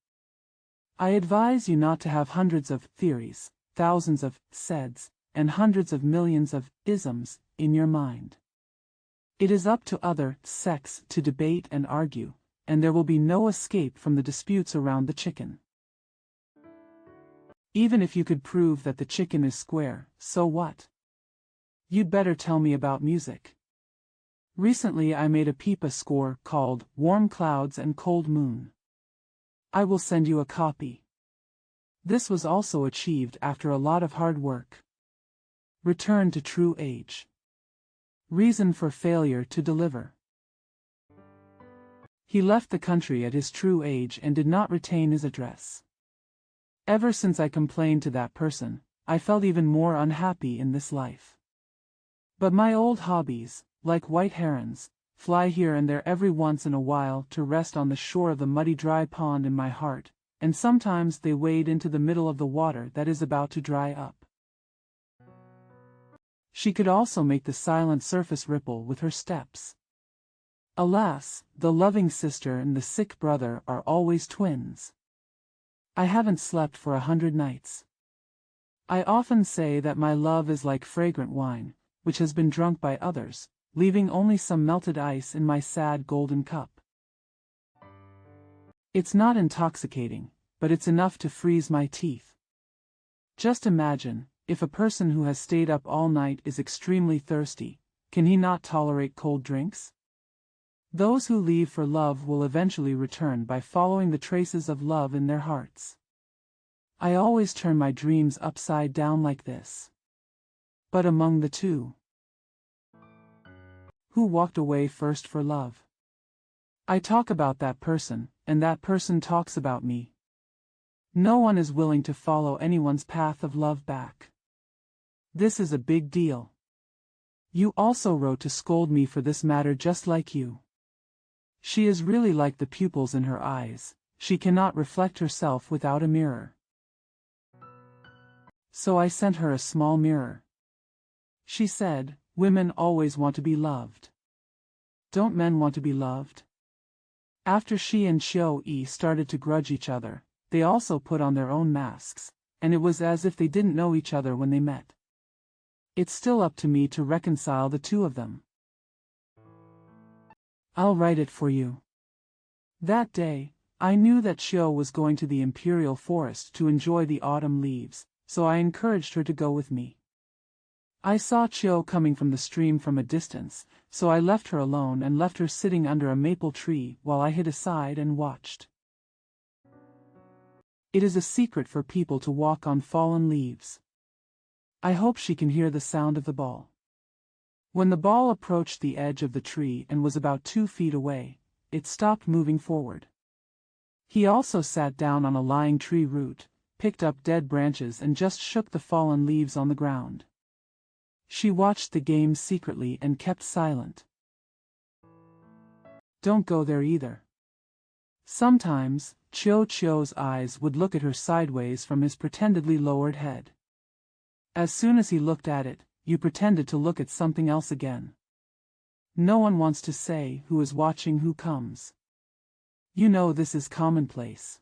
I advise you not to have hundreds of theories, thousands of saids, and hundreds of millions of isms in your mind. It is up to other sex to debate and argue, and there will be no escape from the disputes around the chicken. Even if you could prove that the chicken is square, so what? You'd better tell me about music. Recently I made a pipa score called Warm Clouds and Cold Moon. I will send you a copy. This was also achieved after a lot of hard work. Return to true age. Reason for failure to deliver. He left the country at his true age and did not retain his address. Ever since I complained to that person, I felt even more unhappy in this life. But my old hobbies, like white herons, fly here and there every once in a while to rest on the shore of the muddy dry pond in my heart, and sometimes they wade into the middle of the water that is about to dry up. She could also make the silent surface ripple with her steps. Alas, the loving sister and the sick brother are always twins. I haven't slept for 100 nights. I often say that my love is like fragrant wine, which has been drunk by others, leaving only some melted ice in my sad golden cup. It's not intoxicating, but it's enough to freeze my teeth. Just imagine, if a person who has stayed up all night is extremely thirsty, can he not tolerate cold drinks? Those who leave for love will eventually return by following the traces of love in their hearts. I always turn my dreams upside down like this. But among the two, who walked away first for love? I talk about that person, and that person talks about me. No one is willing to follow anyone's path of love back. This is a big deal. You also wrote to scold me for this matter just like you. She is really like the pupils in her eyes, she cannot reflect herself without a mirror. So I sent her a small mirror. She said, women always want to be loved. Don't men want to be loved? After she and Xiu started to grudge each other, they also put on their own masks, and it was as if they didn't know each other when they met. It's still up to me to reconcile the two of them. I'll write it for you. That day, I knew that Xiu was going to the imperial forest to enjoy the autumn leaves, so I encouraged her to go with me. I saw Xiu coming from the stream from a distance, so I left her alone and left her sitting under a maple tree while I hid aside and watched. It is a secret for people to walk on fallen leaves. I hope she can hear the sound of the ball. When the ball approached the edge of the tree and was about 2 feet away, it stopped moving forward. He also sat down on a lying tree root, picked up dead branches and just shook the fallen leaves on the ground. She watched the game secretly and kept silent. Don't go there either. Sometimes, Xiu's eyes would look at her sideways from his pretendedly lowered head. As soon as he looked at it, you pretended to look at something else again. No one wants to say who is watching who comes. You know this is commonplace.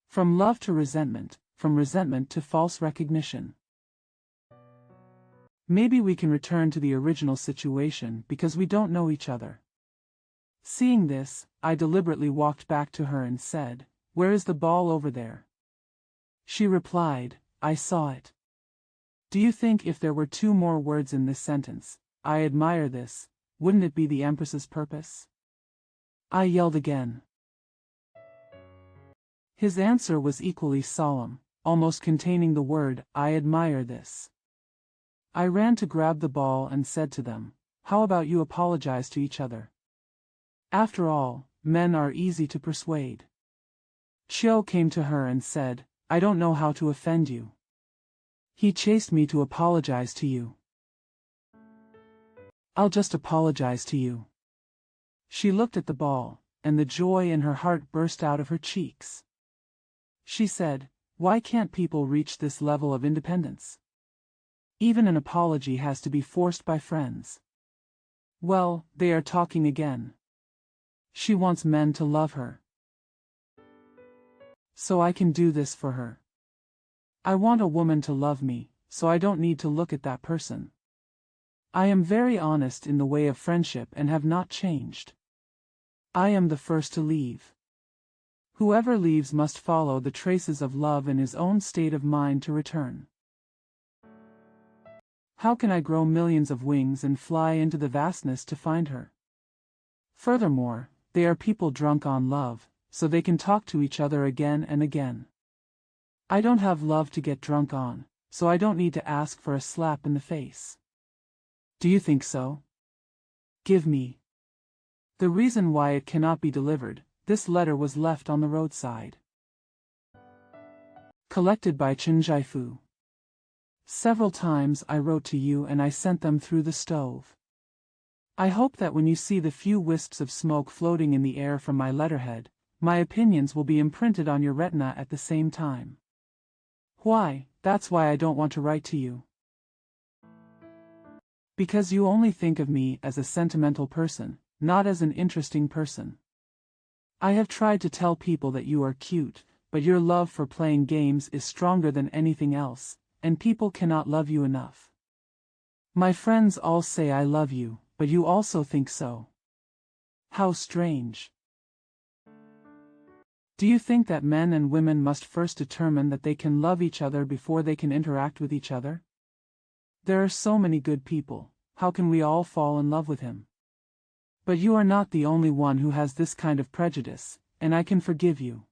From love to resentment, from resentment to false recognition. Maybe we can return to the original situation because we don't know each other. Seeing this, I deliberately walked back to her and said, "Where is the ball over there?" She replied, "I saw it." Do you think if there were 2 more words in this sentence, "I admire this," wouldn't it be the Empress's purpose? I yelled again. His answer was equally solemn, almost containing the word, "I admire this." I ran to grab the ball and said to them, "How about you apologize to each other? After all, men are easy to persuade." Xiu came to her and said, "I don't know how to offend you. He chased me to apologize to you." "I'll just apologize to you." She looked at the ball, and the joy in her heart burst out of her cheeks. She said, "Why can't people reach this level of independence? Even an apology has to be forced by friends." Well, they are talking again. She wants men to love her. So I can do this for her. I want a woman to love me, so I don't need to look at that person. I am very honest in the way of friendship and have not changed. I am the first to leave. Whoever leaves must follow the traces of love in his own state of mind to return. How can I grow millions of wings and fly into the vastness to find her? Furthermore, they are people drunk on love, so they can talk to each other again and again. I don't have love to get drunk on, so I don't need to ask for a slap in the face. Do you think so? Give me. The reason why it cannot be delivered, this letter was left on the roadside. Collected by Chen Zhaifu. Several times I wrote to you and I sent them through the stove. I hope that when you see the few wisps of smoke floating in the air from my letterhead, my opinions will be imprinted on your retina at the same time. Why? That's why I don't want to write to you. Because you only think of me as a sentimental person, not as an interesting person. I have tried to tell people that you are cute, but your love for playing games is stronger than anything else, and people cannot love you enough. My friends all say I love you, but you also think so. How strange. Do you think that men and women must first determine that they can love each other before they can interact with each other? There are so many good people, how can we all fall in love with him? But you are not the only one who has this kind of prejudice, and I can forgive you.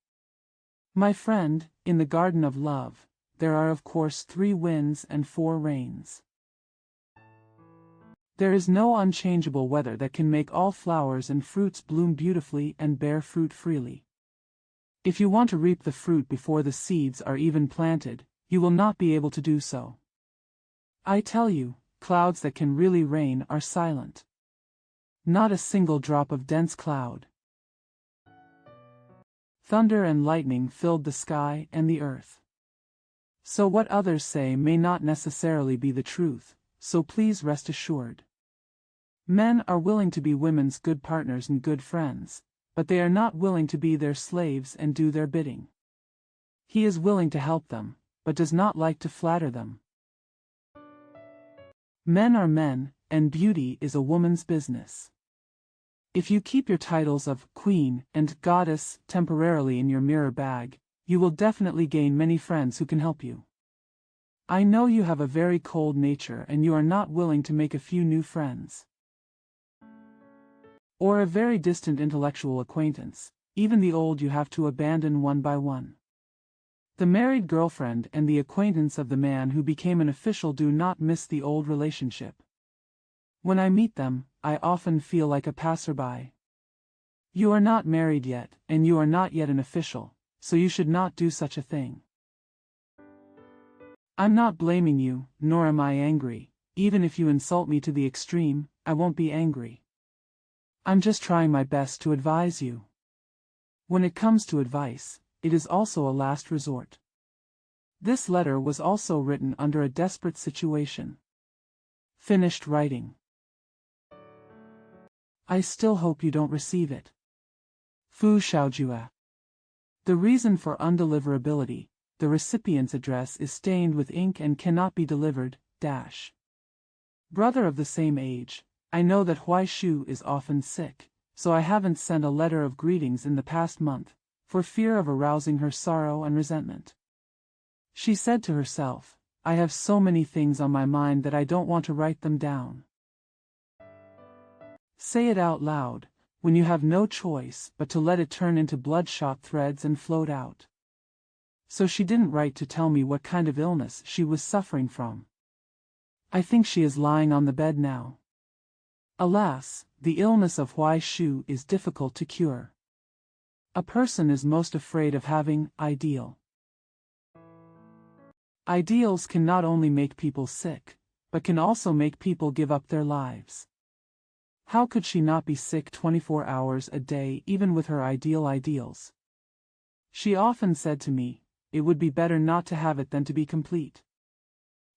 My friend, in the garden of love, there are of course 3 winds and 4 rains. There is no unchangeable weather that can make all flowers and fruits bloom beautifully and bear fruit freely. If you want to reap the fruit before the seeds are even planted, you will not be able to do so. I tell you, clouds that can really rain are silent. Not a single drop of dense cloud. Thunder and lightning filled the sky and the earth. So what others say may not necessarily be the truth, so please rest assured. Men are willing to be women's good partners and good friends, but they are not willing to be their slaves and do their bidding. He is willing to help them, but does not like to flatter them. Men are men, and beauty is a woman's business. If you keep your titles of Queen and Goddess temporarily in your mirror bag, you will definitely gain many friends who can help you. I know you have a very cold nature and you are not willing to make a few new friends. Or a very distant intellectual acquaintance, even the old you have to abandon one by one. The married girlfriend and the acquaintance of the man who became an official do not miss the old relationship. When I meet them, I often feel like a passerby. You are not married yet, and you are not yet an official, so you should not do such a thing. I'm not blaming you, nor am I angry. Even if you insult me to the extreme, I won't be angry. I'm just trying my best to advise you. When it comes to advice, it is also a last resort. This letter was also written under a desperate situation. Finished writing. I still hope you don't receive it. Fu Xiaojue. The reason for undeliverability, the recipient's address is stained with ink and cannot be delivered, dash. Brother of the same age, I know that Huai Shu is often sick, so I haven't sent a letter of greetings in the past month, for fear of arousing her sorrow and resentment. She said to herself, I have so many things on my mind that I don't want to write them down. Say it out loud, when you have no choice but to let it turn into bloodshot threads and float out. So she didn't write to tell me what kind of illness she was suffering from. I think she is lying on the bed now. Alas, the illness of Huai Shu is difficult to cure. A person is most afraid of having ideal. Ideals can not only make people sick, but can also make people give up their lives. How could she not be sick 24 hours a day even with her ideals? She often said to me, it would be better not to have it than to be complete.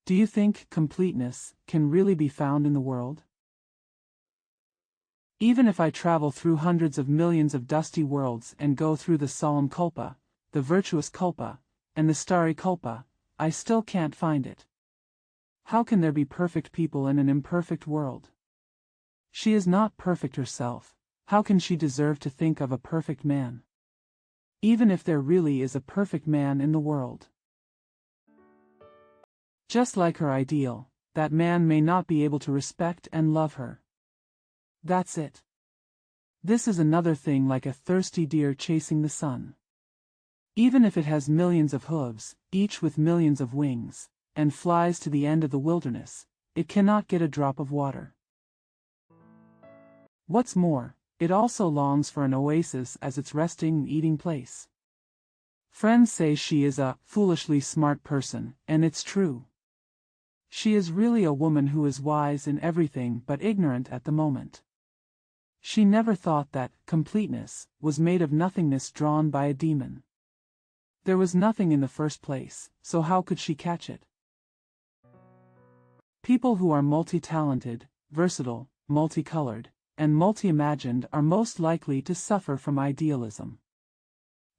Do you think completeness can really be found in the world? Even if I travel through hundreds of millions of dusty worlds and go through the solemn culpa, the virtuous culpa, and the starry culpa, I still can't find it. How can there be perfect people in an imperfect world? She is not perfect herself. How can she deserve to think of a perfect man? Even if there really is a perfect man in the world. Just like her ideal, that man may not be able to respect and love her. That's it. This is another thing like a thirsty deer chasing the sun. Even if it has millions of hooves, each with millions of wings, and flies to the end of the wilderness, it cannot get a drop of water. What's more, it also longs for an oasis as its resting and eating place. Friends say she is a foolishly smart person, and it's true. She is really a woman who is wise in everything but ignorant at the moment. She never thought that completeness was made of nothingness drawn by a demon. There was nothing in the first place, so how could she catch it? People who are multi-talented, versatile, multicolored, and multi-imagined are most likely to suffer from idealism.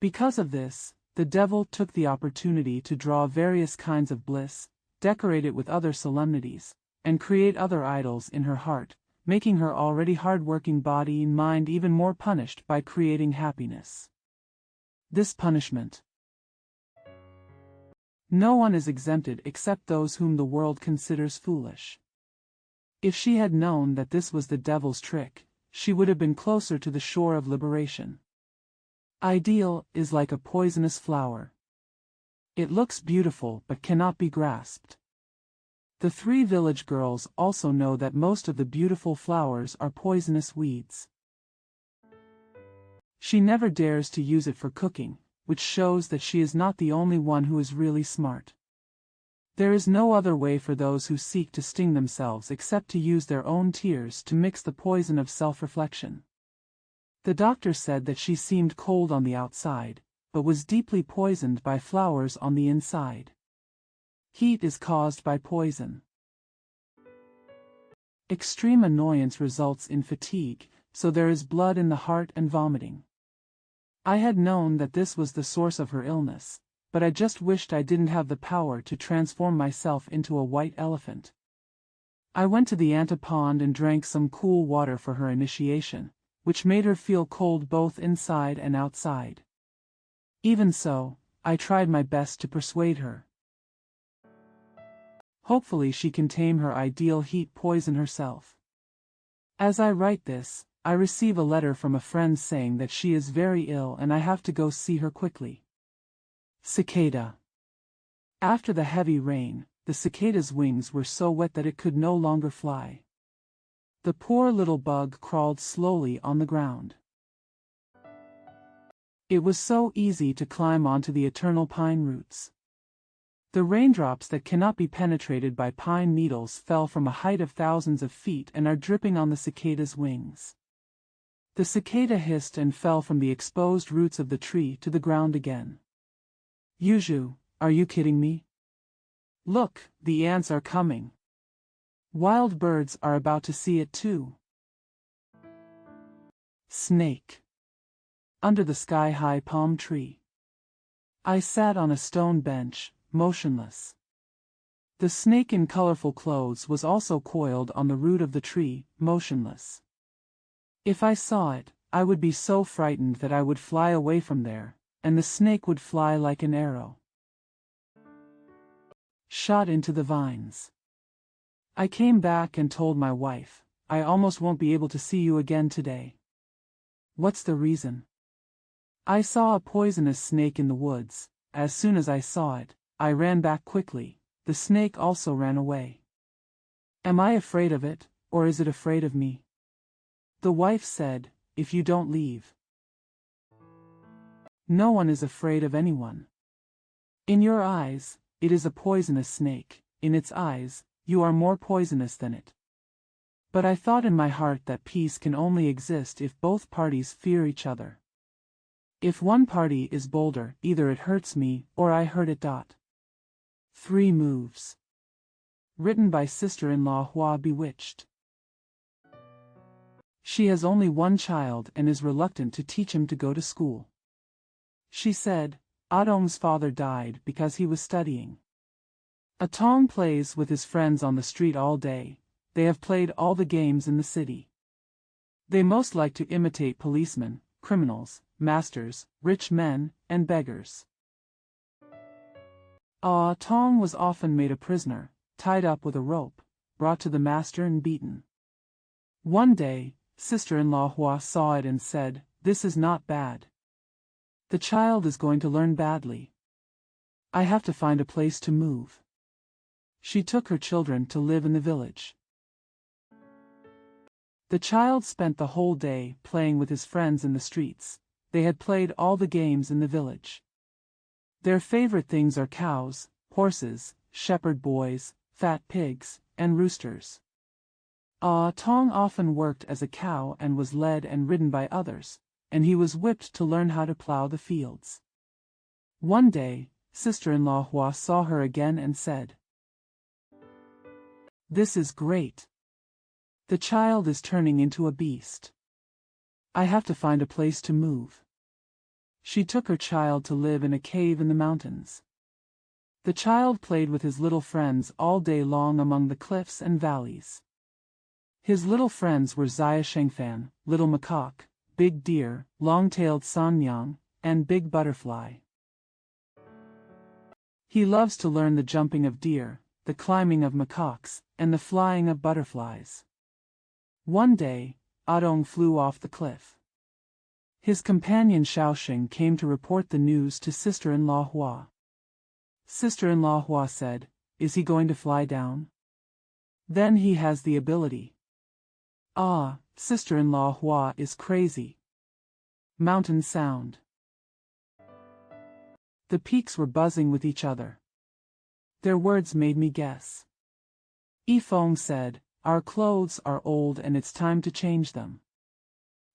Because of this, the devil took the opportunity to draw various kinds of bliss, decorate it with other solemnities, and create other idols in her heart, making her already hard-working body and mind even more punished by creating happiness. This punishment. No one is exempted except those whom the world considers foolish. If she had known that this was the devil's trick, she would have been closer to the shore of liberation. Ideal is like a poisonous flower. It looks beautiful but cannot be grasped. The three village girls also know that most of the beautiful flowers are poisonous weeds. She never dares to use it for cooking, which shows that she is not the only one who is really smart. There is no other way for those who seek to sting themselves except to use their own tears to mix the poison of self-reflection. The doctor said that she seemed cold on the outside, but was deeply poisoned by flowers on the inside. Heat is caused by poison. Extreme annoyance results in fatigue, so there is blood in the heart and vomiting. I had known that this was the source of her illness, but I just wished I didn't have the power to transform myself into a white elephant. I went to the ant pond and drank some cool water for her initiation, which made her feel cold both inside and outside. Even so, I tried my best to persuade her. Hopefully she can tame her ideal heat poison herself. As I write this, I receive a letter from a friend saying that she is very ill and I have to go see her quickly. Cicada. After the heavy rain, the cicada's wings were so wet that it could no longer fly. The poor little bug crawled slowly on the ground. It was so easy to climb onto the eternal pine roots. The raindrops that cannot be penetrated by pine needles fell from a height of thousands of feet and are dripping on the cicada's wings. The cicada hissed and fell from the exposed roots of the tree to the ground again. Yuju, are you kidding me? Look, the ants are coming. Wild birds are about to see it too. Snake. Under the sky-high palm tree. I sat on a stone bench, motionless. The snake in colorful clothes was also coiled on the root of the tree, motionless. If I saw it, I would be so frightened that I would fly away from there, and the snake would fly like an arrow. Shot into the vines. I came back and told my wife, I almost won't be able to see you again today. What's the reason? I saw a poisonous snake in the woods. As soon as I saw it, I ran back quickly. The snake also ran away. Am I afraid of it, or is it afraid of me? The wife said, if you don't leave. No one is afraid of anyone. In your eyes, it is a poisonous snake. In its eyes, you are more poisonous than it. But I thought in my heart that peace can only exist if both parties fear each other. If one party is bolder, either it hurts me or I hurt it. 3 moves. Written by sister-in-law Hua Bewitched. She has only one child and is reluctant to teach him to go to school. She said, Adong's father died because he was studying. Atong plays with his friends on the street all day. They have played all the games in the city. They most like to imitate policemen, criminals, masters, rich men, and beggars. Atong was often made a prisoner, tied up with a rope, brought to the master and beaten. One day, sister-in-law Hua saw it and said, "This is not bad. The child is going to learn badly. I have to find a place to move." She took her children to live in the village. The child spent the whole day playing with his friends in the streets. They had played all the games in the village. Their favorite things are cows, horses, shepherd boys, fat pigs, and roosters. Tong often worked as a cow and was led and ridden by others, and he was whipped to learn how to plow the fields. One day, sister-in-law Hua saw her again and said, "This is great. The child is turning into a beast. I have to find a place to move." She took her child to live in a cave in the mountains. The child played with his little friends all day long among the cliffs and valleys. His little friends were Xia Shengfan, Little Macaque, Big Deer, Long-tailed Sanyang, and Big Butterfly. He loves to learn the jumping of deer, the climbing of macaques, and the flying of butterflies. One day, Adong flew off the cliff. His companion Shaoxing came to report the news to sister-in-law Hua. Sister-in-law Hua said, "Is he going to fly down? Then he has the ability." Sister-in-law Hua is crazy. Mountain sound. The peaks were buzzing with each other. Their words made me guess. Feng said, "Our clothes are old and it's time to change them."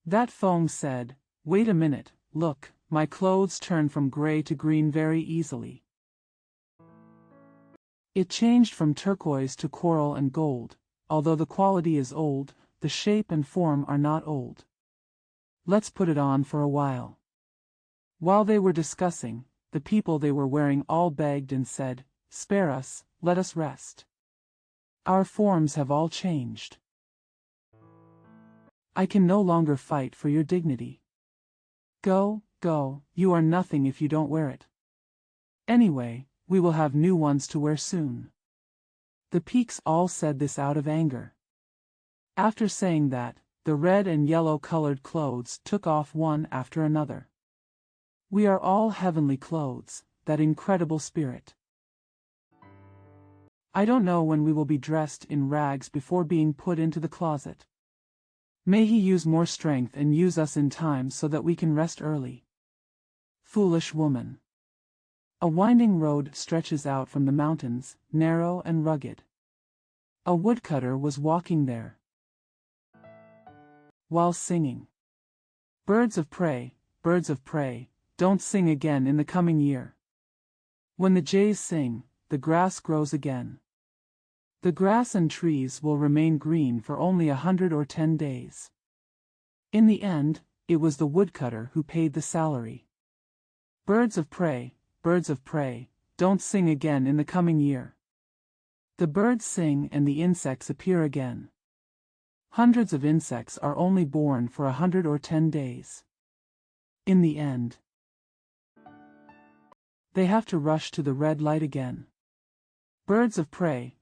That Feng said, "Wait a minute, look, my clothes turn from gray to green very easily." It changed from turquoise to coral and gold. Although the quality is old, the shape and form are not old. Let's put it on for a while. While they were discussing, the people they were wearing all begged and said, "Spare us, let us rest. Our forms have all changed. I can no longer fight for your dignity. Go, go, you are nothing if you don't wear it. Anyway, we will have new ones to wear soon." The peaks all said this out of anger. After saying that, the red and yellow-colored clothes took off one after another. We are all heavenly clothes, that incredible spirit. I don't know when we will be dressed in rags before being put into the closet. May he use more strength and use us in time so that we can rest early. Foolish woman. A winding road stretches out from the mountains, narrow and rugged. A woodcutter was walking there while singing, birds of prey, don't sing again in the coming year. When the jays sing, the grass grows again. The grass and trees will remain green for only 110 days. In the end, it was the woodcutter who paid the salary. Birds of prey, don't sing again in the coming year. The birds sing and the insects appear again. Hundreds of insects are only born for 110 days. In the end, they have to rush to the red light again. Birds of prey,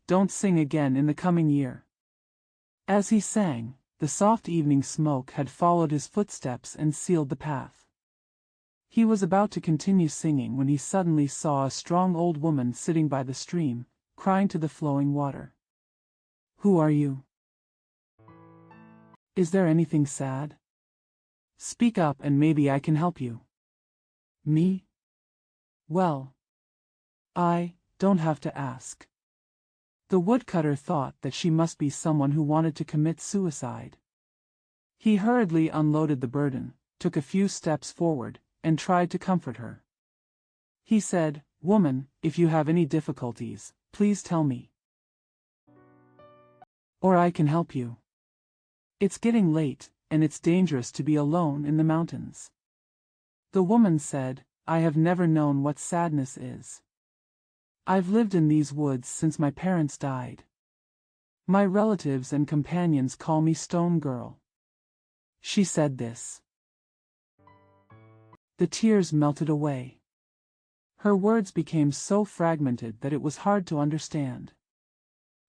don't sing again in the coming year. As he sang, the soft evening smoke had followed his footsteps and sealed the path. He was about to continue singing when he suddenly saw a strong old woman sitting by the stream, crying to the flowing water. "Who are you? Is there anything sad? Speak up and maybe I can help you." "Me? Well, I don't have to ask. The woodcutter thought that she must be someone who wanted to commit suicide. He hurriedly unloaded the burden, took a few steps forward, and tried to comfort her. He said, "Woman, if you have any difficulties, please tell me. Or I can help you. It's getting late, and it's dangerous to be alone in the mountains." The woman said, "I have never known what sadness is. I've lived in these woods since my parents died. My relatives and companions call me Stone Girl." She said this. The tears melted away. Her words became so fragmented that it was hard to understand.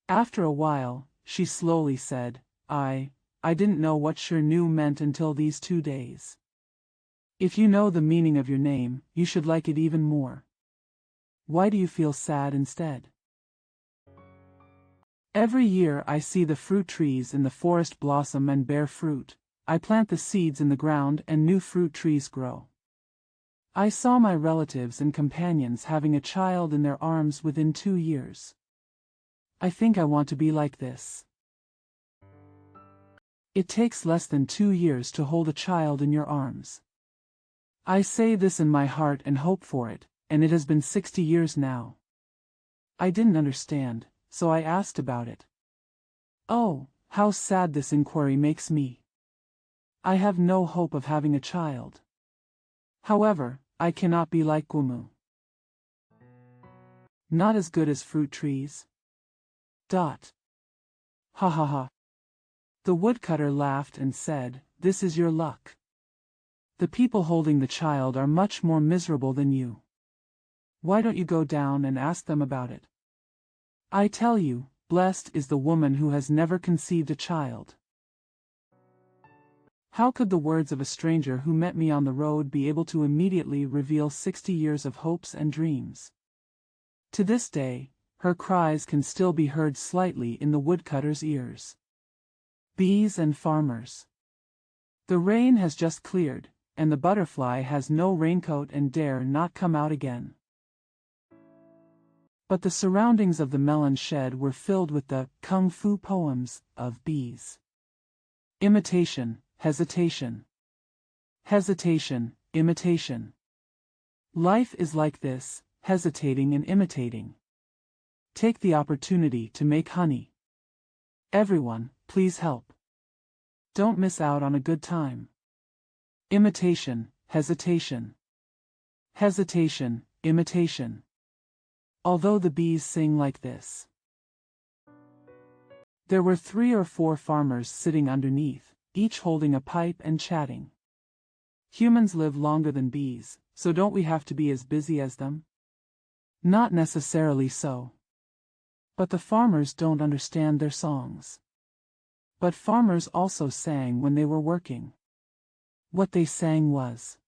After a while, she slowly said, I didn't know what sure knew meant until these 2 days. If you know the meaning of your name, you should like it even more. Why do you feel sad instead? Every year I see the fruit trees in the forest blossom and bear fruit. I plant the seeds in the ground and new fruit trees grow. I saw my relatives and companions having a child in their arms within 2 years. I think I want to be like this. It takes less than 2 years to hold a child in your arms. I say this in my heart and hope for it, and it has been 60 years now. I didn't understand, so I asked about it. Oh, how sad this inquiry makes me. I have no hope of having a child. However, I cannot be like Gumu. Not as good as fruit trees. Ha ha ha. The woodcutter laughed and said, "This is your luck. The people holding the child are much more miserable than you. Why don't you go down and ask them about it? I tell you, blessed is the woman who has never conceived a child." How could the words of a stranger who met me on the road be able to immediately reveal 60 years of hopes and dreams? To this day, her cries can still be heard slightly in the woodcutter's ears. Bees and farmers. The rain has just cleared, and the butterfly has no raincoat and dare not come out again. But the surroundings of the melon shed were filled with the kung fu poems of bees. Imitation, hesitation. Hesitation, imitation. Life is like this, hesitating and imitating. Take the opportunity to make honey. Everyone, please help. Don't miss out on a good time. Imitation, hesitation. Hesitation, imitation. Although the bees sing like this. There were 3 or 4 farmers sitting underneath, each holding a pipe and chatting. Humans live longer than bees, so don't we have to be as busy as them? Not necessarily so. But the farmers don't understand their songs. But farmers also sang when they were working. What they sang was,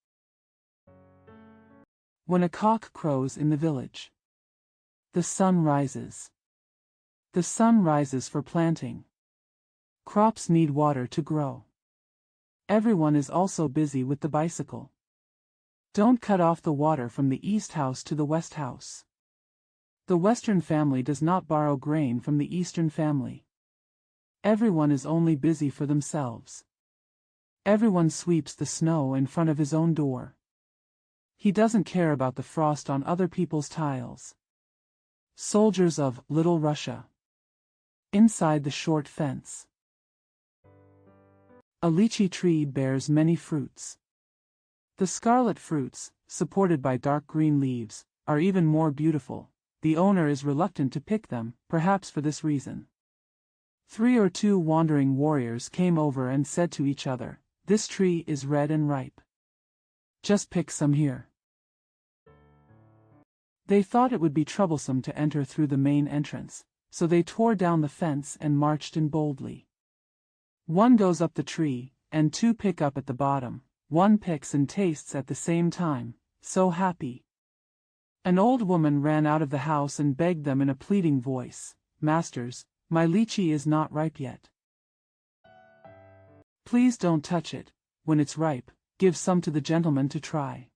"When a cock crows in the village, the sun rises. The sun rises for planting. Crops need water to grow. Everyone is also busy with the bicycle. Don't cut off the water from the east house to the west house. The western family does not borrow grain from the eastern family. Everyone is only busy for themselves. Everyone sweeps the snow in front of his own door. He doesn't care about the frost on other people's tiles." Soldiers of Little Russia. Inside the short fence. A lychee tree bears many fruits. The scarlet fruits, supported by dark green leaves, are even more beautiful. The owner is reluctant to pick them, perhaps for this reason. 3 or 2 wandering warriors came over and said to each other, "This tree is red and ripe. Just pick some here." They thought it would be troublesome to enter through the main entrance, so they tore down the fence and marched in boldly. 1 goes up the tree, and 2 pick up at the bottom. 1 picks and tastes at the same time, so happy. An old woman ran out of the house and begged them in a pleading voice, "Masters, my lychee is not ripe yet. Please don't touch it. When it's ripe, give some to the gentleman to try."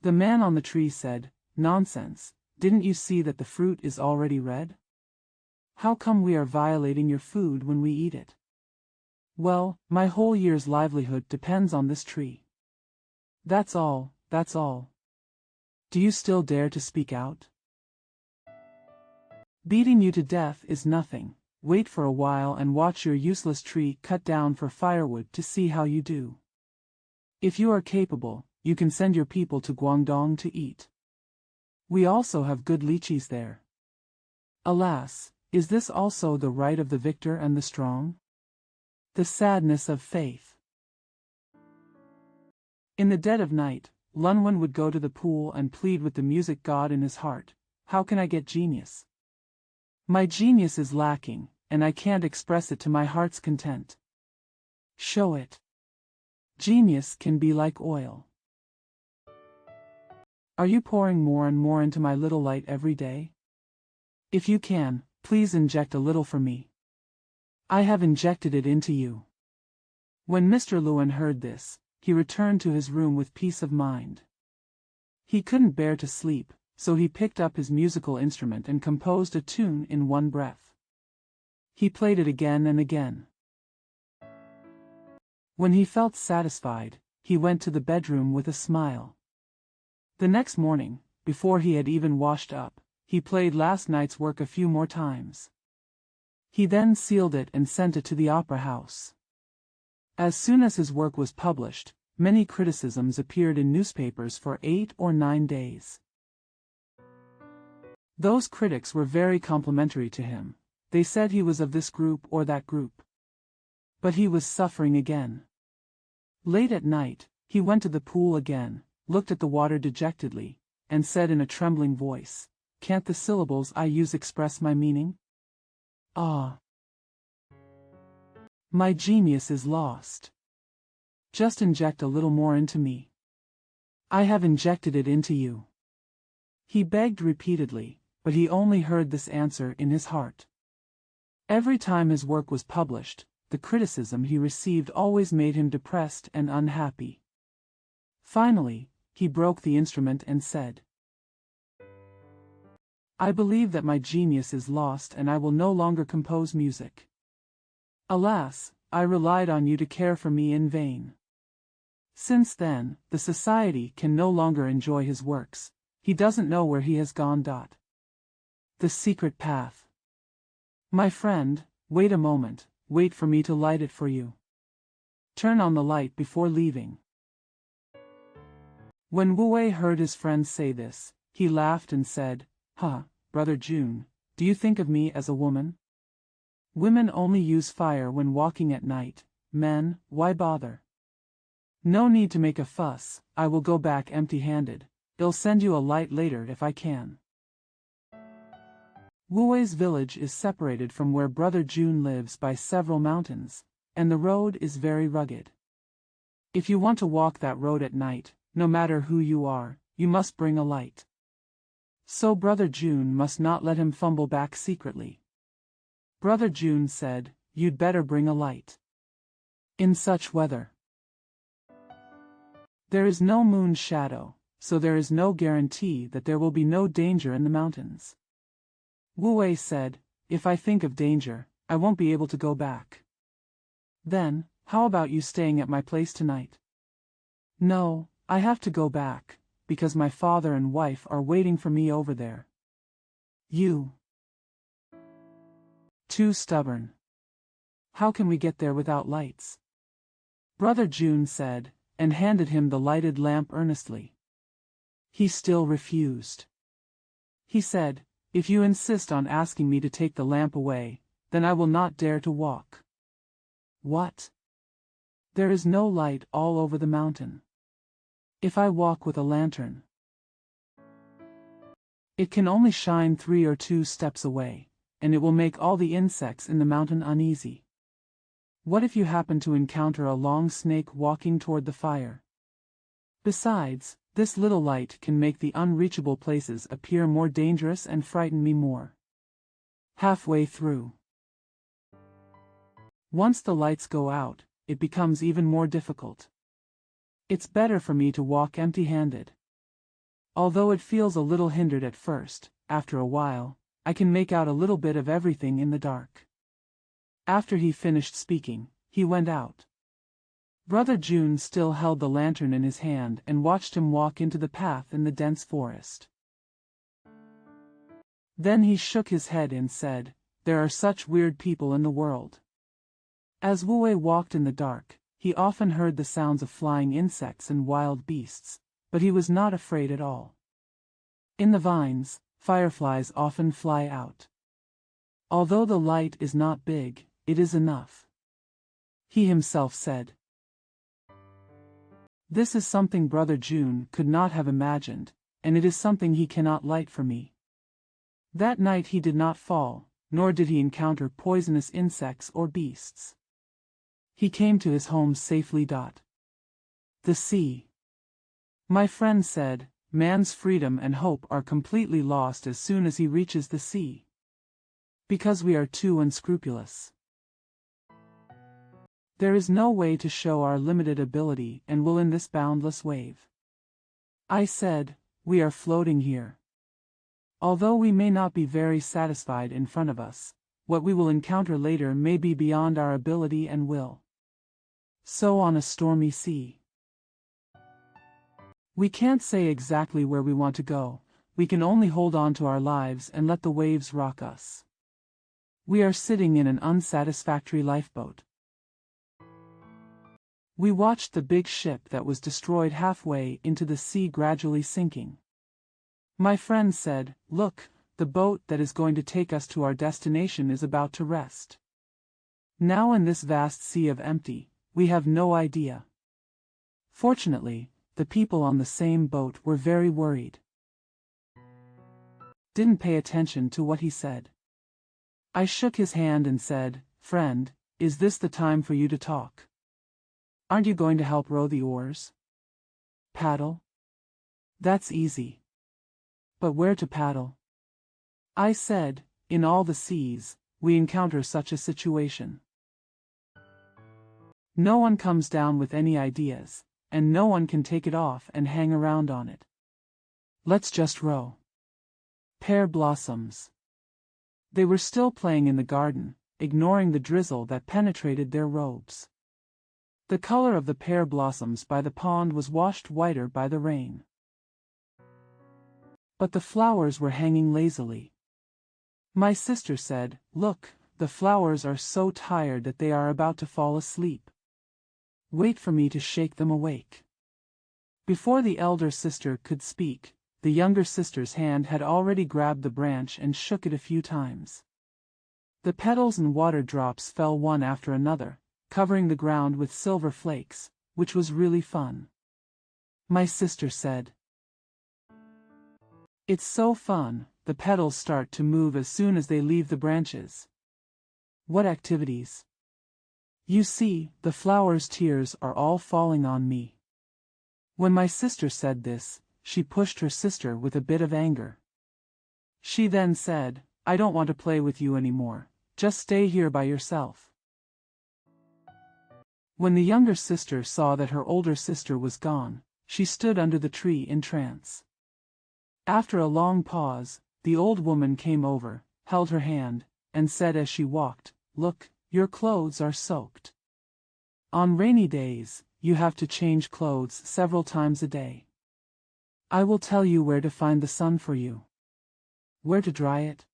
The man on the tree said, "Nonsense, didn't you see that the fruit is already red? How come we are violating your food when we eat it? Well, my whole year's livelihood depends on this tree. That's all, that's all. Do you still dare to speak out? Beating you to death is nothing. Wait for a while and watch your useless tree cut down for firewood to see how you do. If you are capable, you can send your people to Guangdong to eat. We also have good lychees there. Alas, is this also the right of the victor and the strong? The sadness of faith. In the dead of night, Lunwen would go to the pool and plead with the music god in his heart, "How can I get genius? My genius is lacking, and I can't express it to my heart's content. Show it. Genius can be like oil. Are you pouring more and more into my little light every day? If you can, please inject a little for me. I have injected it into you." When Mr. Luen heard this, he returned to his room with peace of mind. He couldn't bear to sleep, so he picked up his musical instrument and composed a tune in one breath. He played it again and again. When he felt satisfied, he went to the bedroom with a smile. The next morning, before he had even washed up, he played last night's work a few more times. He then sealed it and sent it to the opera house. As soon as his work was published, many criticisms appeared in newspapers for 8 or 9 days. Those critics were very complimentary to him. They said he was of this group or that group. But he was suffering again. Late at night, he went to the pool again, looked at the water dejectedly, and said in a trembling voice, "Can't the syllables I use express my meaning? Ah! My genius is lost. Just inject a little more into me. I have injected it into you." He begged repeatedly, but he only heard this answer in his heart. Every time his work was published, the criticism he received always made him depressed and unhappy. Finally, he broke the instrument and said, "I believe that my genius is lost and I will no longer compose music. Alas, I relied on you to care for me in vain." Since then, the society can no longer enjoy his works. He doesn't know where he has gone. The secret path. My friend, wait a moment, wait for me to light it for you. Turn on the light before leaving. When Wu Wei heard his friend say this, he laughed and said, Brother June, do you think of me as a woman? Women only use fire when walking at night. Men, why bother? No need to make a fuss, I will go back empty-handed. I'll send you a light later if I can. Wu Wei's village is separated from where Brother June lives by several mountains, and the road is very rugged. If you want to walk that road at night, no matter who you are, you must bring a light. So Brother June must not let him fumble back secretly. Brother June said, "You'd better bring a light. In such weather, there is no moon shadow, so there is no guarantee that there will be no danger in the mountains." Wu Wei said, "If I think of danger, I won't be able to go back." "Then, how about you staying at my place tonight?" "No, I have to go back, because my father and wife are waiting for me over there." "You too stubborn. How can we get there without lights?" Brother June said, and handed him the lighted lamp earnestly. He still refused. He said, "If you insist on asking me to take the lamp away, then I will not dare to walk." "What? There is no light all over the mountain. If I walk with a lantern, it can only shine 3 or 2 steps away, and it will make all the insects in the mountain uneasy. What if you happen to encounter a long snake walking toward the fire? Besides, this little light can make the unreachable places appear more dangerous and frighten me more." Halfway through. Once the lights go out, it becomes even more difficult. It's better for me to walk empty-handed. Although it feels a little hindered at first, after a while, I can make out a little bit of everything in the dark." After he finished speaking, he went out. Brother June still held the lantern in his hand and watched him walk into the path in the dense forest. Then he shook his head and said, "There are such weird people in the world." As Wu Wei walked in the dark, he often heard the sounds of flying insects and wild beasts, but he was not afraid at all. In the vines, fireflies often fly out. Although the light is not big, it is enough, he himself said. This is something Brother June could not have imagined, and it is something he cannot light for me. That night he did not fall, nor did he encounter poisonous insects or beasts. He came to his home safely. The sea. My friend said, man's freedom and hope are completely lost as soon as he reaches the sea. Because we are too unscrupulous. There is no way to show our limited ability and will in this boundless wave. I said, we are floating here. Although we may not be very satisfied in front of us, what we will encounter later may be beyond our ability and will. So on a stormy sea. We can't say exactly where we want to go, we can only hold on to our lives and let the waves rock us. We are sitting in an unsatisfactory lifeboat. We watched the big ship that was destroyed halfway into the sea gradually sinking. My friend said, look, the boat that is going to take us to our destination is about to rest. Now in this vast sea of empty, we have no idea. Fortunately, the people on the same boat were very worried. Didn't pay attention to what he said. I shook his hand and said, friend, is this the time for you to talk? Aren't you going to help row the oars? Paddle? That's easy. But where to paddle? I said, in all the seas, we encounter such a situation. No one comes down with any ideas, and no one can take it off and hang around on it. Let's just row. Pear blossoms. They were still playing in the garden, ignoring the drizzle that penetrated their robes. The color of the pear blossoms by the pond was washed whiter by the rain. But the flowers were hanging lazily. My sister said, look, the flowers are so tired that they are about to fall asleep. Wait for me to shake them awake. Before the elder sister could speak, the younger sister's hand had already grabbed the branch and shook it a few times. The petals and water drops fell one after another, covering the ground with silver flakes, which was really fun. My sister said, it's so fun, the petals start to move as soon as they leave the branches. What activities? You see, the flowers' tears are all falling on me. When my sister said this, she pushed her sister with a bit of anger. She then said, I don't want to play with you anymore, just stay here by yourself. When the younger sister saw that her older sister was gone, she stood under the tree in trance. After a long pause, the old woman came over, held her hand, and said as she walked, look, your clothes are soaked. On rainy days, you have to change clothes several times a day. I will tell you where to find the sun for you. Where to dry it?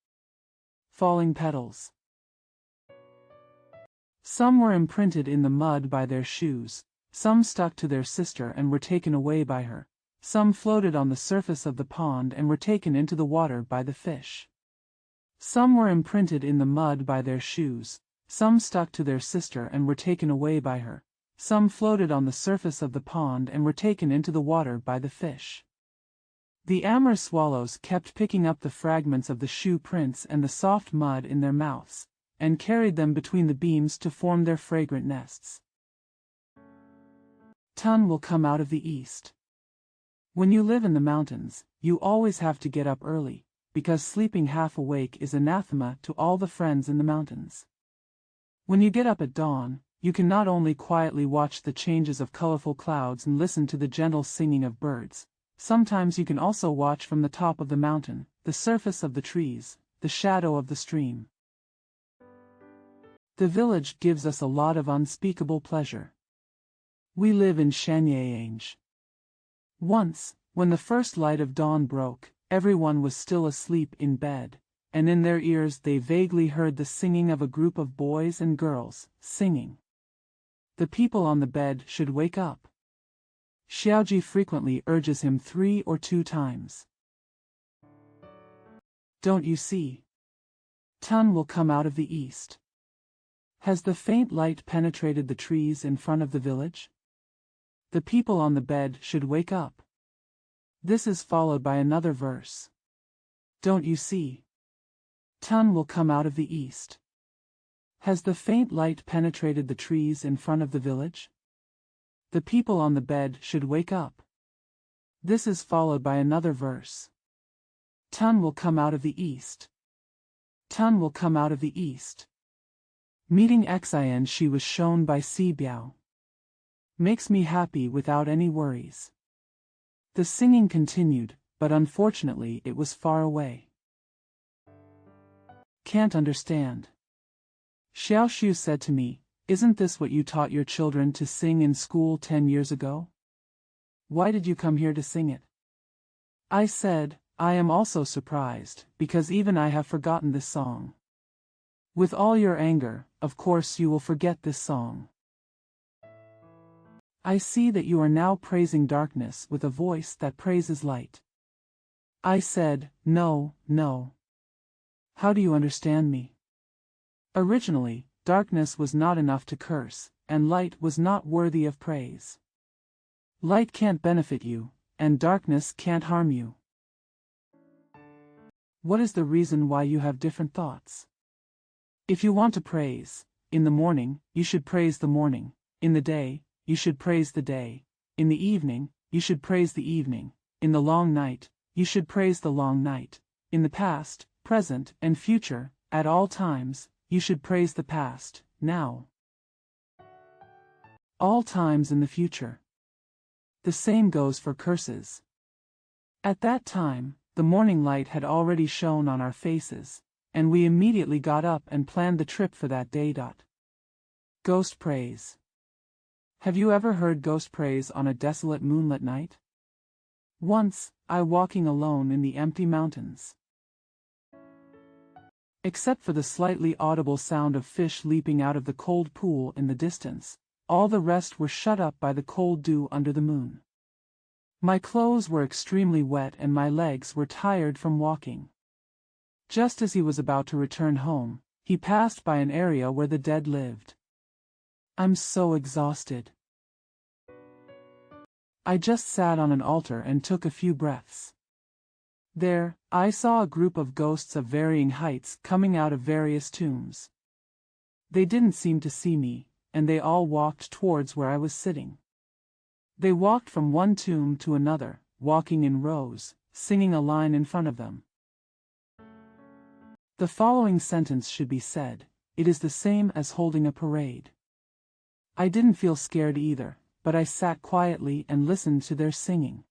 Falling petals. Some were imprinted in the mud by their shoes, some stuck to their sister and were taken away by her, some floated on the surface of the pond and were taken into the water by the fish. Some were imprinted in the mud by their shoes, some stuck to their sister and were taken away by her, some floated on the surface of the pond and were taken into the water by the fish. The amur swallows kept picking up the fragments of the shoe prints and the soft mud in their mouths, and carried them between the beams to form their fragrant nests. Tun will come out of the east. When you live in the mountains, you always have to get up early, because sleeping half awake is anathema to all the friends in the mountains. When you get up at dawn, you can not only quietly watch the changes of colorful clouds and listen to the gentle singing of birds, sometimes you can also watch from the top of the mountain, the surface of the trees, the shadow of the stream. The village gives us a lot of unspeakable pleasure. We live in Shanyang. Once, when the first light of dawn broke, everyone was still asleep in bed, and in their ears they vaguely heard the singing of a group of boys and girls, singing. The people on the bed should wake up. Xiaoji frequently urges him 3 or 2 times. Don't you see? Tun will come out of the east. Has the faint light penetrated the trees in front of the village? The people on the bed should wake up. This is followed by another verse. Don't you see? Tun will come out of the east. Has the faint light penetrated the trees in front of the village? The people on the bed should wake up. This is followed by another verse. Tun will come out of the east. Tun will come out of the east. Meeting Xian she was shown by Si Biao. Makes me happy without any worries. The singing continued, but unfortunately it was far away. Can't understand. Xiaoshu said to me, "Isn't this what you taught your children to sing in school 10 years ago? Why did you come here to sing it?" I said, "I am also surprised, because even I have forgotten this song." With all your anger, of course you will forget this song. I see that you are now praising darkness with a voice that praises light. I said, "No, no. How do you understand me? Originally, darkness was not enough to curse, and light was not worthy of praise. Light can't benefit you, and darkness can't harm you. What is the reason why you have different thoughts? If you want to praise, in the morning, you should praise the morning, in the day, you should praise the day, in the evening, you should praise the evening, in the long night, you should praise the long night, in the past, present, and future, at all times, you should praise the past, now. All times in the future. The same goes for curses. At that time, the morning light had already shone on our faces, and we immediately got up and planned the trip for that day. Ghost praise. Have you ever heard ghost praise on a desolate moonlit night? Once, I walking alone in the empty mountains. Except for the slightly audible sound of fish leaping out of the cold pool in the distance, all the rest were shut up by the cold dew under the moon. My clothes were extremely wet and my legs were tired from walking. Just as he was about to return home, he passed by an area where the dead lived. I'm so exhausted. I just sat on an altar and took a few breaths. There, I saw a group of ghosts of varying heights coming out of various tombs. They didn't seem to see me, and they all walked towards where I was sitting. They walked from one tomb to another, walking in rows, singing a line in front of them. The following sentence should be said, "It is the same as holding a parade." I didn't feel scared either, but I sat quietly and listened to their singing.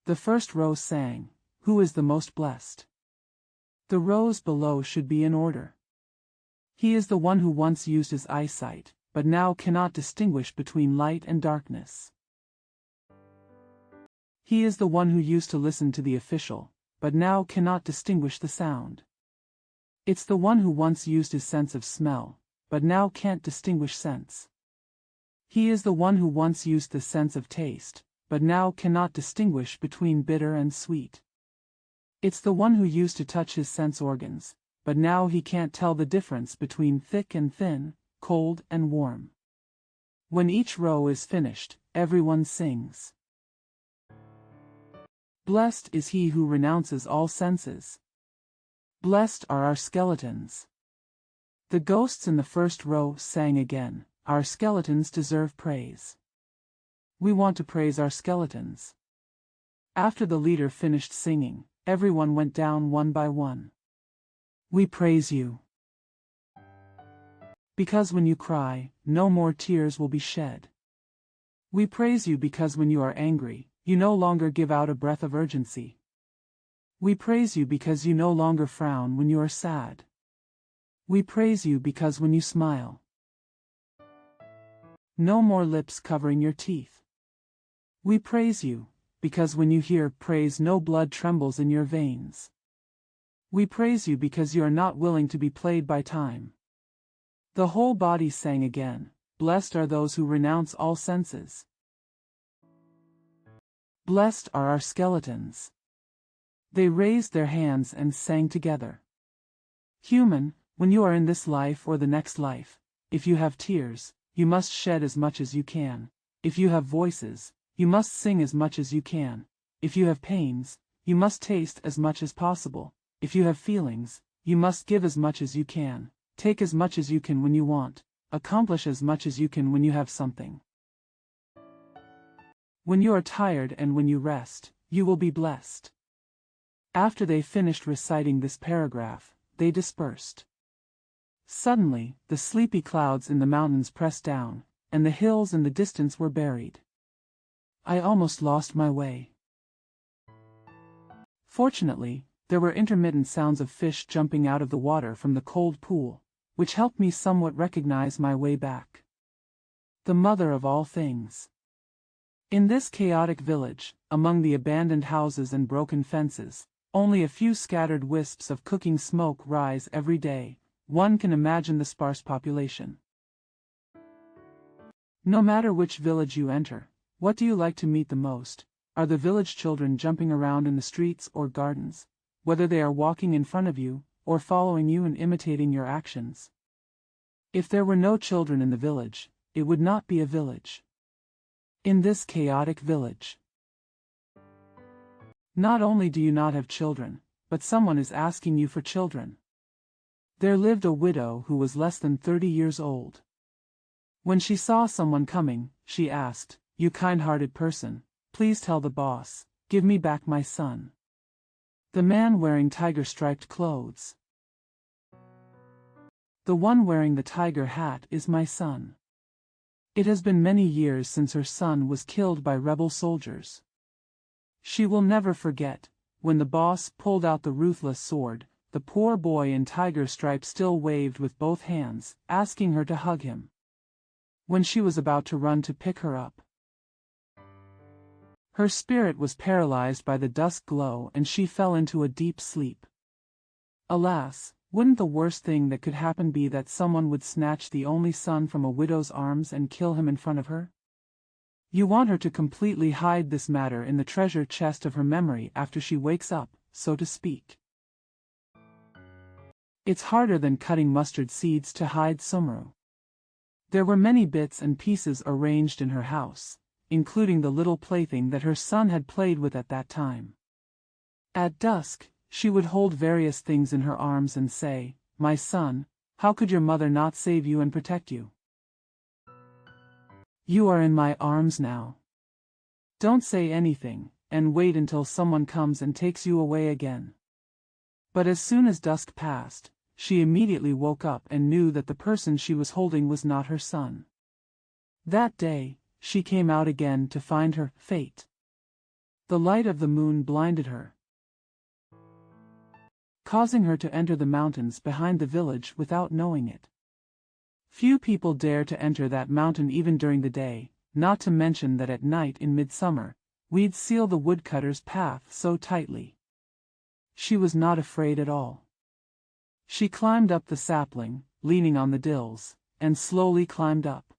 The first row sang, "Who is the most blessed?" The rows below should be in order. He is the one who once used his eyesight, but now cannot distinguish between light and darkness. He is the one who used to listen to the official, but now cannot distinguish the sound. It's the one who once used his sense of smell, but now can't distinguish scents. He is the one who once used the sense of taste, but now cannot distinguish between bitter and sweet. It's the one who used to touch his sense organs, but now he can't tell the difference between thick and thin, cold and warm. When each row is finished, everyone sings. Blessed is he who renounces all senses. Blessed are our skeletons. The ghosts in the first row sang again, "Our skeletons deserve praise. We want to praise our skeletons." After the leader finished singing, everyone went down one by one. "We praise you. Because when you cry, no more tears will be shed. We praise you because when you are angry, you no longer give out a breath of urgency. We praise you because you no longer frown when you are sad. We praise you because when you smile, no more lips covering your teeth. We praise you because when you hear praise, no blood trembles in your veins. We praise you because you are not willing to be played by time. The whole body sang again, blessed are those who renounce all senses. Blessed are our skeletons. They raised their hands and sang together. Human, when you are in this life or the next life, if you have tears, you must shed as much as you can. If you have voices, you must sing as much as you can. If you have pains, you must taste as much as possible. If you have feelings, you must give as much as you can. Take as much as you can when you want. Accomplish as much as you can when you have something. When you are tired and when you rest, you will be blessed. After they finished reciting this paragraph, they dispersed. Suddenly, the sleepy clouds in the mountains pressed down, and the hills in the distance were buried. I almost lost my way. Fortunately, there were intermittent sounds of fish jumping out of the water from the cold pool, which helped me somewhat recognize my way back. The mother of all things. In this chaotic village, among the abandoned houses and broken fences, only a few scattered wisps of cooking smoke rise every day. One can imagine the sparse population. No matter which village you enter, what do you like to meet the most? Are the village children jumping around in the streets or gardens, whether they are walking in front of you, or following you and imitating your actions? If there were no children in the village, it would not be a village. In this chaotic village, not only do you not have children, but someone is asking you for children. There lived a widow who was less than 30 years old. When she saw someone coming, she asked, "You kind-hearted person, please tell the boss, give me back my son." The man wearing tiger-striped clothes. The one wearing the tiger hat is my son. It has been many years since her son was killed by rebel soldiers. She will never forget, when the boss pulled out the ruthless sword, the poor boy in tiger stripes still waved with both hands, asking her to hug him. When she was about to run to pick her up, her spirit was paralyzed by the dusk glow and she fell into a deep sleep. Alas, wouldn't the worst thing that could happen be that someone would snatch the only son from a widow's arms and kill him in front of her? You want her to completely hide this matter in the treasure chest of her memory after she wakes up, so to speak. It's harder than cutting mustard seeds to hide Sumru. There were many bits and pieces arranged in her house, including the little plaything that her son had played with at that time. At dusk, she would hold various things in her arms and say, "My son, how could your mother not save you and protect you? You are in my arms now. Don't say anything, and wait until someone comes and takes you away again." But as soon as dusk passed, she immediately woke up and knew that the person she was holding was not her son. That day, she came out again to find her fate. The light of the moon blinded her, causing her to enter the mountains behind the village without knowing it. Few people dare to enter that mountain even during the day, not to mention that at night in midsummer, we'd seal the woodcutter's path so tightly. She was not afraid at all. She climbed up the sapling, leaning on the dills, and slowly climbed up.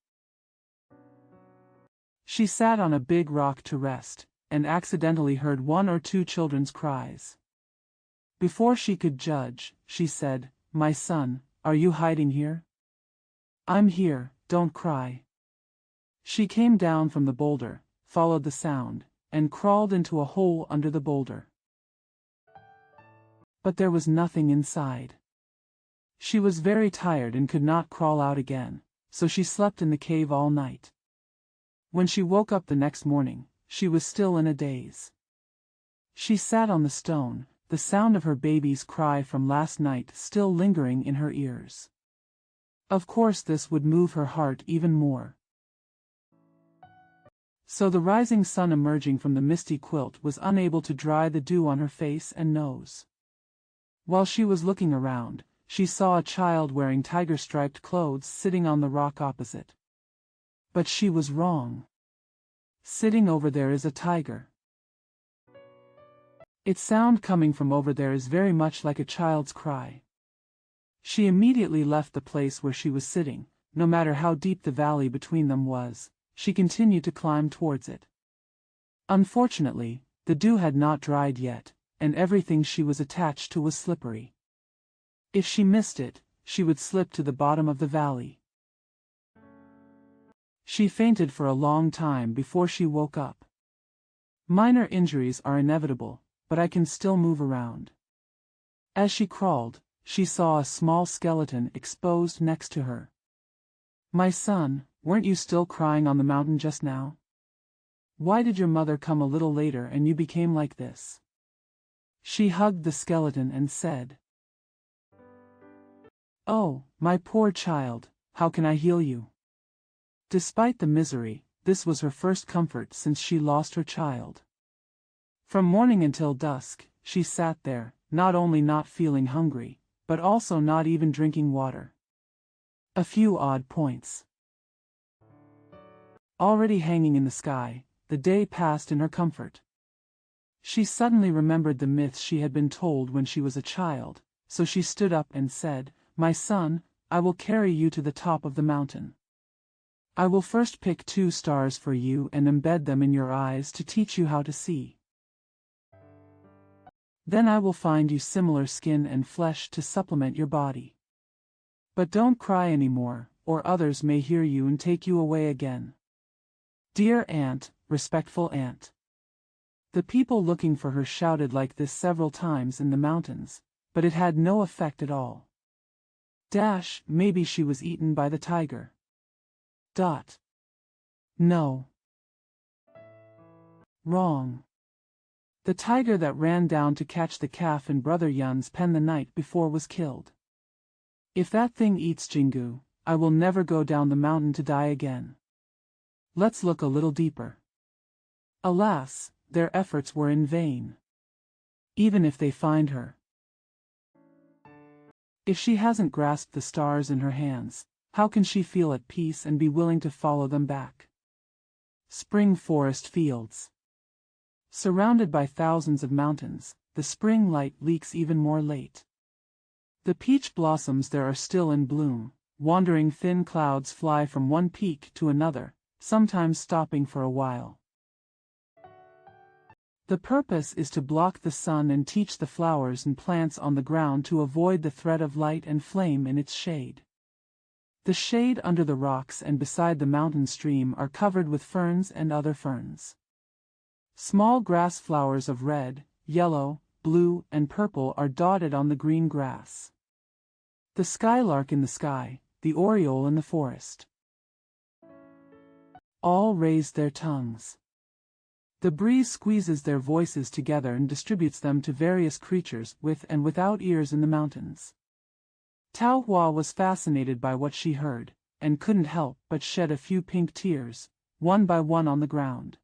She sat on a big rock to rest, and accidentally heard one or two children's cries. Before she could judge, she said, "My son, are you hiding here?" "I'm here, don't cry." She came down from the boulder, followed the sound, and crawled into a hole under the boulder. But there was nothing inside. She was very tired and could not crawl out again, so she slept in the cave all night. When she woke up the next morning, she was still in a daze. She sat on the stone, the sound of her baby's cry from last night still lingering in her ears. Of course this would move her heart even more. So the rising sun emerging from the misty quilt was unable to dry the dew on her face and nose. While she was looking around, she saw a child wearing tiger-striped clothes sitting on the rock opposite. But she was wrong. Sitting over there is a tiger. Its sound coming from over there is very much like a child's cry. She immediately left the place where she was sitting. No matter how deep the valley between them was, she continued to climb towards it. Unfortunately, the dew had not dried yet, and everything she was attached to was slippery. If she missed it, she would slip to the bottom of the valley. She fainted for a long time before she woke up. Minor injuries are inevitable, but I can still move around. As she crawled, she saw a small skeleton exposed next to her. My son, weren't you still crying on the mountain just now? Why did your mother come a little later and you became like this? She hugged the skeleton and said, Oh, my poor child, how can I heal you? Despite the misery, this was her first comfort since she lost her child. From morning until dusk, she sat there, not only not feeling hungry, but also not even drinking water. A few odd points. Already hanging in the sky, the day passed in her comfort. She suddenly remembered the myths she had been told when she was a child, so she stood up and said, My son, I will carry you to the top of the mountain. I will first pick 2 stars for you and embed them in your eyes to teach you how to see. Then I will find you similar skin and flesh to supplement your body. But don't cry anymore, or others may hear you and take you away again. Dear aunt, respectful aunt. The people looking for her shouted like this several times in the mountains, but it had no effect at all. Maybe she was eaten by the tiger. No. Wrong. The tiger that ran down to catch the calf in Brother Yun's pen the night before was killed. If that thing eats Jingu, I will never go down the mountain to die again. Let's look a little deeper. Alas, their efforts were in vain. Even if they find her. If she hasn't grasped the stars in her hands, how can she feel at peace and be willing to follow them back? Spring forest fields. Surrounded by thousands of mountains, the spring light leaks even more late. The peach blossoms there are still in bloom, wandering thin clouds fly from one peak to another, sometimes stopping for a while. The purpose is to block the sun and teach the flowers and plants on the ground to avoid the threat of light and flame in its shade. The shade under the rocks and beside the mountain stream are covered with ferns and other ferns. Small grass flowers of red, yellow, blue, and purple are dotted on the green grass. The skylark in the sky, the oriole in the forest. All raise their tongues. The breeze squeezes their voices together and distributes them to various creatures with and without ears in the mountains. Tao Hua was fascinated by what she heard, and couldn't help but shed a few pink tears, one by one on the ground.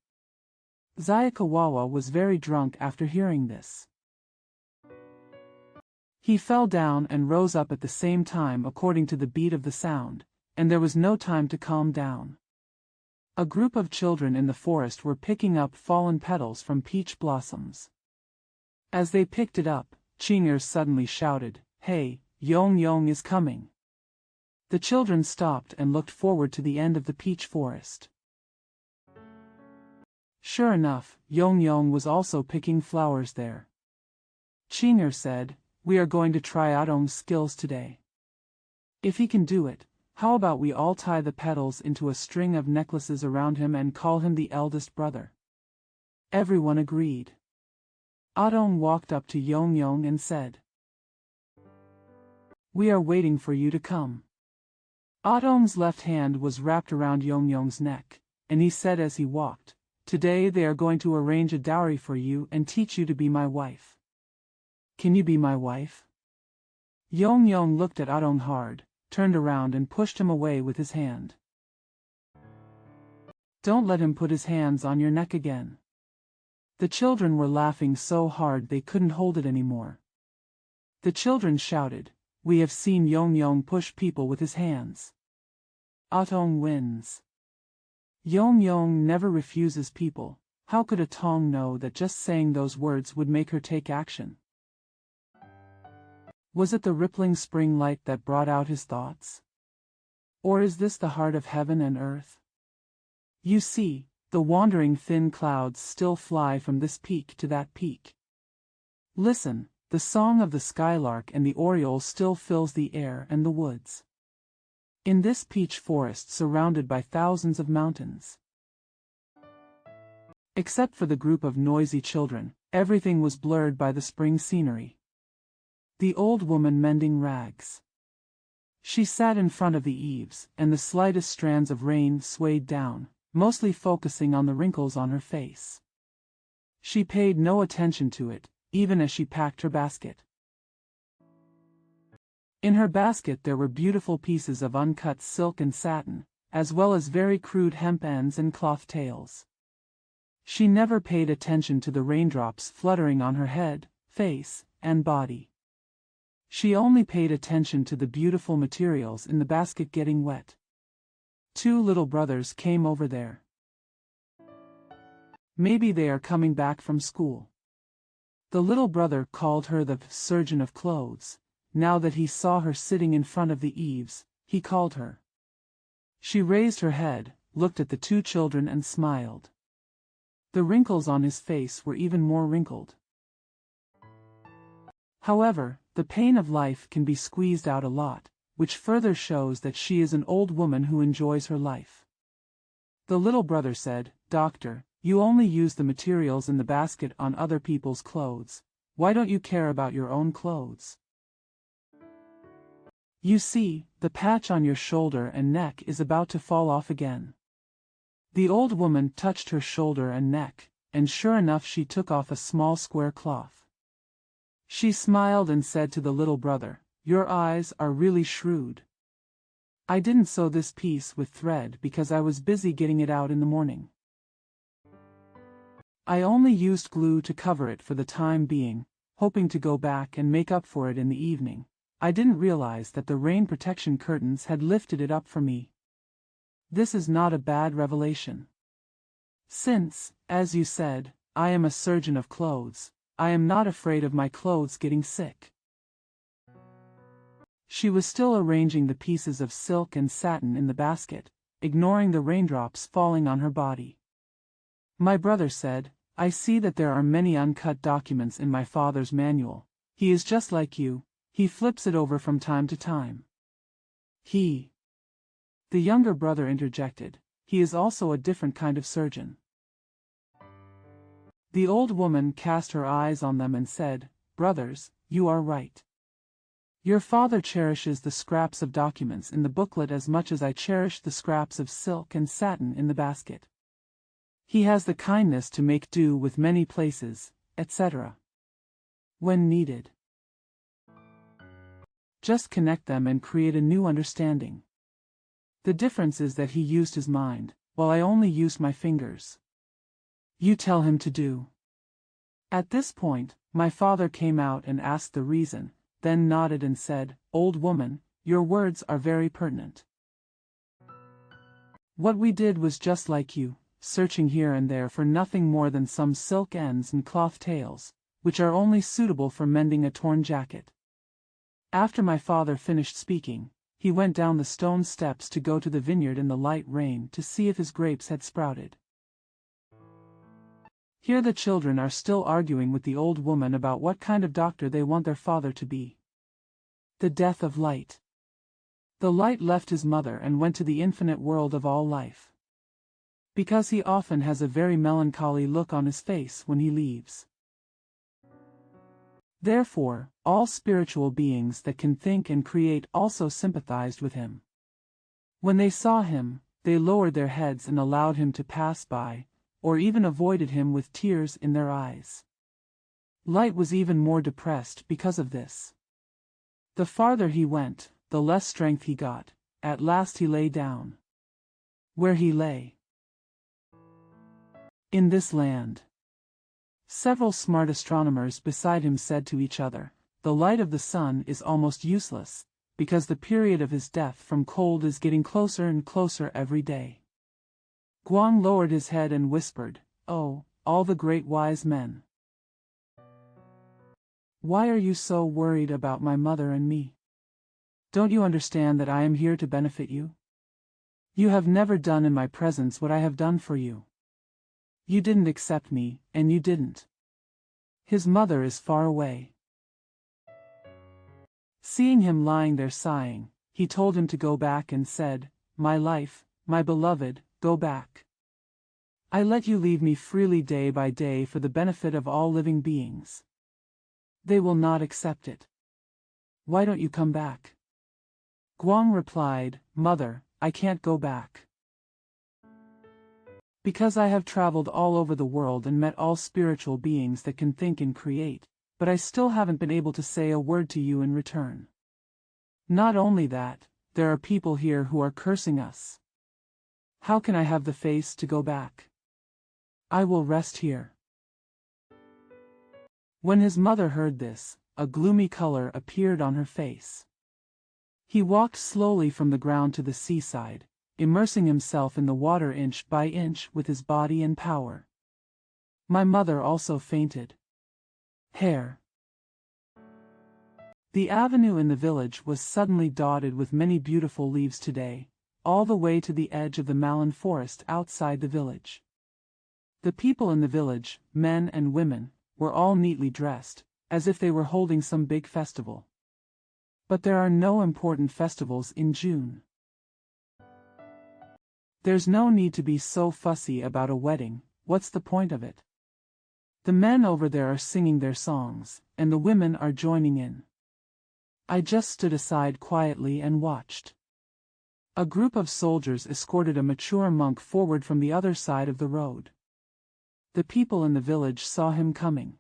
Zayakawawa was very drunk after hearing this. He fell down and rose up at the same time according to the beat of the sound, and there was no time to calm down. A group of children in the forest were picking up fallen petals from peach blossoms. As they picked it up, Ching'er suddenly shouted, Hey, Yong Yong is coming. The children stopped and looked forward to the end of the peach forest. Sure enough, Yong Yong was also picking flowers there. Ching'er said, We are going to try Adong's skills today. If he can do it, how about we all tie the petals into a string of necklaces around him and call him the eldest brother? Everyone agreed. Adong walked up to Yong Yong and said, We are waiting for you to come. Adong's left hand was wrapped around Yong Yong's neck, and he said as he walked, Today they are going to arrange a dowry for you and teach you to be my wife. Can you be my wife? Yong Yong looked at Adong hard, turned around and pushed him away with his hand. Don't let him put his hands on your neck again. The children were laughing so hard they couldn't hold it anymore. The children shouted, "We have seen Yong Yong push people with his hands. Atong wins. Yong Yong never refuses people. How could Atong know that just saying those words would make her take action?" Was it the rippling spring light that brought out his thoughts? Or is this the heart of heaven and earth? You see, the wandering thin clouds still fly from this peak to that peak. Listen, the song of the skylark and the oriole still fills the air and the woods. In this peach forest surrounded by thousands of mountains. Except for the group of noisy children, everything was blurred by the spring scenery. The old woman mending rags. She sat in front of the eaves, and the slightest strands of rain swayed down, mostly focusing on the wrinkles on her face. She paid no attention to it, even as she packed her basket. In her basket there were beautiful pieces of uncut silk and satin, as well as very crude hemp ends and cloth tails. She never paid attention to the raindrops fluttering on her head, face, and body. She only paid attention to the beautiful materials in the basket getting wet. Two little brothers came over there. Maybe they are coming back from school. The little brother called her the surgeon of clothes. Now that he saw her sitting in front of the eaves, he called her. She raised her head, looked at the two children and smiled. The wrinkles on his face were even more wrinkled. However, the pain of life can be squeezed out a lot, which further shows that she is an old woman who enjoys her life. The little brother said, "Doctor, you only use the materials in the basket on other people's clothes. Why don't you care about your own clothes? You see, the patch on your shoulder and neck is about to fall off again." The old woman touched her shoulder and neck, and sure enough she took off a small square cloth. She smiled and said to the little brother, "Your eyes are really shrewd. I didn't sew this piece with thread because I was busy getting it out in the morning. I only used glue to cover it for the time being, hoping to go back and make up for it in the evening. I didn't realize that the rain protection curtains had lifted it up for me. This is not a bad revelation. Since, as you said, I am a surgeon of clothes, I am not afraid of my clothes getting sick." She was still arranging the pieces of silk and satin in the basket, ignoring the raindrops falling on her body. My brother said, "I see that there are many uncut documents in my father's manual. He is just like you. He flips it over from time to time." The younger brother interjected, "He is also a different kind of surgeon." The old woman cast her eyes on them and said, "Brothers, you are right. Your father cherishes the scraps of documents in the booklet as much as I cherish the scraps of silk and satin in the basket. He has the kindness to make do with many places, etc. when needed. Just connect them and create a new understanding. The difference is that he used his mind, while I only used my fingers. You tell him to do." At this point, my father came out and asked the reason, then nodded and said, "Old woman, your words are very pertinent. What we did was just like you, searching here and there for nothing more than some silk ends and cloth tails, which are only suitable for mending a torn jacket." After my father finished speaking, he went down the stone steps to go to the vineyard in the light rain to see if his grapes had sprouted. Here the children are still arguing with the old woman about what kind of doctor they want their father to be. The death of Light. The Light left his mother and went to the infinite world of all life. Because he often has a very melancholy look on his face when he leaves. Therefore, all spiritual beings that can think and create also sympathized with him. When they saw him, they lowered their heads and allowed him to pass by, or even avoided him with tears in their eyes. Light was even more depressed because of this. The farther he went, the less strength he got. At last he lay down. Where he lay, In this land. Several smart astronomers beside him said to each other, the light of the sun is almost useless, because the period of his death from cold is getting closer and closer every day. Guang lowered his head and whispered, "Oh, all the great wise men. Why are you so worried about my mother and me? Don't you understand that I am here to benefit you? You have never done in my presence what I have done for you. You didn't accept me, and you didn't. His mother is far away." Seeing him lying there sighing, he told him to go back and said, "My life, my beloved, go back. I let you leave me freely day by day for the benefit of all living beings. They will not accept it. Why don't you come back?" Guang replied, "Mother, I can't go back. Because I have traveled all over the world and met all spiritual beings that can think and create, but I still haven't been able to say a word to you in return. Not only that, there are people here who are cursing us. How can I have the face to go back? I will rest here." When his mother heard this, a gloomy color appeared on her face. He walked slowly from the ground to the seaside, immersing himself in the water inch by inch with his body and power. My mother also fainted. Hair. The avenue in the village was suddenly dotted with many beautiful leaves today, all the way to the edge of the malon forest outside the village. The people in the village, men and women, were all neatly dressed, as if they were holding some big festival. But there are no important festivals in June. There's no need to be so fussy about a wedding, what's the point of it? The men over there are singing their songs, and the women are joining in. I just stood aside quietly and watched. A group of soldiers escorted a mature monk forward from the other side of the road. The people in the village saw him coming.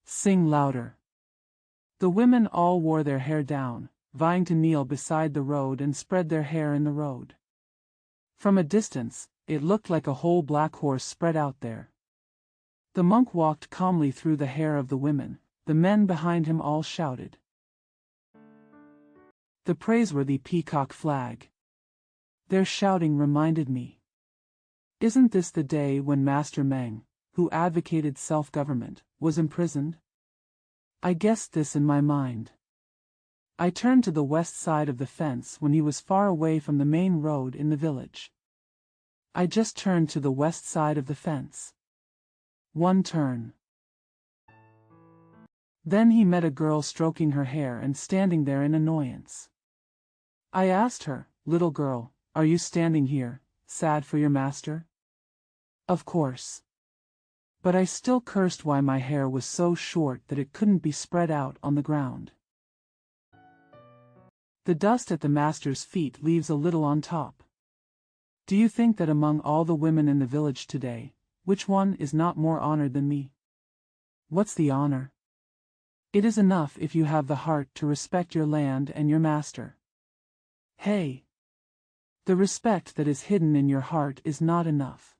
Sing louder. The women all wore their hair down, vying to kneel beside the road and spread their hair in the road. From a distance, it looked like a whole black horse spread out there. The monk walked calmly through the hair of the women. The men behind him all shouted. The praiseworthy peacock flag. Their shouting reminded me. Isn't this the day when Master Meng, who advocated self-government, was imprisoned? I guessed this in my mind. I turned to the west side of the fence when he was far away from the main road in the village. I just turned to the west side of the fence. One turn. Then he met a girl stroking her hair and standing there in annoyance. I asked her, "Little girl, are you standing here, sad for your master?" Of course. But I still cursed why my hair was so short that it couldn't be spread out on the ground. The dust at the master's feet leaves a little on top. Do you think that among all the women in the village today, which one is not more honored than me? What's the honor? It is enough if you have the heart to respect your land and your master. Hey! The respect that is hidden in your heart is not enough.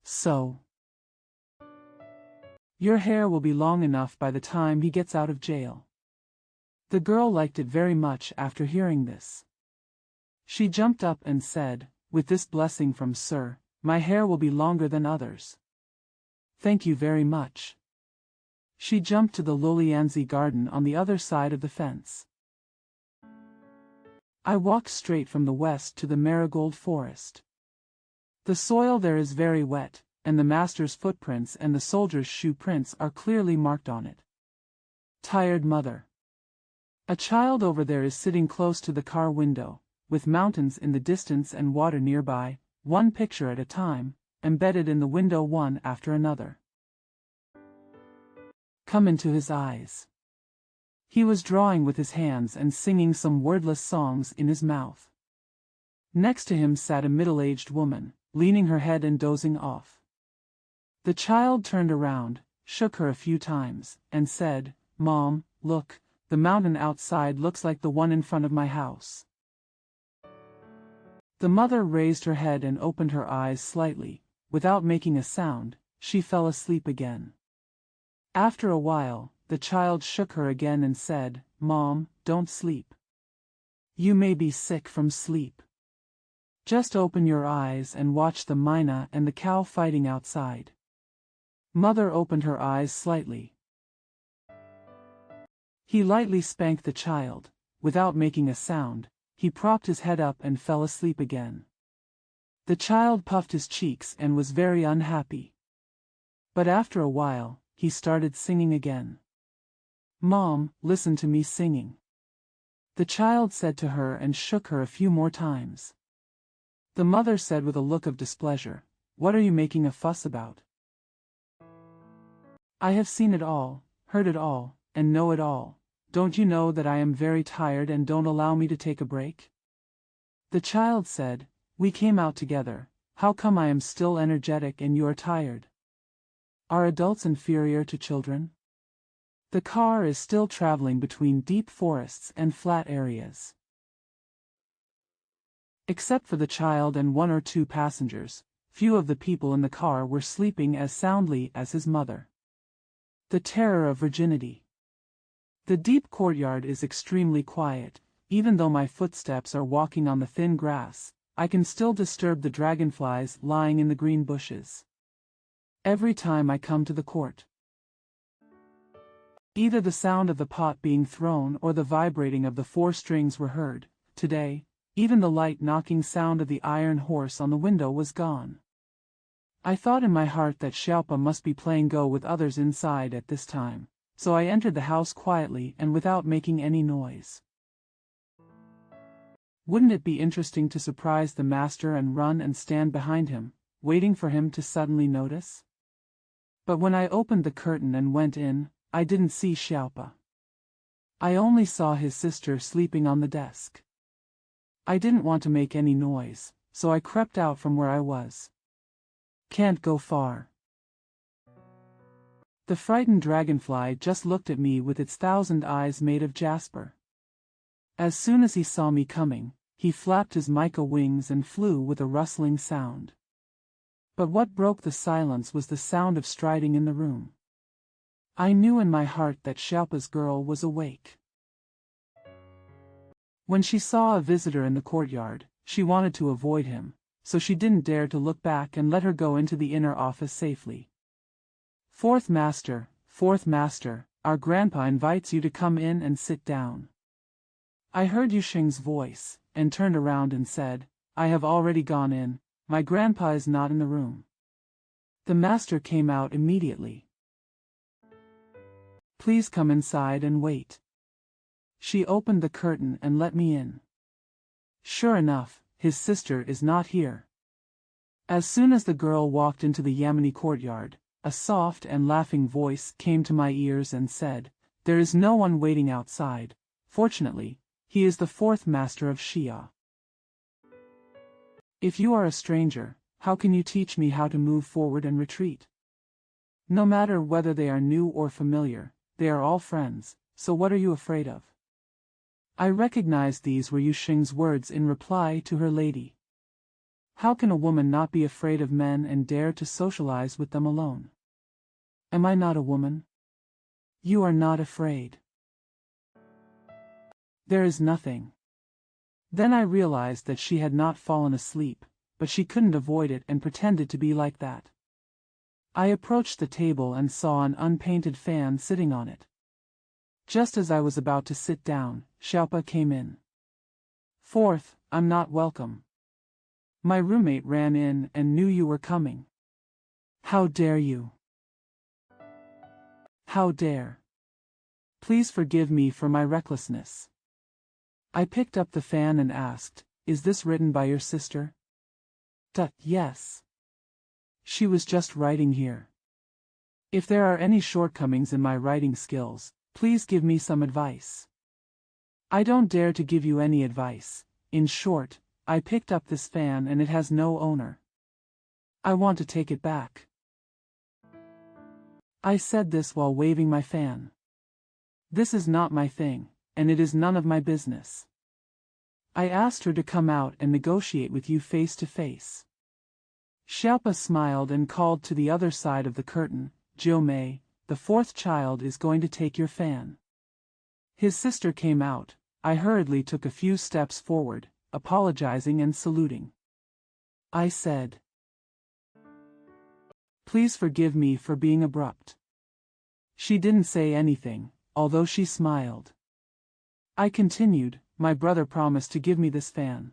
So. Your hair will be long enough by the time he gets out of jail. The girl liked it very much after hearing this. She jumped up and said, "With this blessing from Sir, my hair will be longer than others. Thank you very much." She jumped to the Lolianzi garden on the other side of the fence. I walked straight from the west to the marigold forest. The soil there is very wet, and the master's footprints and the soldier's shoe prints are clearly marked on it. Tired mother. A child over there is sitting close to the car window, with mountains in the distance and water nearby, one picture at a time, embedded in the window one after another. Come into his eyes. He was drawing with his hands and singing some wordless songs in his mouth. Next to him sat a middle-aged woman, leaning her head and dozing off. The child turned around, shook her a few times, and said, "Mom, look, the mountain outside looks like the one in front of my house." The mother raised her head and opened her eyes slightly. Without making a sound, she fell asleep again. After a while, the child shook her again and said, "Mom, don't sleep. You may be sick from sleep. Just open your eyes and watch the myna and the cow fighting outside." Mother opened her eyes slightly. He lightly spanked the child. Without making a sound, he propped his head up and fell asleep again. The child puffed his cheeks and was very unhappy. But after a while, he started singing again. "Mom, listen to me singing," the child said to her and shook her a few more times. The mother said with a look of displeasure, "What are you making a fuss about? I have seen it all, heard it all, and know it all. Don't you know that I am very tired and don't allow me to take a break?" The child said, "We came out together. How come I am still energetic and you are tired? Are adults inferior to children? The car is still traveling between deep forests and flat areas." Except for the child and one or two passengers, few of the people in the car were sleeping as soundly as his mother. The terror of virginity. The deep courtyard is extremely quiet. Even though my footsteps are walking on the thin grass, I can still disturb the dragonflies lying in the green bushes. Every time I come to the court, either the sound of the pot being thrown or the vibrating of the 4 strings were heard. Today, even the light knocking sound of the iron horse on the window was gone. I thought in my heart that Xiaopa must be playing Go with others inside at this time, so I entered the house quietly and without making any noise. Wouldn't it be interesting to surprise the master and run and stand behind him, waiting for him to suddenly notice? But when I opened the curtain and went in, I didn't see Xiaopa. I only saw his sister sleeping on the desk. I didn't want to make any noise, so I crept out from where I was. Can't go far. The frightened dragonfly just looked at me with its 1,000 eyes made of jasper. As soon as he saw me coming, he flapped his mica wings and flew with a rustling sound. But what broke the silence was the sound of striding in the room. I knew in my heart that Xiaopa's girl was awake. When she saw a visitor in the courtyard, she wanted to avoid him, so she didn't dare to look back and let her go into the inner office safely. Fourth master, our grandpa invites you to come in and sit down." I heard Yusheng's voice, and turned around and said, "I have already gone in, my grandpa is not in the room." The master came out immediately. "Please come inside and wait." She opened the curtain and let me in. Sure enough, his sister is not here. As soon as the girl walked into the Yameni courtyard, a soft and laughing voice came to my ears and said, "There is no one waiting outside. Fortunately, he is the 4th master of Xia. If you are a stranger, how can you teach me how to move forward and retreat? No matter whether they are new or familiar, they are all friends, so what are you afraid of?" I recognized these were Yusheng's words in reply to her lady. How can a woman not be afraid of men and dare to socialize with them alone? Am I not a woman? You are not afraid. There is nothing. Then I realized that she had not fallen asleep, but she couldn't avoid it and pretended to be like that. I approached the table and saw an unpainted fan sitting on it. Just as I was about to sit down, Xiaopa came in. "Fourth, I'm not welcome. My roommate ran in and knew you were coming. How dare you? How dare? Please forgive me for my recklessness." I picked up the fan and asked, "Is this written by your sister?" Yes. She was just writing here. If there are any shortcomings in my writing skills, please give me some advice. I don't dare to give you any advice. In short, I picked up this fan and it has no owner. I want to take it back. I said this while waving my fan. This is not my thing, and it is none of my business. I asked her to come out and negotiate with you face to face. Xiaopa smiled and called to the other side of the curtain, Jiumei, the fourth child is going to take your fan. His sister came out. I hurriedly took a few steps forward, apologizing and saluting. I said, "Please forgive me for being abrupt." She didn't say anything, although she smiled. I continued, "My brother promised to give me this fan."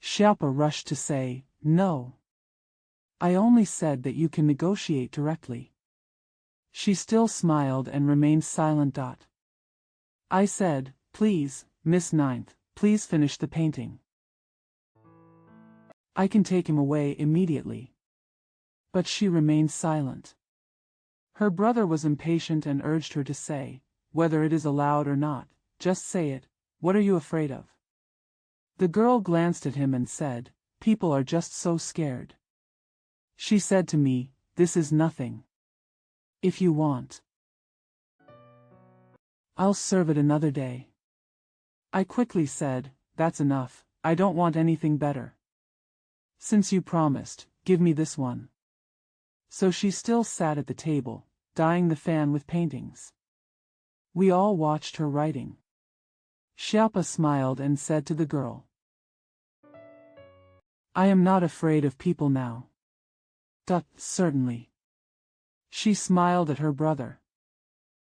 Xiaopa rushed to say, "No. I only said that you can negotiate directly." She still smiled and remained silent. I said, "Please, Miss Ninth, please finish the painting. I can take him away immediately." But she remained silent. Her brother was impatient and urged her to say, "Whether it is allowed or not, just say it. What are you afraid of?" The girl glanced at him and said, "People are just so scared." She said to me, "This is nothing. If you want, I'll serve it another day." I quickly said, "That's enough, I don't want anything better. Since you promised, give me this one." So she still sat at the table, dyeing the fan with paintings. We all watched her writing. Xiaopa smiled and said to the girl, "I am not afraid of people now." Certainly." She smiled at her brother.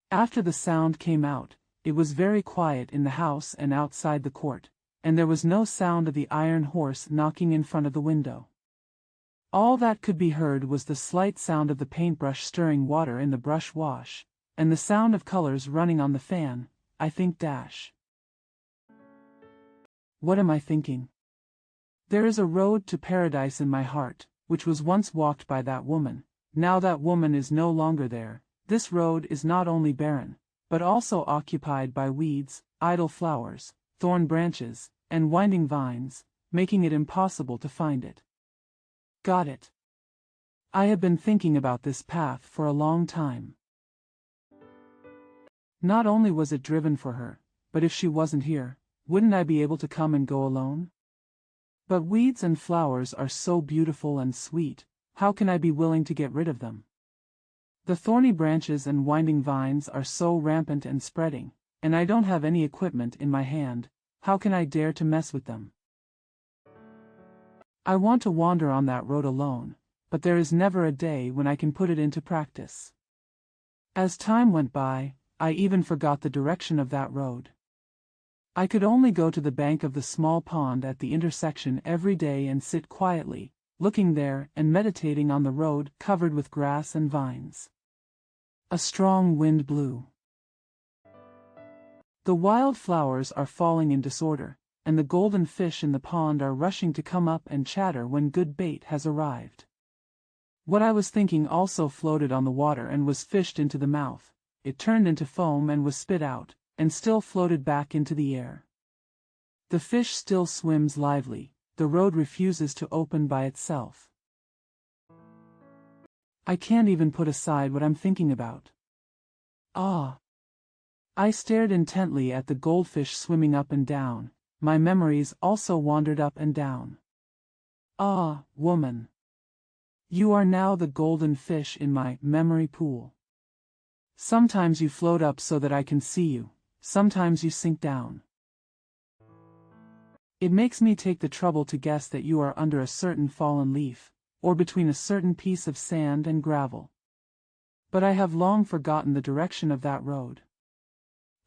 After the sound came out, it was very quiet in the house and outside the court, and there was no sound of the iron horse knocking in front of the window. All that could be heard was the slight sound of the paintbrush stirring water in the brush wash, and the sound of colors running on the fan. I think. What am I thinking? There is a road to paradise in my heart, which was once walked by that woman. Now that woman is no longer there. This road is not only barren, but also occupied by weeds, idle flowers, thorn branches, and winding vines, making it impossible to find it. Got it. I have been thinking about this path for a long time. Not only was it driven for her, but if she wasn't here, wouldn't I be able to come and go alone? But weeds and flowers are so beautiful and sweet, how can I be willing to get rid of them? The thorny branches and winding vines are so rampant and spreading, and I don't have any equipment in my hand, how can I dare to mess with them? I want to wander on that road alone, but there is never a day when I can put it into practice. As time went by, I even forgot the direction of that road. I could only go to the bank of the small pond at the intersection every day and sit quietly, looking there and meditating on the road covered with grass and vines. A strong wind blew. The wild flowers are falling in disorder, and the golden fish in the pond are rushing to come up and chatter when good bait has arrived. What I was thinking also floated on the water and was fished into the mouth. It turned into foam and was spit out, and still floated back into the air. The fish still swims lively, the road refuses to open by itself. I can't even put aside what I'm thinking about. I stared intently at the goldfish swimming up and down. My memories also wandered up and down. Woman. You are now the golden fish in my memory pool. Sometimes you float up so that I can see you, sometimes you sink down. It makes me take the trouble to guess that you are under a certain fallen leaf, or between a certain piece of sand and gravel. But I have long forgotten the direction of that road.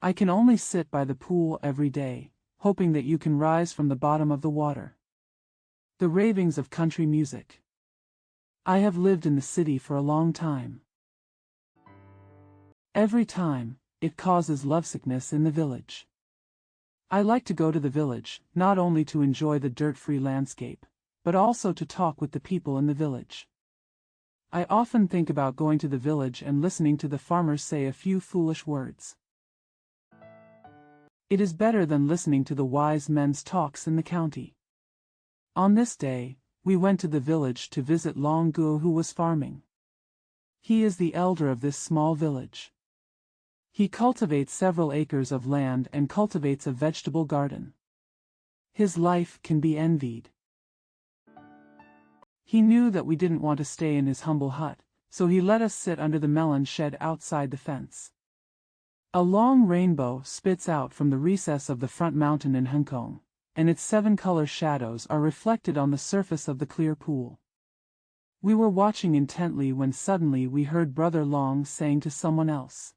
I can only sit by the pool every day, hoping that you can rise from the bottom of the water. The ravings of country music. I have lived in the city for a long time. Every time, it causes lovesickness in the village. I like to go to the village, not only to enjoy the dirt-free landscape, but also to talk with the people in the village. I often think about going to the village and listening to the farmers say a few foolish words. It is better than listening to the wise men's talks in the county. On this day, we went to the village to visit Long Guo, who was farming. He is the elder of this small village. He cultivates several acres of land and cultivates a vegetable garden. His life can be envied. He knew that we didn't want to stay in his humble hut, so he let us sit under the melon shed outside the fence. A long rainbow spits out from the recess of the front mountain in Hong Kong, and its 7-color shadows are reflected on the surface of the clear pool. We were watching intently when suddenly we heard Brother Long saying to someone else,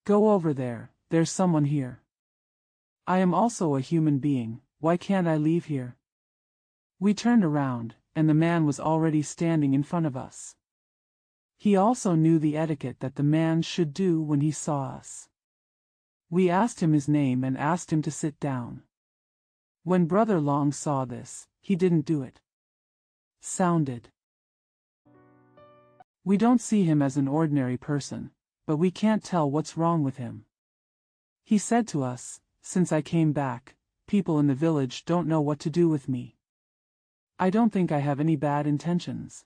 "Go over there, there's someone here. I am also a human being, why can't I leave here?" We turned around, and the man was already standing in front of us. He also knew the etiquette that the man should do when he saw us. We asked him his name and asked him to sit down. When Brother Long saw this, he didn't do it. Sounded. We don't see him as an ordinary person, but we can't tell what's wrong with him. He said to us, "Since I came back, people in the village don't know what to do with me. I don't think I have any bad intentions.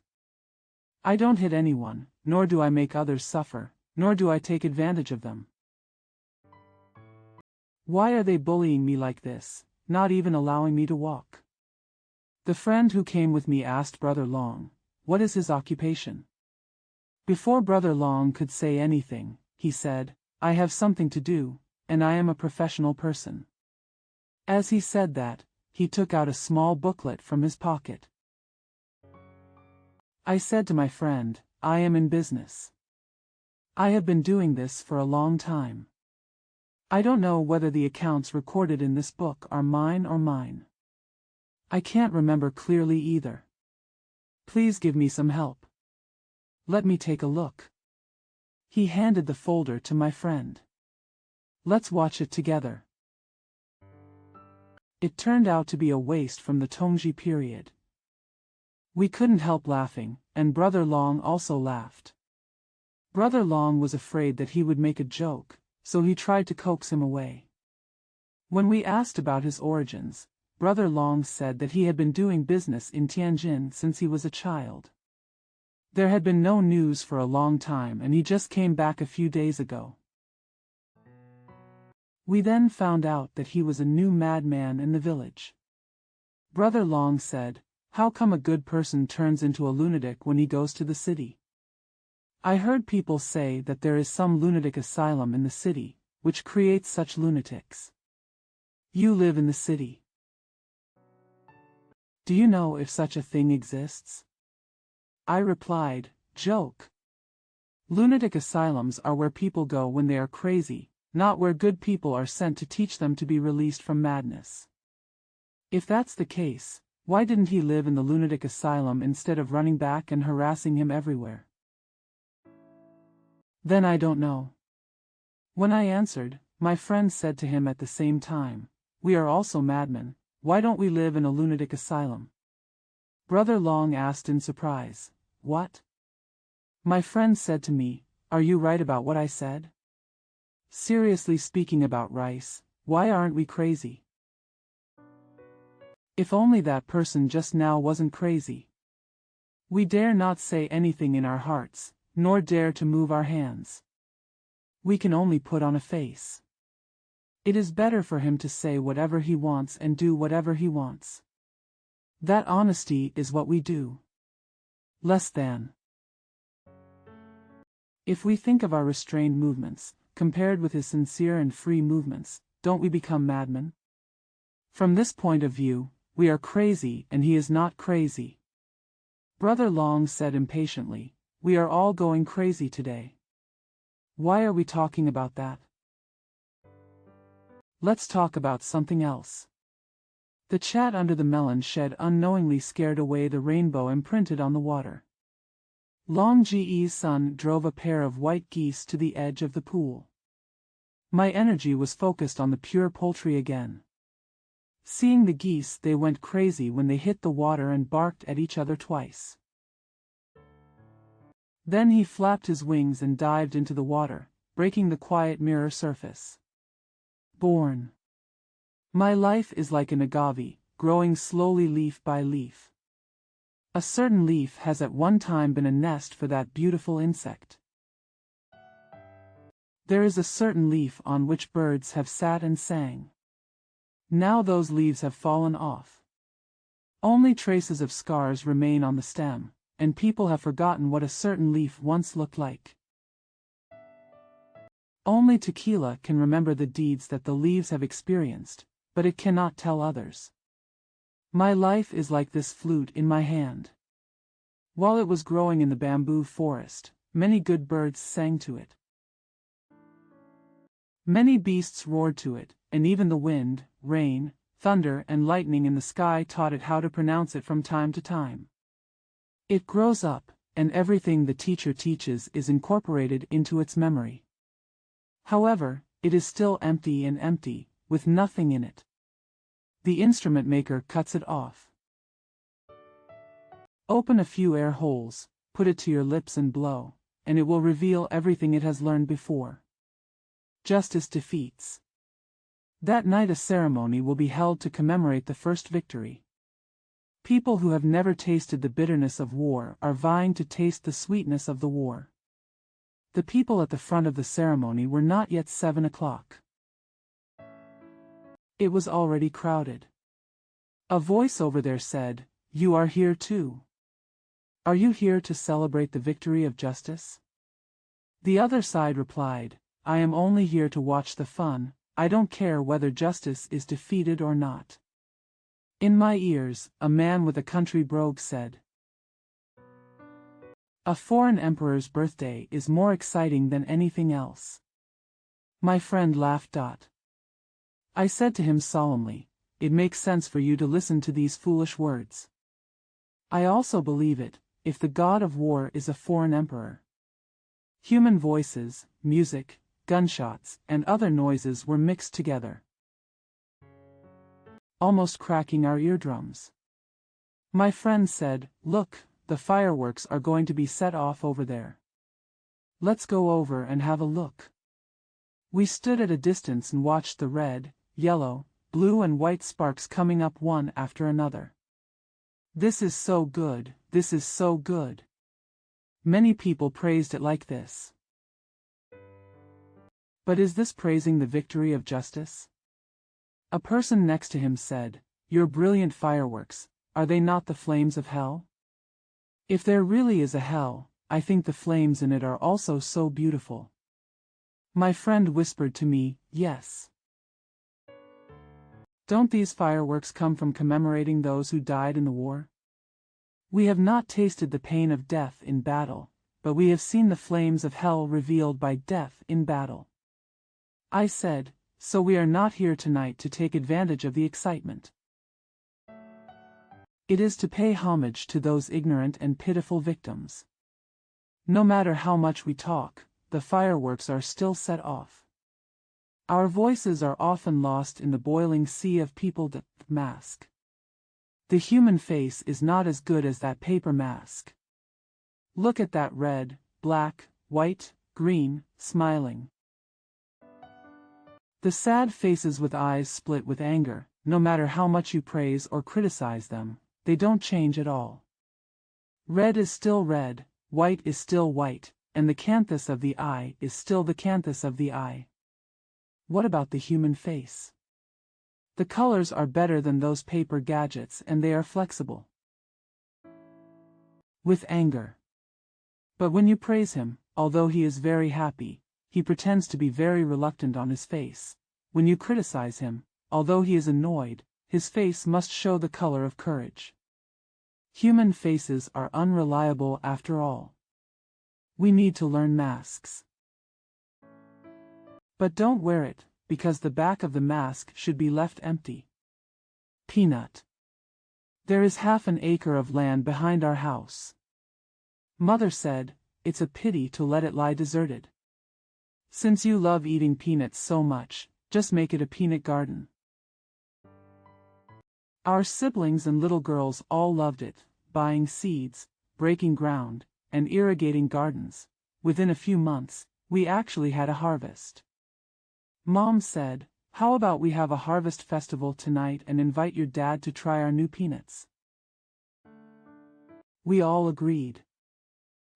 I don't hit anyone, nor do I make others suffer, nor do I take advantage of them. Why are they bullying me like this, not even allowing me to walk?" The friend who came with me asked Brother Long, "What is his occupation?" Before Brother Long could say anything, he said, "I have something to do, and I am a professional person." As he said that, he took out a small booklet from his pocket. I said to my friend, "I am in business. I have been doing this for a long time. I don't know whether the accounts recorded in this book are mine or mine. I can't remember clearly either. Please give me some help. Let me take a look." He handed the folder to my friend. "Let's watch it together." It turned out to be a waste from the Tongji period. We couldn't help laughing, and Brother Long also laughed. Brother Long was afraid that he would make a joke, so he tried to coax him away. When we asked about his origins, Brother Long said that he had been doing business in Tianjin since he was a child. There had been no news for a long time and he just came back a few days ago. We then found out that he was a new madman in the village. Brother Long said, "How come a good person turns into a lunatic when he goes to the city? I heard people say that there is some lunatic asylum in the city, which creates such lunatics. You live in the city. Do you know if such a thing exists?" I replied, "Joke. Lunatic asylums are where people go when they are crazy, not where good people are sent to teach them to be released from madness. If that's the case, why didn't he live in the lunatic asylum instead of running back and harassing him everywhere?" Then I don't know. When I answered, my friend said to him at the same time, "We are also madmen, why don't we live in a lunatic asylum?" Brother Long asked in surprise, "What?" My friend said to me, "Are you right about what I said? Seriously speaking about rice, why aren't we crazy? If only that person just now wasn't crazy. We dare not say anything in our hearts, nor dare to move our hands. We can only put on a face. It is better for him to say whatever he wants and do whatever he wants. That honesty is what we do. Less than. If we think of our restrained movements, compared with his sincere and free movements, don't we become madmen? From this point of view, we are crazy and he is not crazy." Brother Long said impatiently, "We are all going crazy today. Why are we talking about that? Let's talk about something else." The chat under the melon shed unknowingly scared away the rainbow imprinted on the water. Long Ji's son drove a pair of white geese to the edge of the pool. My energy was focused on the pure poultry again. Seeing the geese, they went crazy when they hit the water and barked at each other twice. Then he flapped his wings and dived into the water, breaking the quiet mirror surface. Born. My life is like an agave, growing slowly leaf by leaf. A certain leaf has at one time been a nest for that beautiful insect. There is a certain leaf on which birds have sat and sang. Now those leaves have fallen off. Only traces of scars remain on the stem, and people have forgotten what a certain leaf once looked like. Only tequila can remember the deeds that the leaves have experienced, but it cannot tell others. My life is like this flute in my hand. While it was growing in the bamboo forest, many good birds sang to it. Many beasts roared to it, and even the wind, rain, thunder, and lightning in the sky taught it how to pronounce it from time to time. It grows up, and everything the teacher teaches is incorporated into its memory. However, it is still empty and empty, with nothing in it. The instrument maker cuts it off. Open a few air holes, put it to your lips and blow, and it will reveal everything it has learned before. Justice defeats. That night a ceremony will be held to commemorate the first victory. People who have never tasted the bitterness of war are vying to taste the sweetness of the war. The people at the front of the ceremony were not yet 7 o'clock. It was already crowded. A voice over there said, "You are here too. Are you here to celebrate the victory of justice?" The other side replied, "I am only here to watch the fun. I don't care whether justice is defeated or not." In my ears, a man with a country brogue said, "A foreign emperor's birthday is more exciting than anything else." My friend laughed. I said to him solemnly, "It makes sense for you to listen to these foolish words. I also believe it, if the god of war is a foreign emperor." Human voices, music, gunshots, and other noises were mixed together, almost cracking our eardrums. My friend said, "Look, the fireworks are going to be set off over there. Let's go over and have a look." We stood at a distance and watched the red, yellow, blue and white sparks coming up one after another. "This is so good, this is so good." Many people praised it like this. But is this praising the victory of justice? A person next to him said, "Your brilliant fireworks, are they not the flames of hell?" If there really is a hell, I think the flames in it are also so beautiful. My friend whispered to me, "Yes. Don't these fireworks come from commemorating those who died in the war? We have not tasted the pain of death in battle, but we have seen the flames of hell revealed by death in battle." I said, "So we are not here tonight to take advantage of the excitement. It is to pay homage to those ignorant and pitiful victims. No matter how much we talk, the fireworks are still set off. Our voices are often lost in the boiling sea of people that mask. The human face is not as good as that paper mask. Look at that red, black, white, green, smiling. The sad faces with eyes split with anger, no matter how much you praise or criticize them, they don't change at all. Red is still red, white is still white, and the canthus of the eye is still the canthus of the eye. What about the human face? The colors are better than those paper gadgets and they are flexible. With anger. But when you praise him, although he is very happy, he pretends to be very reluctant on his face. When you criticize him, although he is annoyed, his face must show the color of courage. Human faces are unreliable after all. We need to learn masks. But don't wear it, because the back of the mask should be left empty. Peanut. There is half an acre of land behind our house. Mother said, "It's a pity to let it lie deserted. Since you love eating peanuts so much, just make it a peanut garden." Our siblings and little girls all loved it, buying seeds, breaking ground, and irrigating gardens. Within a few months, we actually had a harvest. Mom said, "How about we have a harvest festival tonight and invite your dad to try our new peanuts?" We all agreed.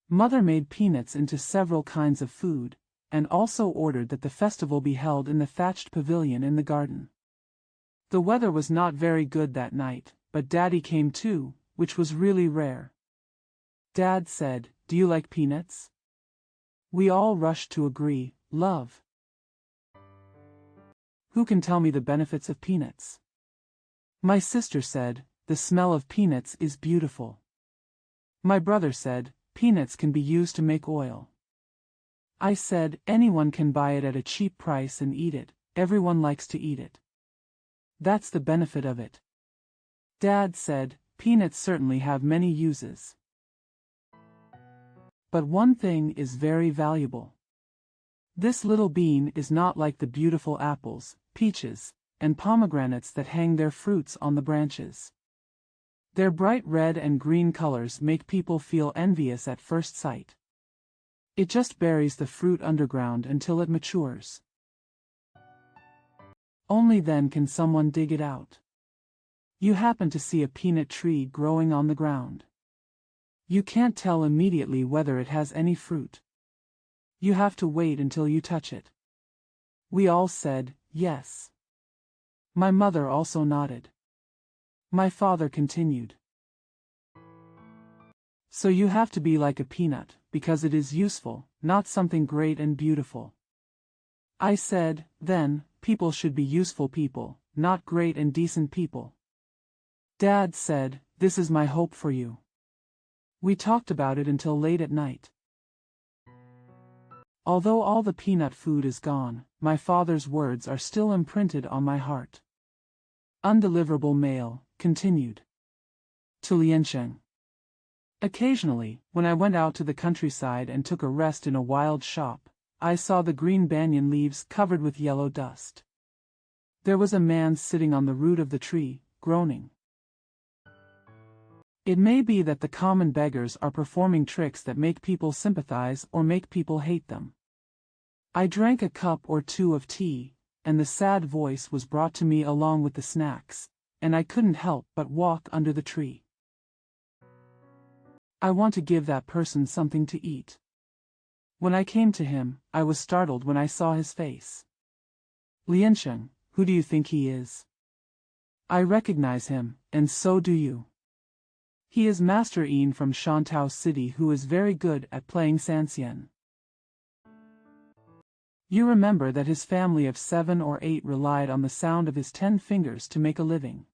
Mother made peanuts into several kinds of food, and also ordered that the festival be held in the thatched pavilion in the garden. The weather was not very good that night, but Daddy came too, which was really rare. Dad said, "Do you like peanuts?" We all rushed to agree, "Love." Who can tell me the benefits of peanuts? My sister said, "The smell of peanuts is beautiful." My brother said, "Peanuts can be used to make oil." I said, "Anyone can buy it at a cheap price and eat it, everyone likes to eat it. That's the benefit of it." Dad said, "Peanuts certainly have many uses. But one thing is very valuable. This little bean is not like the beautiful apples, peaches, and pomegranates that hang their fruits on the branches. Their bright red and green colors make people feel envious at first sight. It just buries the fruit underground until it matures. Only then can someone dig it out. You happen to see a peanut tree growing on the ground. You can't tell immediately whether it has any fruit. You have to wait until you touch it." We all said, "Yes." My mother also nodded. My father continued, "So you have to be like a peanut, because it is useful, not something great and beautiful." I said, "Then, people should be useful people, not great and decent people." Dad said, "This is my hope for you." We talked about it until late at night. Although all the peanut food is gone, my father's words are still imprinted on my heart. Undeliverable mail, continued. To Liansheng. Occasionally, when I went out to the countryside and took a rest in a wild shop, I saw the green banyan leaves covered with yellow dust. There was a man sitting on the root of the tree, groaning. It may be that the common beggars are performing tricks that make people sympathize or make people hate them. I drank a cup or two of tea, and the sad voice was brought to me along with the snacks, and I couldn't help but walk under the tree. I want to give that person something to eat. When I came to him, I was startled when I saw his face. "Liansheng, who do you think he is?" "I recognize him, and so do you. He is Master Ian from Shantao City, who is very good at playing sanxian. You remember that his family of 7 or 8 relied on the sound of his 10 fingers to make a living.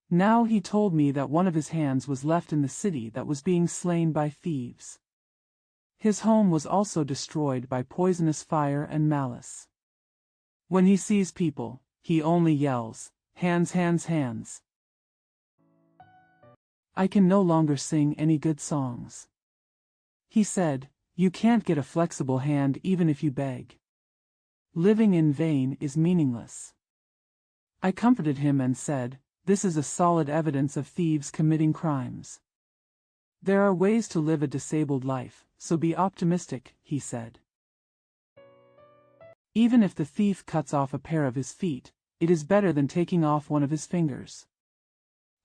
Now he told me that one of his hands was left in the city that was being slain by thieves. His home was also destroyed by poisonous fire and malice. When he sees people, he only yells, 'Hands, hands, hands.' I can no longer sing any good songs." He said, "You can't get a flexible hand even if you beg. Living in vain is meaningless." I comforted him and said, "This is a solid evidence of thieves committing crimes. There are ways to live a disabled life, so be optimistic," he said. Even if the thief cuts off a pair of his feet, it is better than taking off one of his fingers.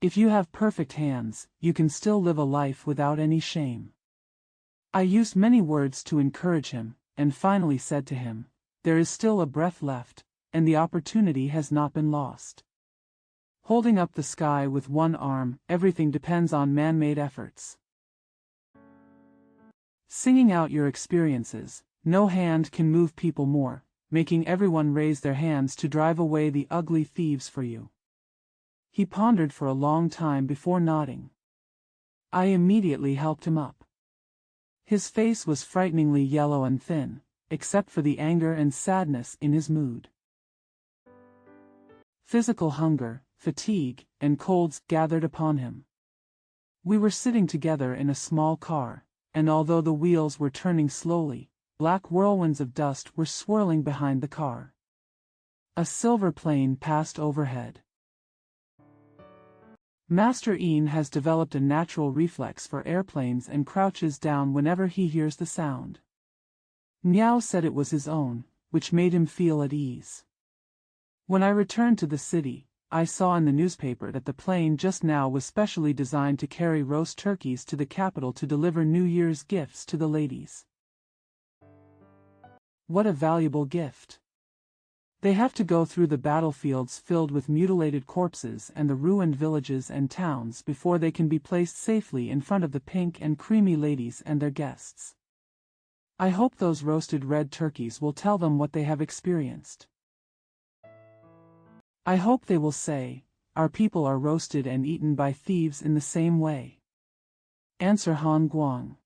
If you have perfect hands, you can still live a life without any shame. I used many words to encourage him, and finally said to him, "There is still a breath left, and the opportunity has not been lost." Holding up the sky with one arm, everything depends on man-made efforts. Singing out your experiences, no hand can move people more, making everyone raise their hands to drive away the ugly thieves for you. He pondered for a long time before nodding. I immediately helped him up. His face was frighteningly yellow and thin, except for the anger and sadness in his mood. Physical hunger, fatigue, and colds gathered upon him. We were sitting together in a small car, and although the wheels were turning slowly, black whirlwinds of dust were swirling behind the car. A silver plane passed overhead. Master Ian has developed a natural reflex for airplanes and crouches down whenever he hears the sound. Miao said it was his own, which made him feel at ease. When I returned to the city, I saw in the newspaper that the plane just now was specially designed to carry roast turkeys to the capital to deliver New Year's gifts to the ladies. What a valuable gift! They have to go through the battlefields filled with mutilated corpses and the ruined villages and towns before they can be placed safely in front of the pink and creamy ladies and their guests. I hope those roasted red turkeys will tell them what they have experienced. I hope they will say, "Our people are roasted and eaten by thieves in the same way." Answer Han Guang.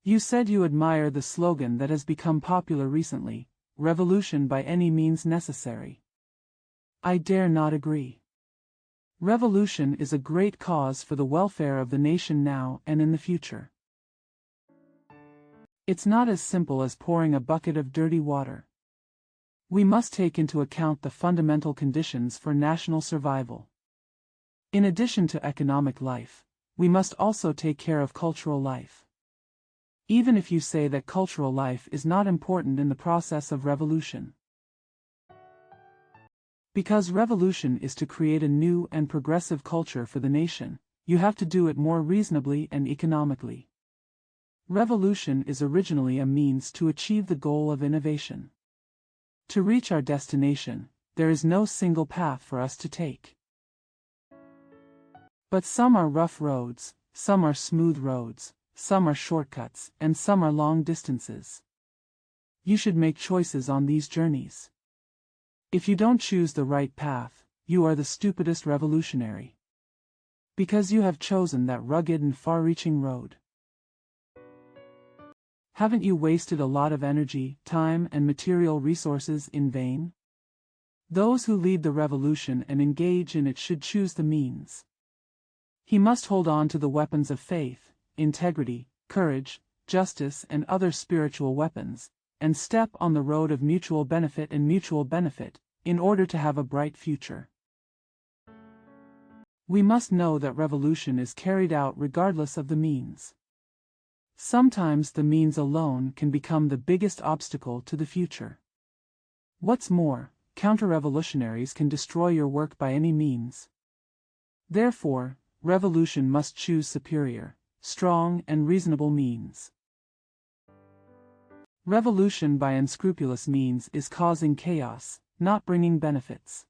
You said you admire the slogan that has become popular recently, "Revolution by any means necessary." I dare not agree. Revolution is a great cause for the welfare of the nation now and in the future. It's not as simple as pouring a bucket of dirty water. We must take into account the fundamental conditions for national survival. In addition to economic life, we must also take care of cultural life. Even if you say that cultural life is not important in the process of revolution. Because revolution is to create a new and progressive culture for the nation, you have to do it more reasonably and economically. Revolution is originally a means to achieve the goal of innovation. To reach our destination, there is no single path for us to take. But some are rough roads, some are smooth roads, some are shortcuts, and some are long distances. You should make choices on these journeys. If you don't choose the right path, you are the stupidest revolutionary. Because you have chosen that rugged and far-reaching road. Haven't you wasted a lot of energy, time, and material resources in vain? Those who lead the revolution and engage in it should choose the means. He must hold on to the weapons of faith, integrity, courage, justice, and other spiritual weapons, and step on the road of mutual benefit in order to have a bright future. We must know that revolution is carried out regardless of the means. Sometimes the means alone can become the biggest obstacle to the future. What's more, counter-revolutionaries can destroy your work by any means. Therefore, revolution must choose superior, strong, and reasonable means. Revolution by unscrupulous means is causing chaos, not bringing benefits.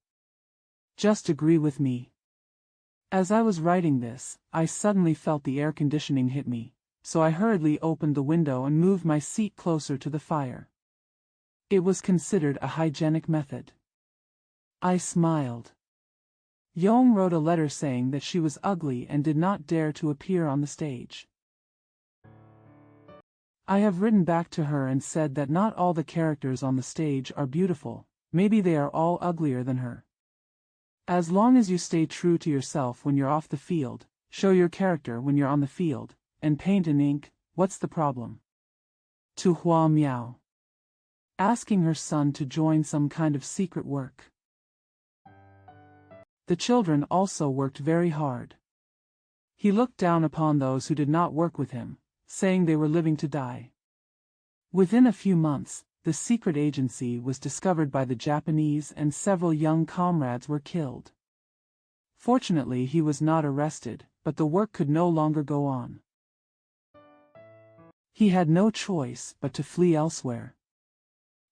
Just agree with me. As I was writing this, I suddenly felt the air conditioning hit me, so I hurriedly opened the window and moved my seat closer to the fire. It was considered a hygienic method. I smiled. Yong wrote a letter saying that she was ugly and did not dare to appear on the stage. I have written back to her and said that not all the characters on the stage are beautiful, maybe they are all uglier than her. As long as you stay true to yourself when you're off the field, show your character when you're on the field, and paint in ink, what's the problem? To Hua Miao. Asking her son to join some kind of secret work. The children also worked very hard. He looked down upon those who did not work with him, saying they were living to die. Within a few months, the secret agency was discovered by the Japanese and several young comrades were killed. Fortunately, he was not arrested, but the work could no longer go on. He had no choice but to flee elsewhere.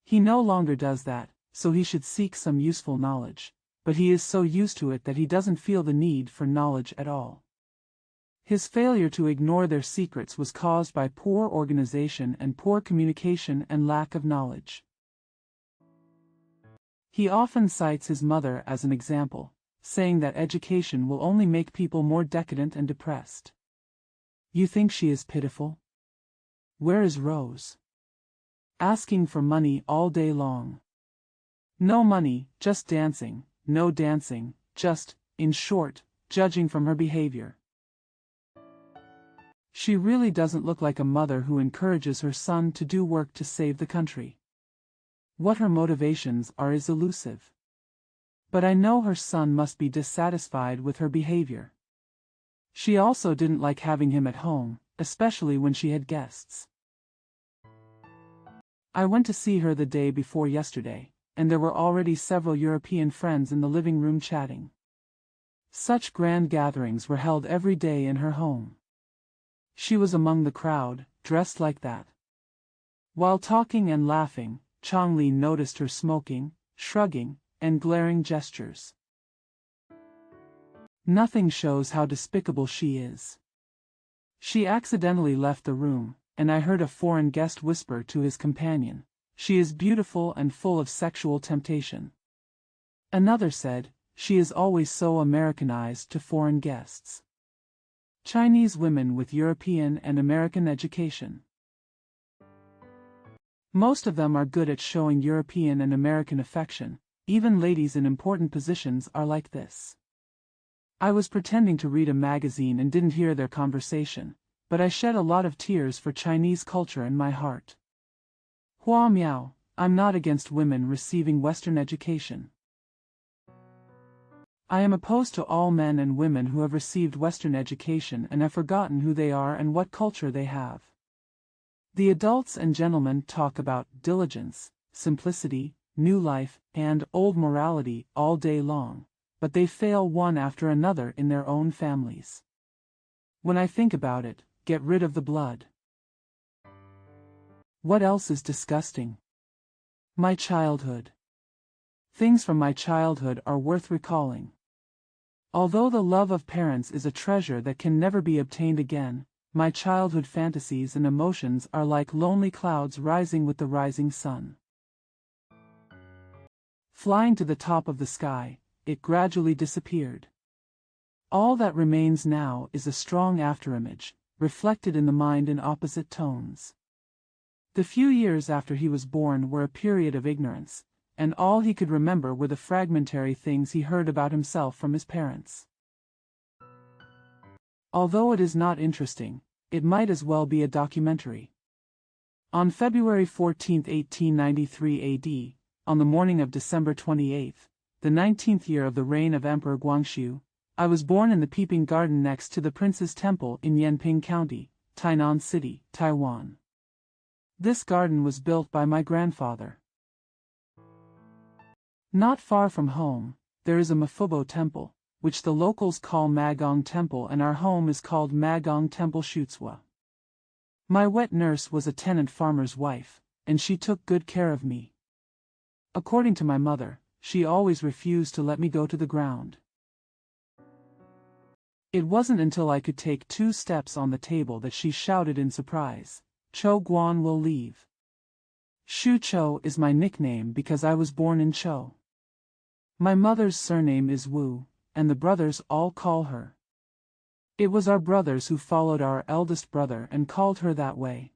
He no longer does that, so he should seek some useful knowledge, but he is so used to it that he doesn't feel the need for knowledge at all. His failure to ignore their secrets was caused by poor organization and poor communication and lack of knowledge. He often cites his mother as an example, saying that education will only make people more decadent and depressed. You think she is pitiful? Where is Rose? Asking for money all day long. No money, just dancing, no dancing, just, in short, judging from her behavior. She really doesn't look like a mother who encourages her son to do work to save the country. What her motivations are is elusive. But I know her son must be dissatisfied with her behavior. She also didn't like having him at home, especially when she had guests. I went to see her the day before yesterday, and there were already several European friends in the living room chatting. Such grand gatherings were held every day in her home. She was among the crowd, dressed like that. While talking and laughing, Changli noticed her smoking, shrugging, and glaring gestures. Nothing shows how despicable she is. She accidentally left the room, and I heard a foreign guest whisper to his companion, "She is beautiful and full of sexual temptation." Another said, "She is always so Americanized to foreign guests." Chinese women with European and American education. Most of them are good at showing European and American affection. Even ladies in important positions are like this. I was pretending to read a magazine and didn't hear their conversation, but I shed a lot of tears for Chinese culture in my heart. Hua miao, I'm not against women receiving Western education. I am opposed to all men and women who have received Western education and have forgotten who they are and what culture they have. The adults and gentlemen talk about diligence, simplicity, new life, and old morality all day long, but they fail one after another in their own families. When I think about it, get rid of the blood. What else is disgusting? My childhood. Things from my childhood are worth recalling. Although the love of parents is a treasure that can never be obtained again, my childhood fantasies and emotions are like lonely clouds rising with the rising sun. Flying to the top of the sky, it gradually disappeared. All that remains now is a strong afterimage, reflected in the mind in opposite tones. The few years after he was born were a period of ignorance, and all he could remember were the fragmentary things he heard about himself from his parents. Although it is not interesting, it might as well be a documentary. On February 14, 1893 AD, on the morning of December 28, the 19th year of the reign of Emperor Guangxu, I was born in the Peeping Garden next to the Prince's Temple in Yanping County, Tainan City, Taiwan. This garden was built by my grandfather. Not far from home, there is a Mafubo temple, which the locals call Magong Temple, and our home is called Magong Temple Shutsua. My wet nurse was a tenant farmer's wife, and she took good care of me. According to my mother, she always refused to let me go to the ground. It wasn't until I could take 2 steps on the table that she shouted in surprise, "Chou Guan will leave." Shu Chou is my nickname because I was born in Chou. My mother's surname is Wu, and the brothers all call her. It was our brothers who followed our eldest brother and called her that way.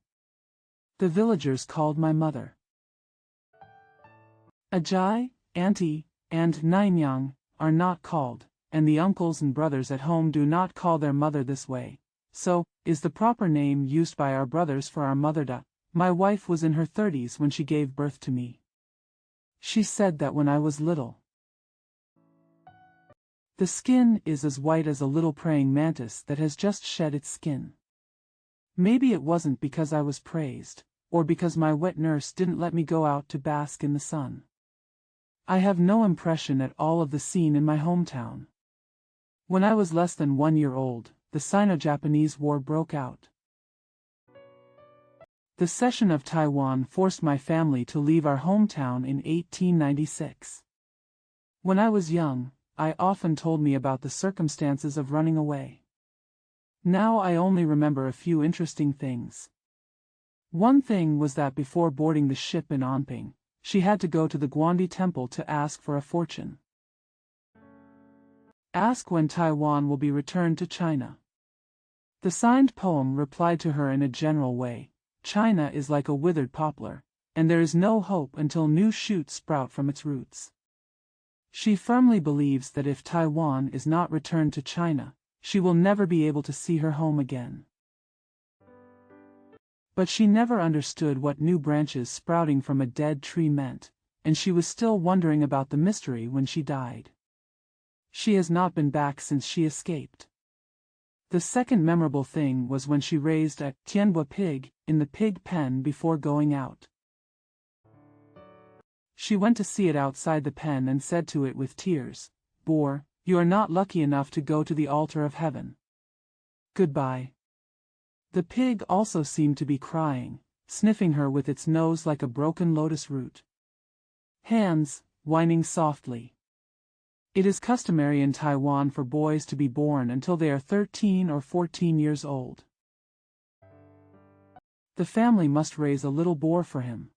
The villagers called my mother Ajai, Auntie, and Nainyang are not called, and the uncles and brothers at home do not call their mother this way. So, is the proper name used by our brothers for our mother Da. My wife was in her 30s when she gave birth to me. She said that when I was little. The skin is as white as a little praying mantis that has just shed its skin. Maybe it wasn't because I was praised, or because my wet nurse didn't let me go out to bask in the sun. I have no impression at all of the scene in my hometown. When I was less than 1 year old, the Sino-Japanese War broke out. The cession of Taiwan forced my family to leave our hometown in 1896. When I was young, I often told me about the circumstances of running away. Now I only remember a few interesting things. One thing was that before boarding the ship in Anping, she had to go to the Guandi Temple to ask for a fortune. Ask when Taiwan will be returned to China. The signed poem replied to her in a general way, "China is like a withered poplar, and there is no hope until new shoots sprout from its roots." She firmly believes that if Taiwan is not returned to China, she will never be able to see her home again. But she never understood what new branches sprouting from a dead tree meant, and she was still wondering about the mystery when she died. She has not been back since she escaped. The second memorable thing was when she raised a Tianhua pig in the pig pen before going out. She went to see it outside the pen and said to it with tears, "Boar, you are not lucky enough to go to the altar of heaven. Goodbye." The pig also seemed to be crying, sniffing her with its nose like a broken lotus root. Hands, whining softly. It is customary in Taiwan for boys to be born until they are 13 or 14 years old. The family must raise a little boar for him.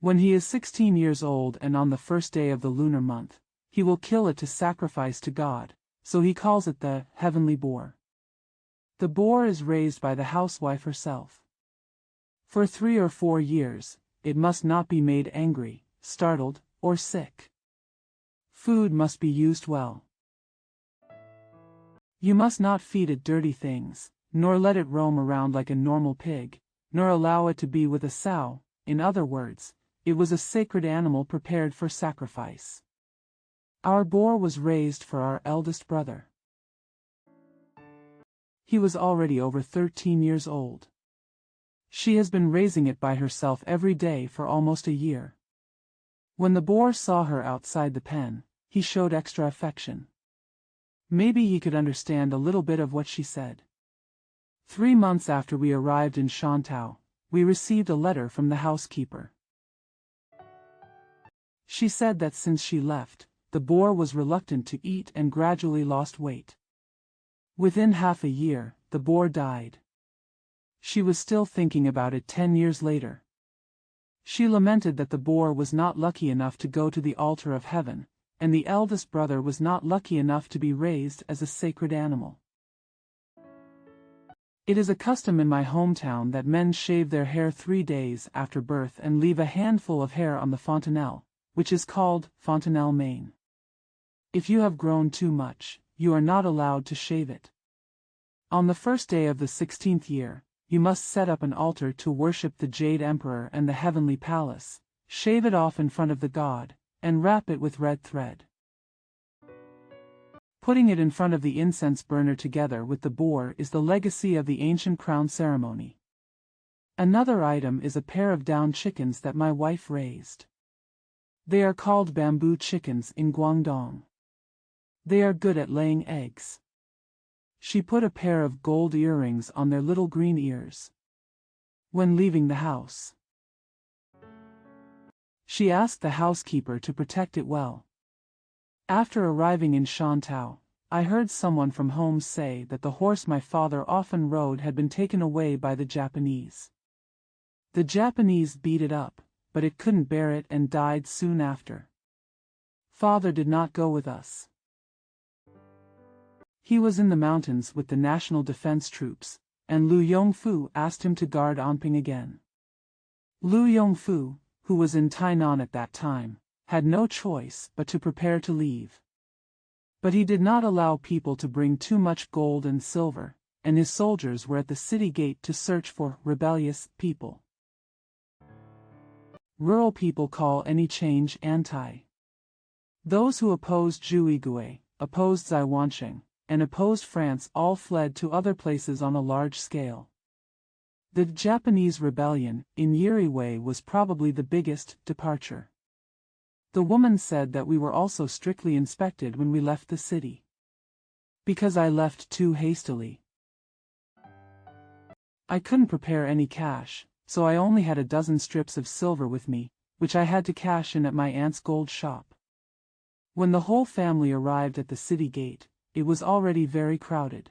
When he is 16 years old and on the first day of the lunar month, he will kill it to sacrifice to God, so he calls it the heavenly boar. The boar is raised by the housewife herself. For 3 or 4 years, it must not be made angry, startled, or sick. Food must be used well. You must not feed it dirty things, nor let it roam around like a normal pig, nor allow it to be with a sow. In other words, it was a sacred animal prepared for sacrifice. Our boar was raised for our eldest brother. He was already over 13 years old. She has been raising it by herself every day for almost a year. When the boar saw her outside the pen, he showed extra affection. Maybe he could understand a little bit of what she said. 3 months after we arrived in Shantou, we received a letter from the housekeeper. She said that since she left, the boar was reluctant to eat and gradually lost weight. Within half a year, the boar died. She was still thinking about it 10 years later. She lamented that the boar was not lucky enough to go to the altar of heaven, and the eldest brother was not lucky enough to be raised as a sacred animal. It is a custom in my hometown that men shave their hair 3 days after birth and leave a handful of hair on the fontanelle, which is called fontanelle mane. If you have grown too much, you are not allowed to shave it. On the first day of the 16th year, you must set up an altar to worship the Jade Emperor and the Heavenly Palace, shave it off in front of the god, and wrap it with red thread. Putting it in front of the incense burner together with the boar is the legacy of the ancient crown ceremony. Another item is a pair of down chickens that my wife raised. They are called bamboo chickens in Guangdong. They are good at laying eggs. She put a pair of gold earrings on their little green ears. When leaving the house, she asked the housekeeper to protect it well. After arriving in Shantou, I heard someone from home say that the horse my father often rode had been taken away by the Japanese. The Japanese beat it up, but it couldn't bear it and died soon after. Father did not go with us. He was in the mountains with the National Defense Troops, and Liu Yongfu asked him to guard Anping again. Liu Yongfu, who was in Tainan at that time, had no choice but to prepare to leave. But he did not allow people to bring too much gold and silver, and his soldiers were at the city gate to search for rebellious people. Rural people call any change anti. Those who opposed Zhu Yigui, opposed Zai Wansheng, and opposed France all fled to other places on a large scale. The Japanese rebellion in Yiriwei was probably the biggest departure. The woman said that we were also strictly inspected when we left the city. Because I left too hastily. I couldn't prepare any cash, so I only had a dozen strips of silver with me, which I had to cash in at my aunt's gold shop. When the whole family arrived at the city gate, it was already very crowded.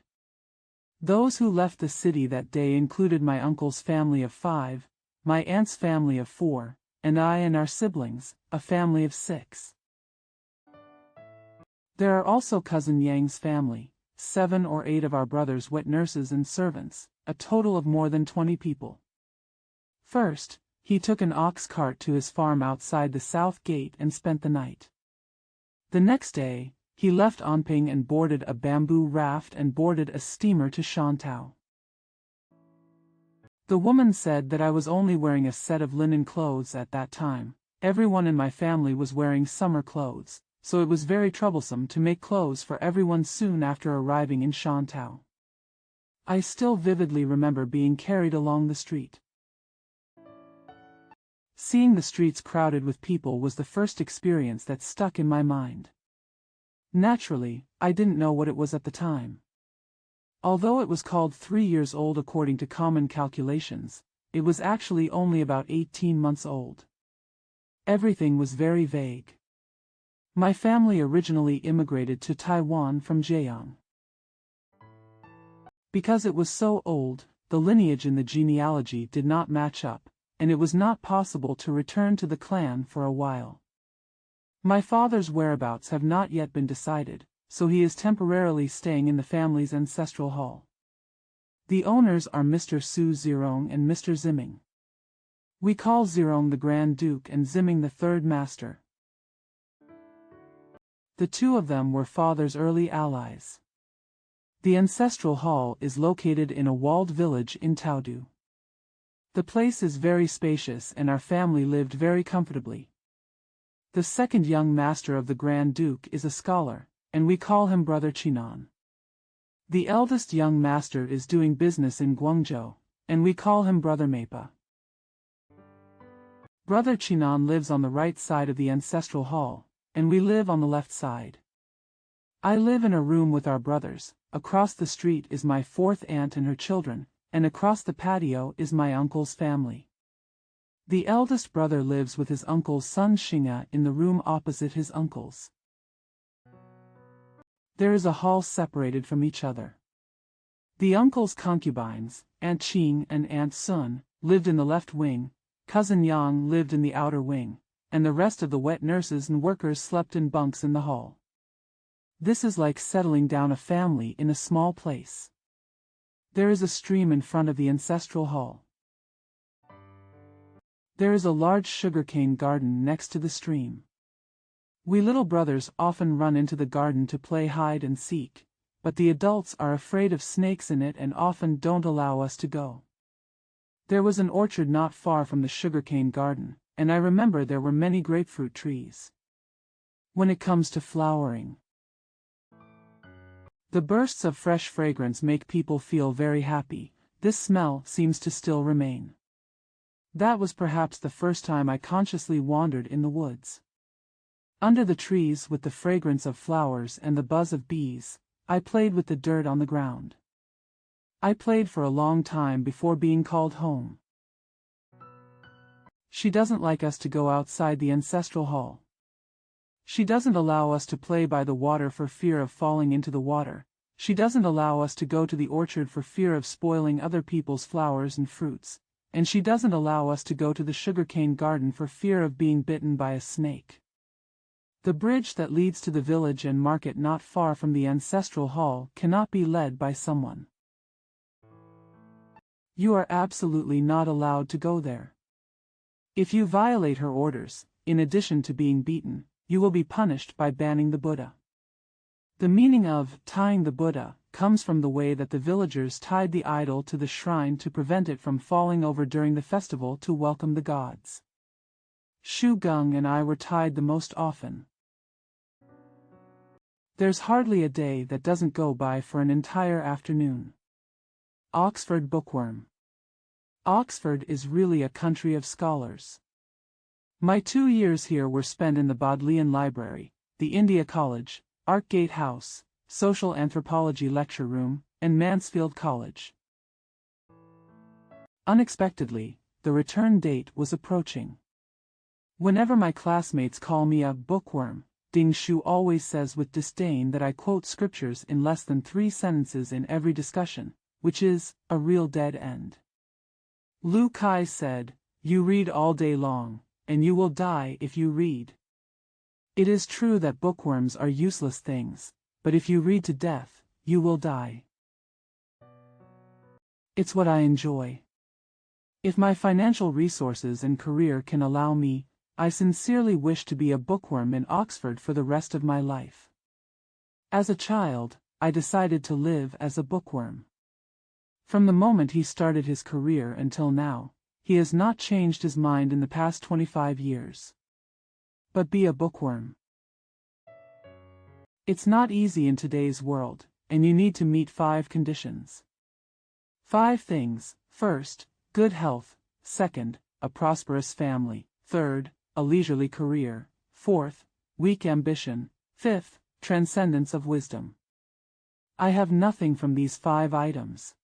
Those who left the city that day included my uncle's family of 5, my aunt's family of 4, and I and our siblings, a family of 6. There are also cousin Yang's family, 7 or 8 of our brother's wet nurses and servants, a total of more than 20 people. First, he took an ox cart to his farm outside the south gate and spent the night. The next day, he left Anping and boarded a bamboo raft and boarded a steamer to Shantou. The woman said that I was only wearing a set of linen clothes at that time. Everyone in my family was wearing summer clothes, so it was very troublesome to make clothes for everyone soon after arriving in Shantou. I still vividly remember being carried along the street. Seeing the streets crowded with people was the first experience that stuck in my mind. Naturally, I didn't know what it was at the time. Although it was called 3 years old according to common calculations, it was actually only about 18 months old. Everything was very vague. My family originally immigrated to Taiwan from Zhejiang. Because it was so old, the lineage in the genealogy did not match up, and it was not possible to return to the clan for a while. My father's whereabouts have not yet been decided, so he is temporarily staying in the family's ancestral hall. The owners are Mr. Xu Zirong and Mr. Ziming. We call Zirong the Grand Duke and Ziming the Third Master. The two of them were father's early allies. The ancestral hall is located in a walled village in Taodu. The place is very spacious and our family lived very comfortably. The second young master of the Grand Duke is a scholar, and we call him Brother Chinan. The eldest young master is doing business in Guangzhou, and we call him Brother Meipa. Brother Chinan lives on the right side of the ancestral hall, and we live on the left side. I live in a room with our brothers. Across the street is my fourth aunt and her children, and across the patio is my uncle's family. The eldest brother lives with his uncle's son Xinga in the room opposite his uncle's. There is a hall separated from each other. The uncle's concubines, Aunt Qing and Aunt Sun, lived in the left wing, cousin Yang lived in the outer wing, and the rest of the wet nurses and workers slept in bunks in the hall. This is like settling down a family in a small place. There is a stream in front of the ancestral hall. There is a large sugarcane garden next to the stream. We little brothers often run into the garden to play hide and seek, but the adults are afraid of snakes in it and often don't allow us to go. There was an orchard not far from the sugarcane garden, and I remember there were many grapefruit trees. When it comes to flowering, the bursts of fresh fragrance make people feel very happy. This smell seems to still remain. That was perhaps the first time I consciously wandered in the woods. Under the trees with the fragrance of flowers and the buzz of bees, I played with the dirt on the ground. I played for a long time before being called home. She doesn't like us to go outside the ancestral hall. She doesn't allow us to play by the water for fear of falling into the water. She doesn't allow us to go to the orchard for fear of spoiling other people's flowers and fruits. And she doesn't allow us to go to the sugarcane garden for fear of being bitten by a snake. The bridge that leads to the village and market not far from the ancestral hall cannot be led by someone. You are absolutely not allowed to go there. If you violate her orders, in addition to being beaten, you will be punished by banning the Buddha. The meaning of tying the Buddha comes from the way that the villagers tied the idol to the shrine to prevent it from falling over during the festival to welcome the gods. Shu Gung and I were tied the most often. There's hardly a day that doesn't go by for an entire afternoon. Oxford Bookworm. Oxford is really a country of scholars. My 2 years here were spent in the Bodleian Library, the India College, Arkgate House, Social Anthropology Lecture Room, and Mansfield College. Unexpectedly, the return date was approaching. Whenever my classmates call me a bookworm, Ding Shu always says with disdain that I quote scriptures in less than 3 sentences in every discussion, which is a real dead end. Lu Kai said, "You read all day long, and you will die if you read." It is true that bookworms are useless things, but if you read to death, you will die. It's what I enjoy. If my financial resources and career can allow me, I sincerely wish to be a bookworm in Oxford for the rest of my life. As a child, I decided to live as a bookworm. From the moment he started his career until now, he has not changed his mind in the past 25 years. But be a bookworm. It's not easy in today's world, and you need to meet 5 conditions. 5 things. First, good health. Second, a prosperous family. Third, a leisurely career. Fourth, weak ambition. Fifth, transcendence of wisdom. I have nothing from these 5 items.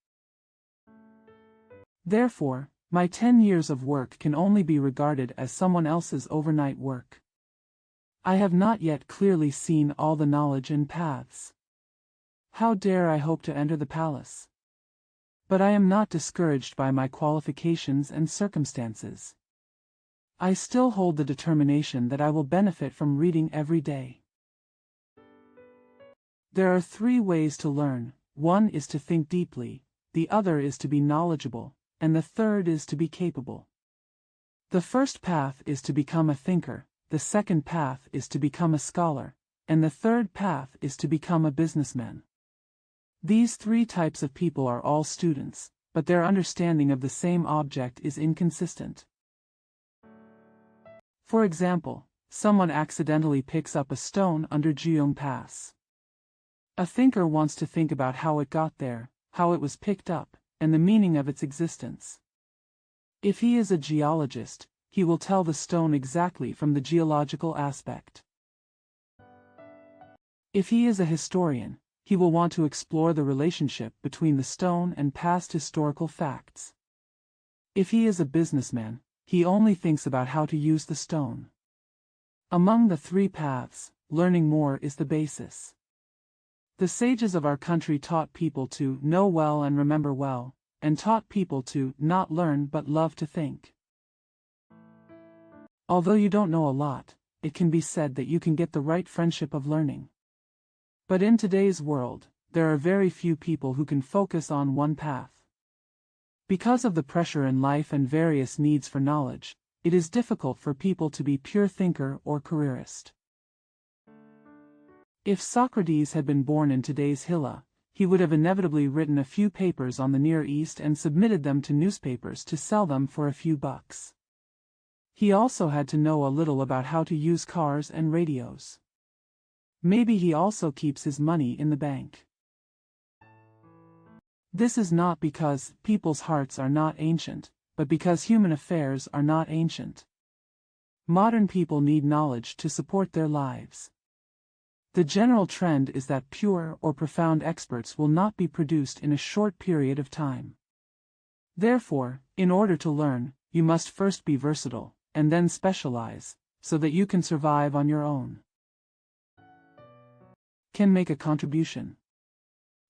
Therefore, my 10 years of work can only be regarded as someone else's overnight work. I have not yet clearly seen all the knowledge and paths. How dare I hope to enter the palace? But I am not discouraged by my qualifications and circumstances. I still hold the determination that I will benefit from reading every day. There are 3 ways to learn. One is to think deeply, the other is to be knowledgeable, and the third is to be capable. The first path is to become a thinker, the second path is to become a scholar, and the third path is to become a businessman. These 3 types of people are all students, but their understanding of the same object is inconsistent. For example, someone accidentally picks up a stone under Juyong Pass. A thinker wants to think about how it got there, how it was picked up, and the meaning of its existence. If he is a geologist, he will tell the stone exactly from the geological aspect. If he is a historian, he will want to explore the relationship between the stone and past historical facts. If he is a businessman, he only thinks about how to use the stone. Among the 3 paths, learning more is the basis. The sages of our country taught people to know well and remember well, and taught people to not learn but love to think. Although you don't know a lot, it can be said that you can get the right friendship of learning. But in today's world, there are very few people who can focus on one path. Because of the pressure in life and various needs for knowledge, it is difficult for people to be pure thinker or careerist. If Socrates had been born in today's Hilla, he would have inevitably written a few papers on the Near East and submitted them to newspapers to sell them for a few bucks. He also had to know a little about how to use cars and radios. Maybe he also keeps his money in the bank. This is not because people's hearts are not ancient, but because human affairs are not ancient. Modern people need knowledge to support their lives. The general trend is that pure or profound experts will not be produced in a short period of time. Therefore, in order to learn, you must first be versatile, and then specialize, so that you can survive on your own. Can make a contribution.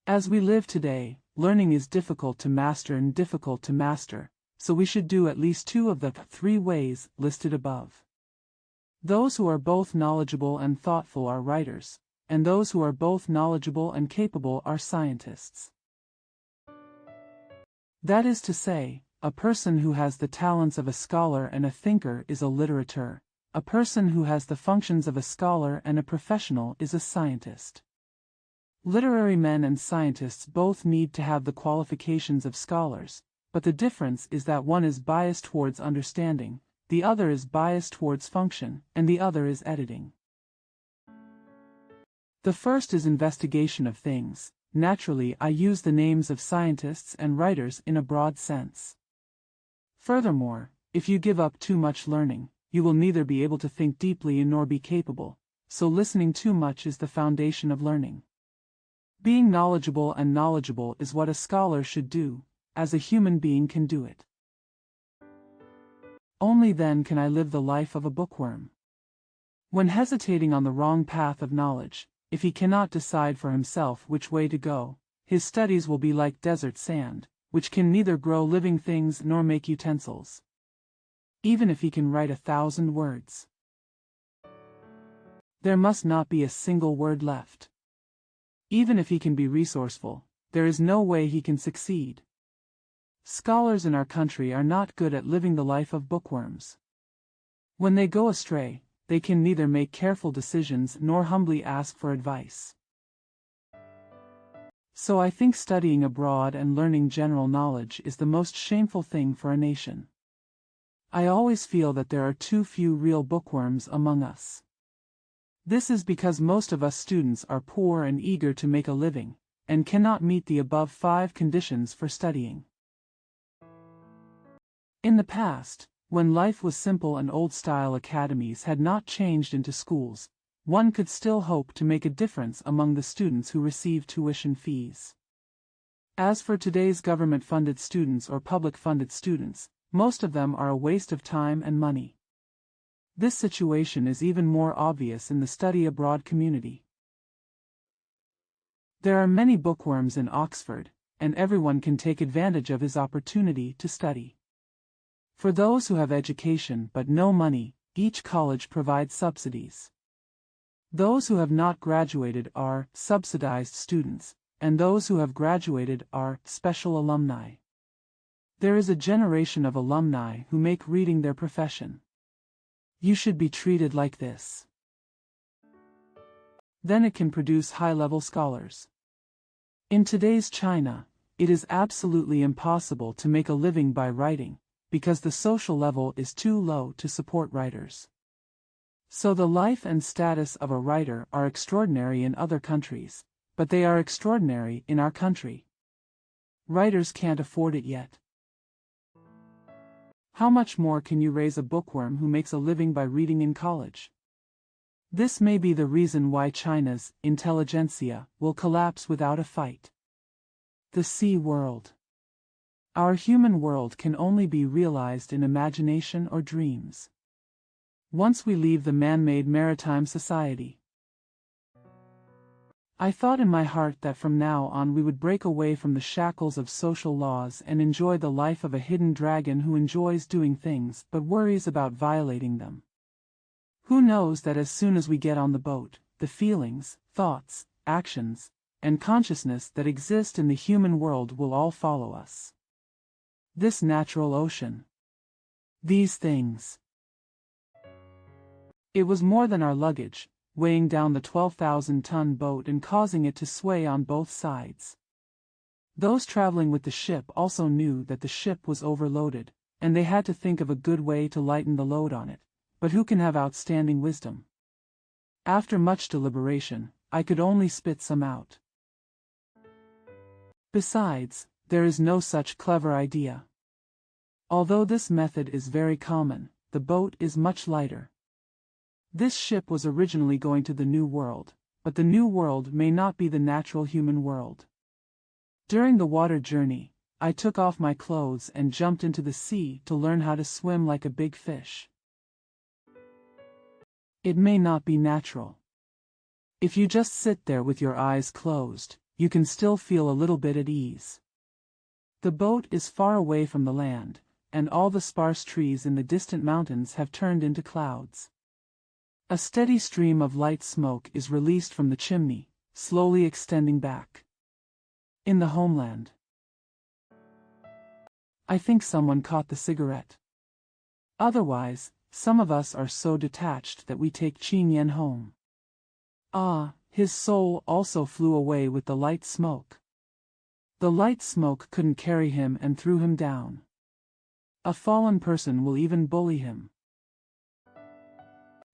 As we live today, learning is difficult to master and difficult to master, so we should do at least 2 of the 3 ways listed above. Those who are both knowledgeable and thoughtful are writers, and those who are both knowledgeable and capable are scientists. That is to say, a person who has the talents of a scholar and a thinker is a literateur. A person who has the functions of a scholar and a professional is a scientist. Literary men and scientists both need to have the qualifications of scholars, but the difference is that one is biased towards understanding, the other is biased towards function, and the other is editing. The first is investigation of things. Naturally, I use the names of scientists and writers in a broad sense. Furthermore, if you give up too much learning, you will neither be able to think deeply nor be capable, so listening too much is the foundation of learning. Being knowledgeable and knowledgeable is what a scholar should do, as a human being can do it. Only then can I live the life of a bookworm. When hesitating on the wrong path of knowledge, if he cannot decide for himself which way to go, his studies will be like desert sand, which can neither grow living things nor make utensils. Even if he can write 1,000 words, there must not be a single word left. Even if he can be resourceful, there is no way he can succeed. Scholars in our country are not good at living the life of bookworms. When they go astray, they can neither make careful decisions nor humbly ask for advice. So I think studying abroad and learning general knowledge is the most shameful thing for a nation. I always feel that there are too few real bookworms among us. This is because most of us students are poor and eager to make a living, and cannot meet the above 5 conditions for studying. In the past, when life was simple and old-style academies had not changed into schools, one could still hope to make a difference among the students who receive tuition fees. As for today's government-funded students or public-funded students, most of them are a waste of time and money. This situation is even more obvious in the study abroad community. There are many bookworms in Oxford, and everyone can take advantage of his opportunity to study. For those who have education but no money, each college provides subsidies. Those who have not graduated are subsidized students, and those who have graduated are special alumni. There is a generation of alumni who make reading their profession. You should be treated like this. Then it can produce high-level scholars. In today's China, it is absolutely impossible to make a living by writing, because the social level is too low to support writers. So the life and status of a writer are extraordinary in other countries, but they are extraordinary in our country. Writers can't afford it yet. How much more can you raise a bookworm who makes a living by reading in college? This may be the reason why China's intelligentsia will collapse without a fight. The sea world. Our human world can only be realized in imagination or dreams. Once we leave the man-made maritime society. I thought in my heart that from now on we would break away from the shackles of social laws and enjoy the life of a hidden dragon who enjoys doing things but worries about violating them. Who knows that as soon as we get on the boat, the feelings, thoughts, actions, and consciousness that exist in the human world will all follow us. This natural ocean. These things. It was more than our luggage, weighing down the 12,000-ton boat and causing it to sway on both sides. Those traveling with the ship also knew that the ship was overloaded, and they had to think of a good way to lighten the load on it, but who can have outstanding wisdom? After much deliberation, I could only spit some out. Besides, there is no such clever idea. Although this method is very common, the boat is much lighter. This ship was originally going to the New World, but the New World may not be the natural human world. During the water journey, I took off my clothes and jumped into the sea to learn how to swim like a big fish. It may not be natural. If you just sit there with your eyes closed, you can still feel a little bit at ease. The boat is far away from the land, and all the sparse trees in the distant mountains have turned into clouds. A steady stream of light smoke is released from the chimney, slowly extending back. In the homeland. I think someone caught the cigarette. Otherwise, some of us are so detached that we take Qin Yan home. Ah, his soul also flew away with the light smoke. The light smoke couldn't carry him and threw him down. A fallen person will even bully him.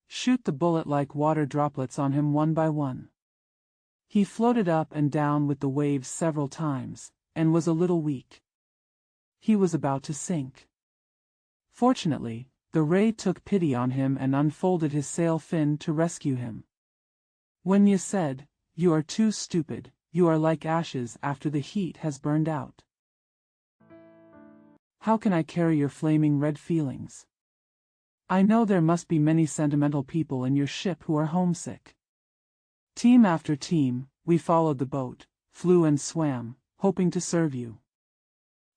Shoot the bullet like water droplets on him one by one. He floated up and down with the waves several times, and was a little weak. He was about to sink. Fortunately, the ray took pity on him and unfolded his sail fin to rescue him. When you said, "You are too stupid, you are like ashes after the heat has burned out." How can I carry your flaming red feelings? I know there must be many sentimental people in your ship who are homesick. Team after team, we followed the boat, flew and swam, hoping to serve you.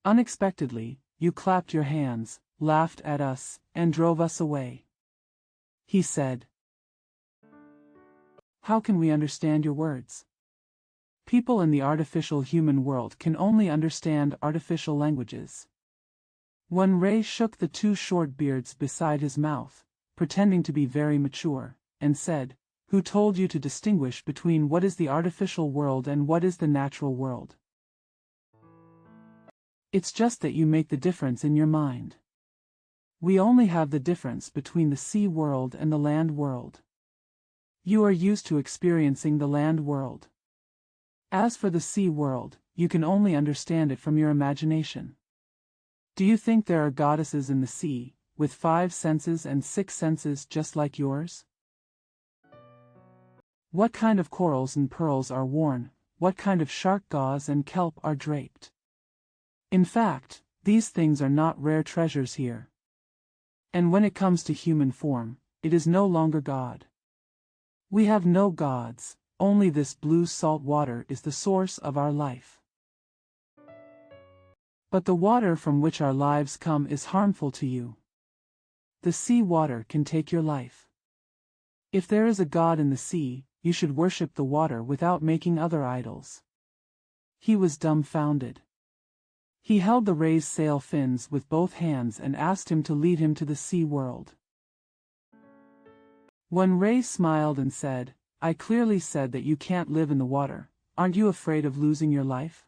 Unexpectedly, you clapped your hands, laughed at us, and drove us away. He said, "How can we understand your words?" People in the artificial human world can only understand artificial languages. When Ray shook the two short beards beside his mouth, pretending to be very mature, and said, "Who told you to distinguish between what is the artificial world and what is the natural world? It's just that you make the difference in your mind. We only have the difference between the sea world and the land world. You are used to experiencing the land world. As for the sea world, you can only understand it from your imagination. Do you think there are goddesses in the sea, with 5 senses and 6 senses just like yours? What kind of corals and pearls are worn, what kind of shark gauze and kelp are draped? In fact, these things are not rare treasures here. And when it comes to human form, it is no longer God. We have no gods, only this blue salt water is the source of our life. But the water from which our lives come is harmful to you. The sea water can take your life. If there is a God in the sea, you should worship the water without making other idols. He was dumbfounded. He held the raised sail fins with both hands and asked him to lead him to the sea world. When Ray smiled and said, "I clearly said that you can't live in the water, aren't you afraid of losing your life?"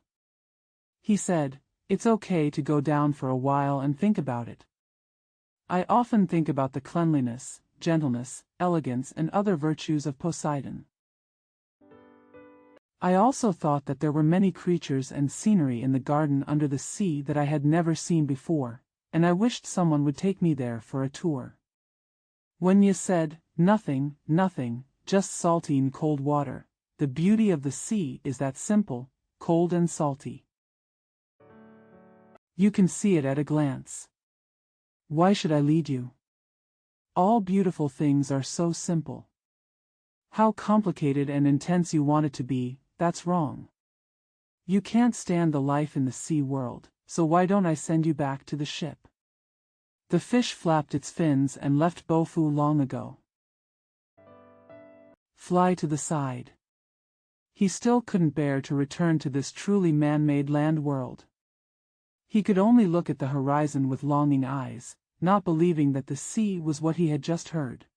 He said, "It's okay to go down for a while and think about it. I often think about the cleanliness, gentleness, elegance and other virtues of Poseidon. I also thought that there were many creatures and scenery in the garden under the sea that I had never seen before, and I wished someone would take me there for a tour. When you said, nothing, just salty and cold water, the beauty of the sea is that simple, cold and salty. You can see it at a glance. Why should I lead you? All beautiful things are so simple. How complicated and intense you want it to be, that's wrong. You can't stand the life in the sea world, so why don't I send you back to the ship?" The fish flapped its fins and left Bofu long ago. Fly to the side. He still couldn't bear to return to this truly man-made land world. He could only look at the horizon with longing eyes, not believing that the sea was what he had just heard.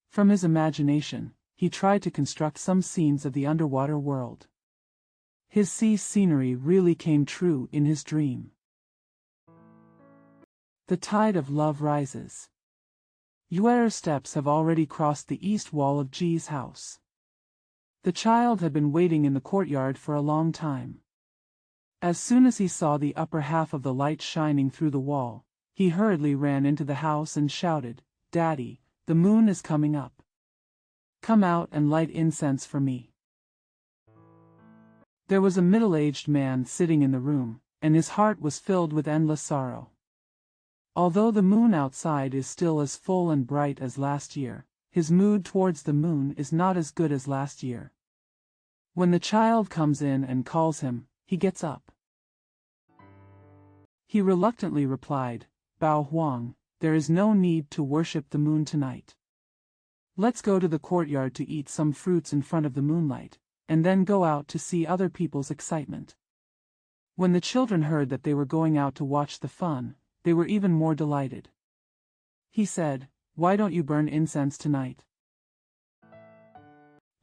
From his imagination, he tried to construct some scenes of the underwater world. His sea scenery really came true in his dream. The tide of love rises. Yuer's steps have already crossed the east wall of Ji's house. The child had been waiting in the courtyard for a long time. As soon as he saw the upper half of the light shining through the wall, he hurriedly ran into the house and shouted, "Daddy, the moon is coming up. Come out and light incense for me." There was a middle-aged man sitting in the room, and his heart was filled with endless sorrow. Although the moon outside is still as full and bright as last year, his mood towards the moon is not as good as last year. When the child comes in and calls him, he gets up. He reluctantly replied, "Bao Huang, there is no need to worship the moon tonight. Let's go to the courtyard to eat some fruits in front of the moonlight, and then go out to see other people's excitement." When the children heard that they were going out to watch the fun, they were even more delighted. He said, "Why don't you burn incense tonight?"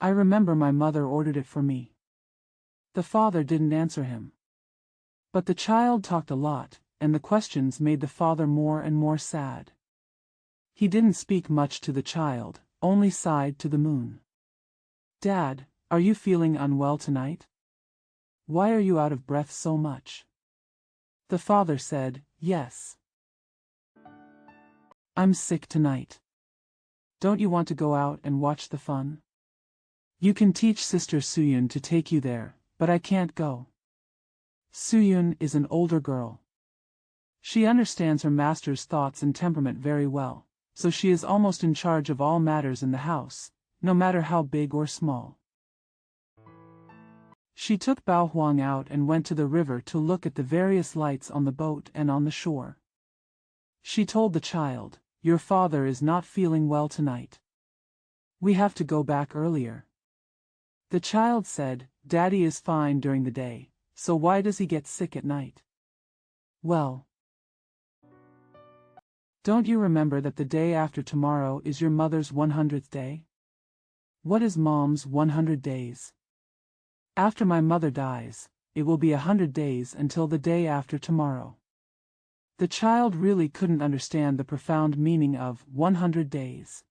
"I remember my mother ordered it for me." The father didn't answer him. But the child talked a lot, and the questions made the father more and more sad. He didn't speak much to the child, only sighed to the moon. "Dad, are you feeling unwell tonight? Why are you out of breath so much?" The father said, "Yes. I'm sick tonight. Don't you want to go out and watch the fun? You can teach Sister Suyun to take you there, but I can't go. Suyun is an older girl. She understands her master's thoughts and temperament very well, so she is almost in charge of all matters in the house, no matter how big or small." She took Bao Huang out and went to the river to look at the various lights on the boat and on the shore. She told the child, "Your father is not feeling well tonight. We have to go back earlier." The child said, "Daddy is fine during the day, so why does he get sick at night?" "Well, don't you remember that the day after tomorrow is your mother's 100th day? What is Mom's 100 days? After my mother dies, it will be 100 days until the day after tomorrow." The child really couldn't understand the profound meaning of 100 days.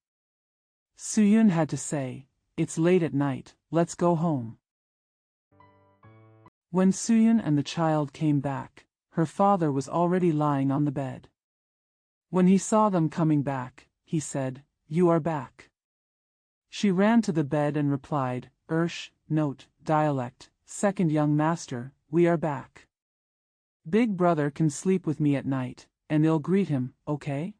Suyun had to say, "It's late at night, let's go home." When Suyun and the child came back, her father was already lying on the bed. When he saw them coming back, he said, "You are back." She ran to the bed and replied, note, dialect, "Second young master, we are back. Big brother can sleep with me at night, and I'll greet him, okay?"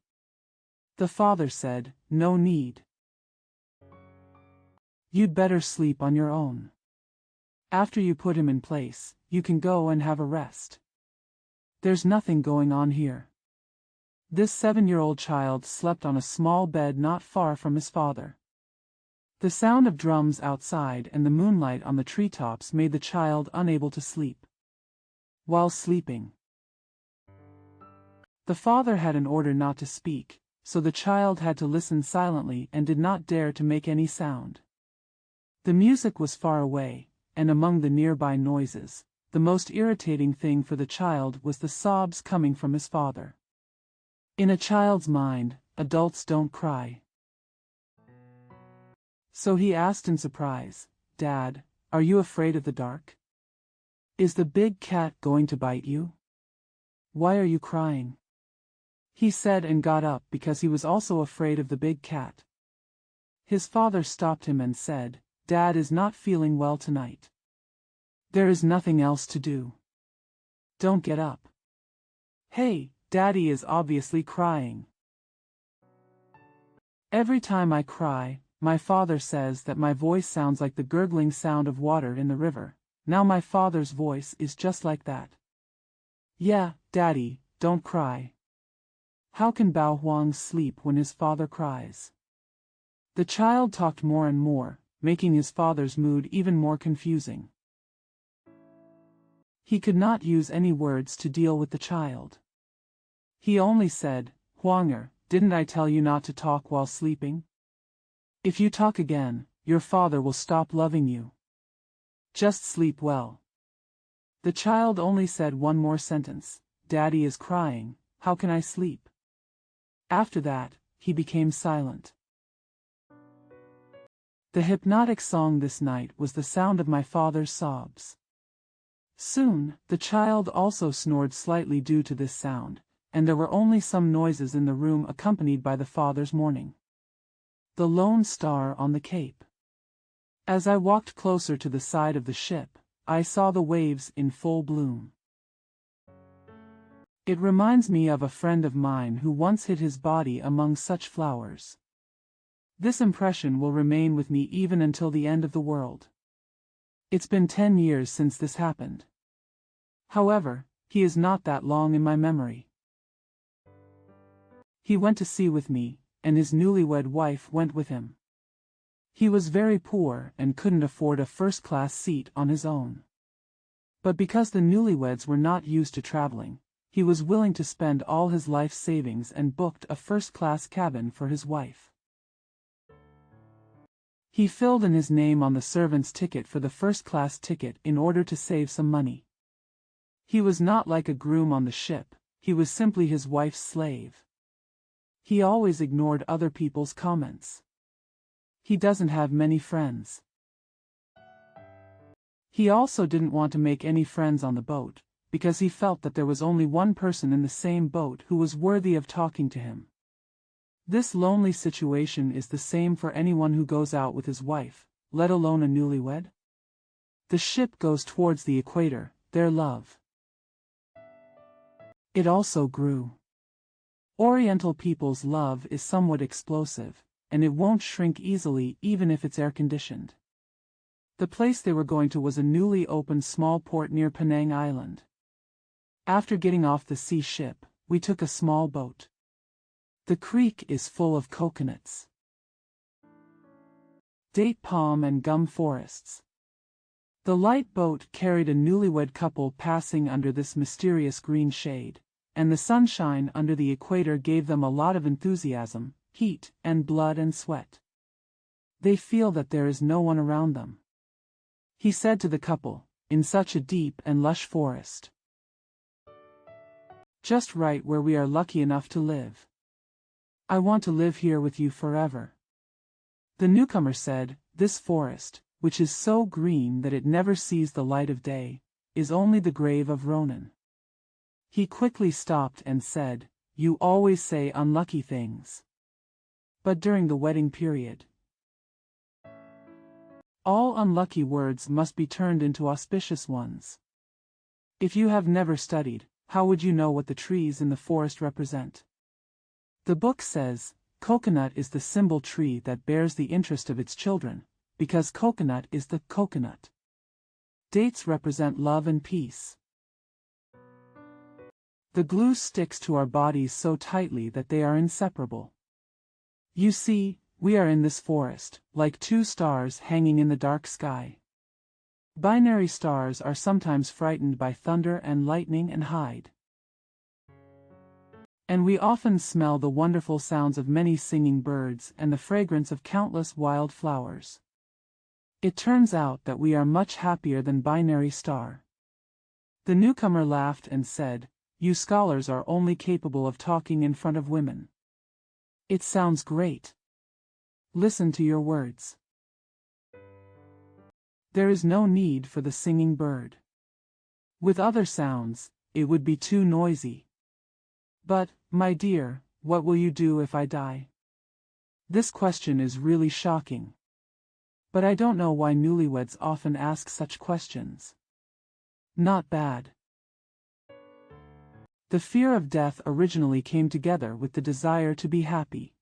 The father said, no need. You'd better sleep on your own. After you put him in place, you can go and have a rest. There's nothing going on here. This 7-year-old child slept on a small bed not far from his father. The sound of drums outside and the moonlight on the treetops made the child unable to sleep. While sleeping, the father had an order not to speak, so the child had to listen silently and did not dare to make any sound. The music was far away, and among the nearby noises, the most irritating thing for the child was the sobs coming from his father. In a child's mind, adults don't cry. So he asked in surprise, "Dad, are you afraid of the dark? Is the big cat going to bite you? Why are you crying?" He said and got up because he was also afraid of the big cat. His father stopped him and said, "Dad is not feeling well tonight. There is nothing else to do. Don't get up. Hey, Daddy is obviously crying. Every time I cry, my father says that my voice sounds like the gurgling sound of water in the river. Now my father's voice is just like that. Yeah, Daddy, don't cry." How can Bao Huang sleep when his father cries? The child talked more and more, making his father's mood even more confusing. He could not use any words to deal with the child. He only said, "Huanger, didn't I tell you not to talk while sleeping? If you talk again, your father will stop loving you. Just sleep well." The child only said one more sentence, "Daddy is crying, how can I sleep?" After that, he became silent. The hypnotic song this night was the sound of my father's sobs. Soon, the child also snored slightly due to this sound, and there were only some noises in the room accompanied by the father's mourning. The lone star on the cape. As I walked closer to the side of the ship, I saw the waves in full bloom. It reminds me of a friend of mine who once hid his body among such flowers. This impression will remain with me even until the end of the world. It's been 10 years since this happened. However, he is not that long in my memory. He went to sea with me, and his newlywed wife went with him. He was very poor and couldn't afford a first-class seat on his own. But because the newlyweds were not used to traveling, he was willing to spend all his life savings and booked a first-class cabin for his wife. He filled in his name on the servant's ticket for the first-class ticket in order to save some money. He was not like a groom on the ship, he was simply his wife's slave. He always ignored other people's comments. He doesn't have many friends. He also didn't want to make any friends on the boat, because he felt that there was only one person in the same boat who was worthy of talking to him. This lonely situation is the same for anyone who goes out with his wife, let alone a newlywed. The ship goes towards the equator, their love. It also grew. Oriental people's love is somewhat explosive, and it won't shrink easily even if it's air-conditioned. The place they were going to was a newly opened small port near Penang Island. After getting off the sea ship, we took a small boat. The creek is full of coconuts, date palm and gum forests. The light boat carried a newlywed couple passing under this mysterious green shade, and the sunshine under the equator gave them a lot of enthusiasm, heat, and blood and sweat. They feel that there is no one around them. He said to the couple, "In such a deep and lush forest. Just right where we are lucky enough to live. I want to live here with you forever." The newcomer said, "This forest, which is so green that it never sees the light of day, is only the grave of Ronan." He quickly stopped and said, "You always say unlucky things. But during the wedding period, all unlucky words must be turned into auspicious ones. If you have never studied, how would you know what the trees in the forest represent? The book says, coconut is the symbol tree that bears the interest of its children, because coconut is the coconut. Dates represent love and peace. The glue sticks to our bodies so tightly that they are inseparable. You see, we are in this forest, like two stars hanging in the dark sky. Binary stars are sometimes frightened by thunder and lightning and hide. And we often smell the wonderful sounds of many singing birds and the fragrance of countless wild flowers. It turns out that we are much happier than binary star. The newcomer laughed and said, "You scholars are only capable of talking in front of women. It sounds great. Listen to your words. There is no need for the singing bird. With other sounds, it would be too noisy. But, my dear, what will you do if I die?" This question is really shocking. But I don't know why newlyweds often ask such questions. Not bad. The fear of death originally came together with the desire to be happy.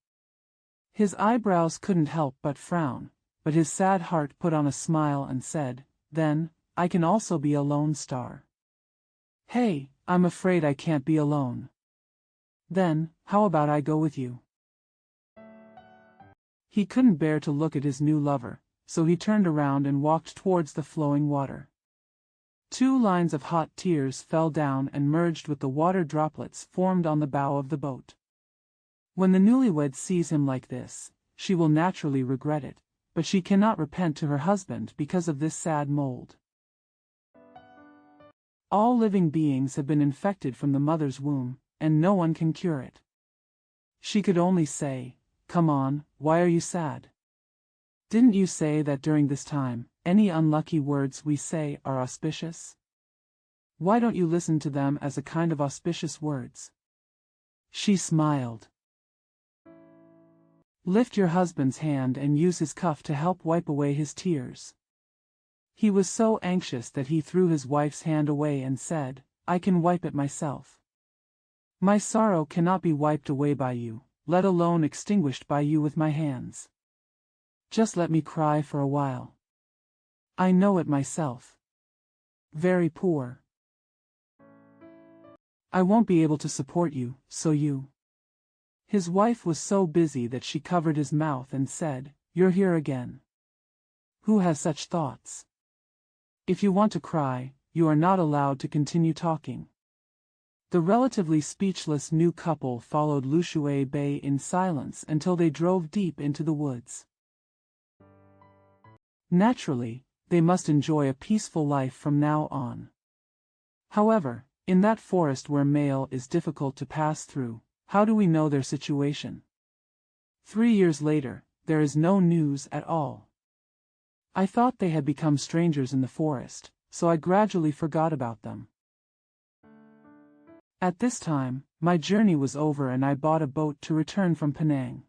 His eyebrows couldn't help but frown, but his sad heart put on a smile and said, "Then, I can also be a lone star." "Hey, I'm afraid I can't be alone." "Then, how about I go with you?" He couldn't bear to look at his new lover, so he turned around and walked towards the flowing water. 2 lines of hot tears fell down and merged with the water droplets formed on the bow of the boat. When the newlywed sees him like this, she will naturally regret it, but she cannot repent to her husband because of this sad mold. All living beings have been infected from the mother's womb, and no one can cure it. She could only say, "Come on, why are you sad? Didn't you say that during this time, any unlucky words we say are auspicious? Why don't you listen to them as a kind of auspicious words?" She smiled. "Lift your husband's hand and use his cuff to help wipe away his tears." He was so anxious that he threw his wife's hand away and said, "I can wipe it myself. My sorrow cannot be wiped away by you, let alone extinguished by you with my hands. Just let me cry for a while. I know it myself. Very poor. I won't be able to support you, so you." His wife was so busy that she covered his mouth and said, "You're here again. Who has such thoughts? If you want to cry, you are not allowed to continue talking." The relatively speechless new couple followed Lushui Bay in silence until they drove deep into the woods. Naturally, they must enjoy a peaceful life from now on. However, in that forest where mail is difficult to pass through, how do we know their situation? 3 years later, there is no news at all. I thought they had become strangers in the forest, so I gradually forgot about them. At this time, my journey was over and I bought a boat to return from Penang.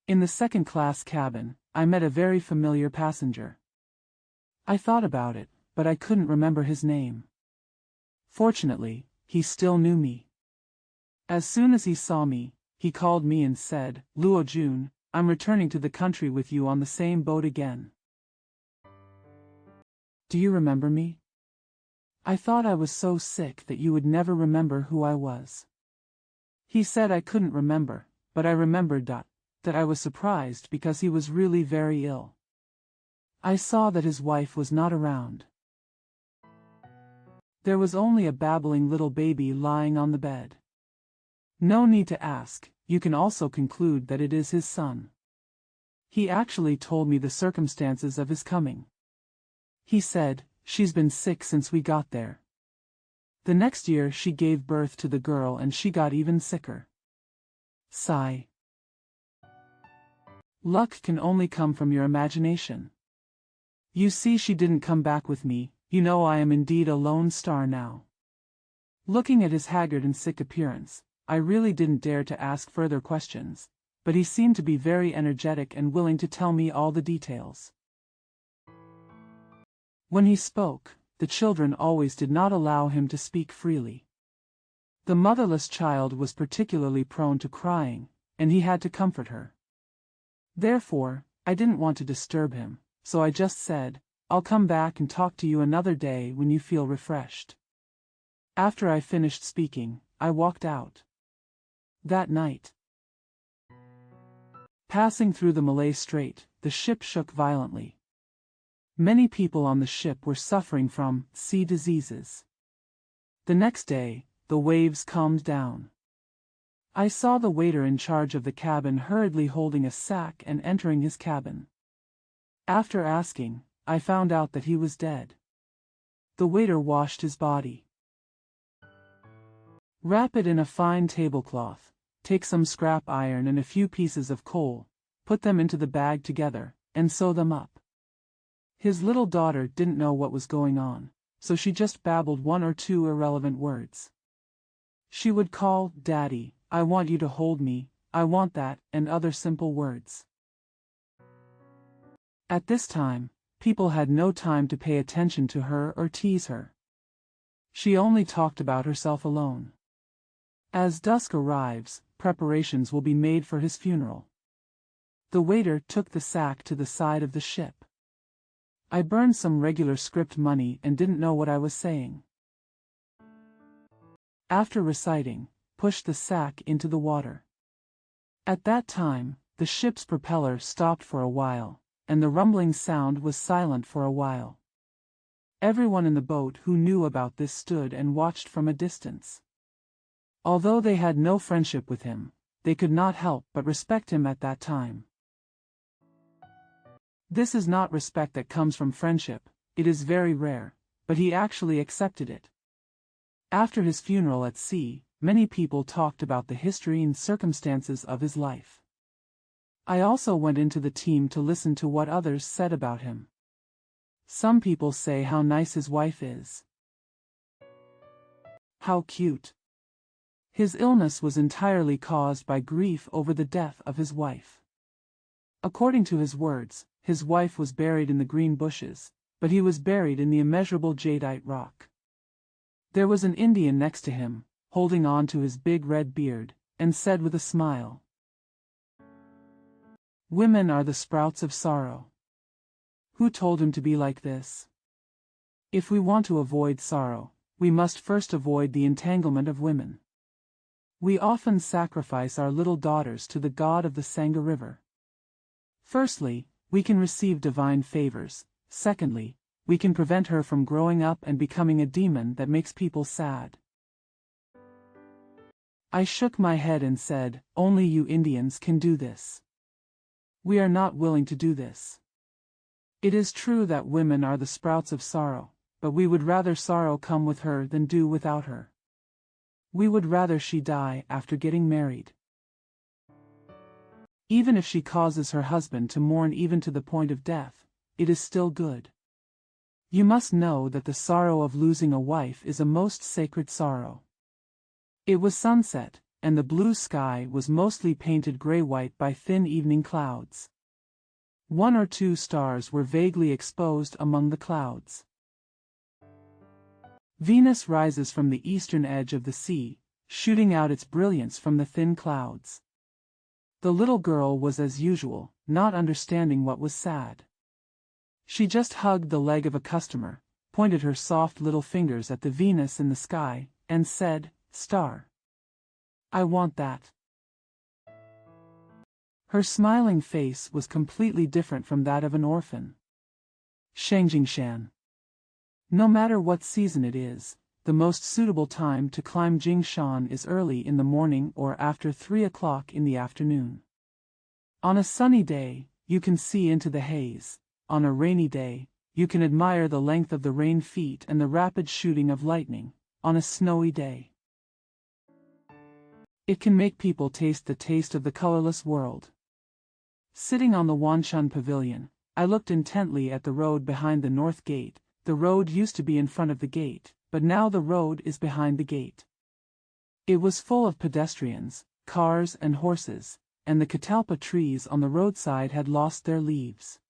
In the second-class cabin, I met a very familiar passenger. I thought about it, but I couldn't remember his name. Fortunately, he still knew me. As soon as he saw me, he called me and said, "Luo Jun, I'm returning to the country with you on the same boat again. Do you remember me? I thought I was so sick that you would never remember who I was." He said I couldn't remember, but I remembered that I was surprised because he was really very ill. I saw that his wife was not around. There was only a babbling little baby lying on the bed. No need to ask, you can also conclude that it is his son. He actually told me the circumstances of his coming. He said, "She's been sick since we got there. The next year she gave birth to the girl and she got even sicker." Sigh. Luck can only come from your imagination. You see, she didn't come back with me, you know I am indeed a lone star now. Looking at his haggard and sick appearance, I really didn't dare to ask further questions, but he seemed to be very energetic and willing to tell me all the details. When he spoke, the children always did not allow him to speak freely. The motherless child was particularly prone to crying, and he had to comfort her. Therefore, I didn't want to disturb him, so I just said, "I'll come back and talk to you another day when you feel refreshed." After I finished speaking, I walked out. That night, passing through the Malay Strait, the ship shook violently. Many people on the ship were suffering from sea diseases. The next day, the waves calmed down. I saw the waiter in charge of the cabin hurriedly holding a sack and entering his cabin. After asking, I found out that he was dead. The waiter washed his body. Wrap it in a fine tablecloth, take some scrap iron and a few pieces of coal, put them into the bag together, and sew them up. His little daughter didn't know what was going on, so she just babbled one or two irrelevant words. She would call, "Daddy, I want you to hold me, I want that," and other simple words. At this time, people had no time to pay attention to her or tease her. She only talked about herself alone. As dusk arrives, preparations will be made for his funeral. The waiter took the sack to the side of the ship. I burned some regular script money and didn't know what I was saying. After reciting, pushed the sack into the water. At that time, the ship's propeller stopped for a while, and the rumbling sound was silent for a while. Everyone in the boat who knew about this stood and watched from a distance. Although they had no friendship with him, they could not help but respect him at that time. This is not respect that comes from friendship, it is very rare, but he actually accepted it. After his funeral at sea, many people talked about the history and circumstances of his life. I also went into the team to listen to what others said about him. Some people say how nice his wife is. How cute. His illness was entirely caused by grief over the death of his wife. According to his words, his wife was buried in the green bushes, but he was buried in the immeasurable jadeite rock. There was an Indian next to him, holding on to his big red beard, and said with a smile, "Women are the sprouts of sorrow." Who told him to be like this? If we want to avoid sorrow, we must first avoid the entanglement of women. We often sacrifice our little daughters to the god of the Sangha River. Firstly, we can receive divine favors. Secondly, we can prevent her from growing up and becoming a demon that makes people sad. I shook my head and said, "Only you Indians can do this. We are not willing to do this. It is true that women are the sprouts of sorrow, but we would rather sorrow come with her than do without her. We would rather she die after getting married. Even if she causes her husband to mourn even to the point of death, it is still good. You must know that the sorrow of losing a wife is a most sacred sorrow." It was sunset, and the blue sky was mostly painted gray-white by thin evening clouds. One or two stars were vaguely exposed among the clouds. Venus rises from the eastern edge of the sea, shooting out its brilliance from the thin clouds. The little girl was as usual, not understanding what was sad. She just hugged the leg of a customer, pointed her soft little fingers at the Venus in the sky, and said, "Star. I want that." Her smiling face was completely different from that of an orphan. Shangjingshan. No matter what season it is, the most suitable time to climb Jingshan is early in the morning or after 3 o'clock in the afternoon. On a sunny day, you can see into the haze. On a rainy day, you can admire the length of the rain feet and the rapid shooting of lightning. On a snowy day, it can make people taste the taste of the colorless world. Sitting on the Wanshan Pavilion, I looked intently at the road behind the north gate. The road used to be in front of the gate, but now the road is behind the gate. It was full of pedestrians, cars and horses, and the catalpa trees on the roadside had lost their leaves.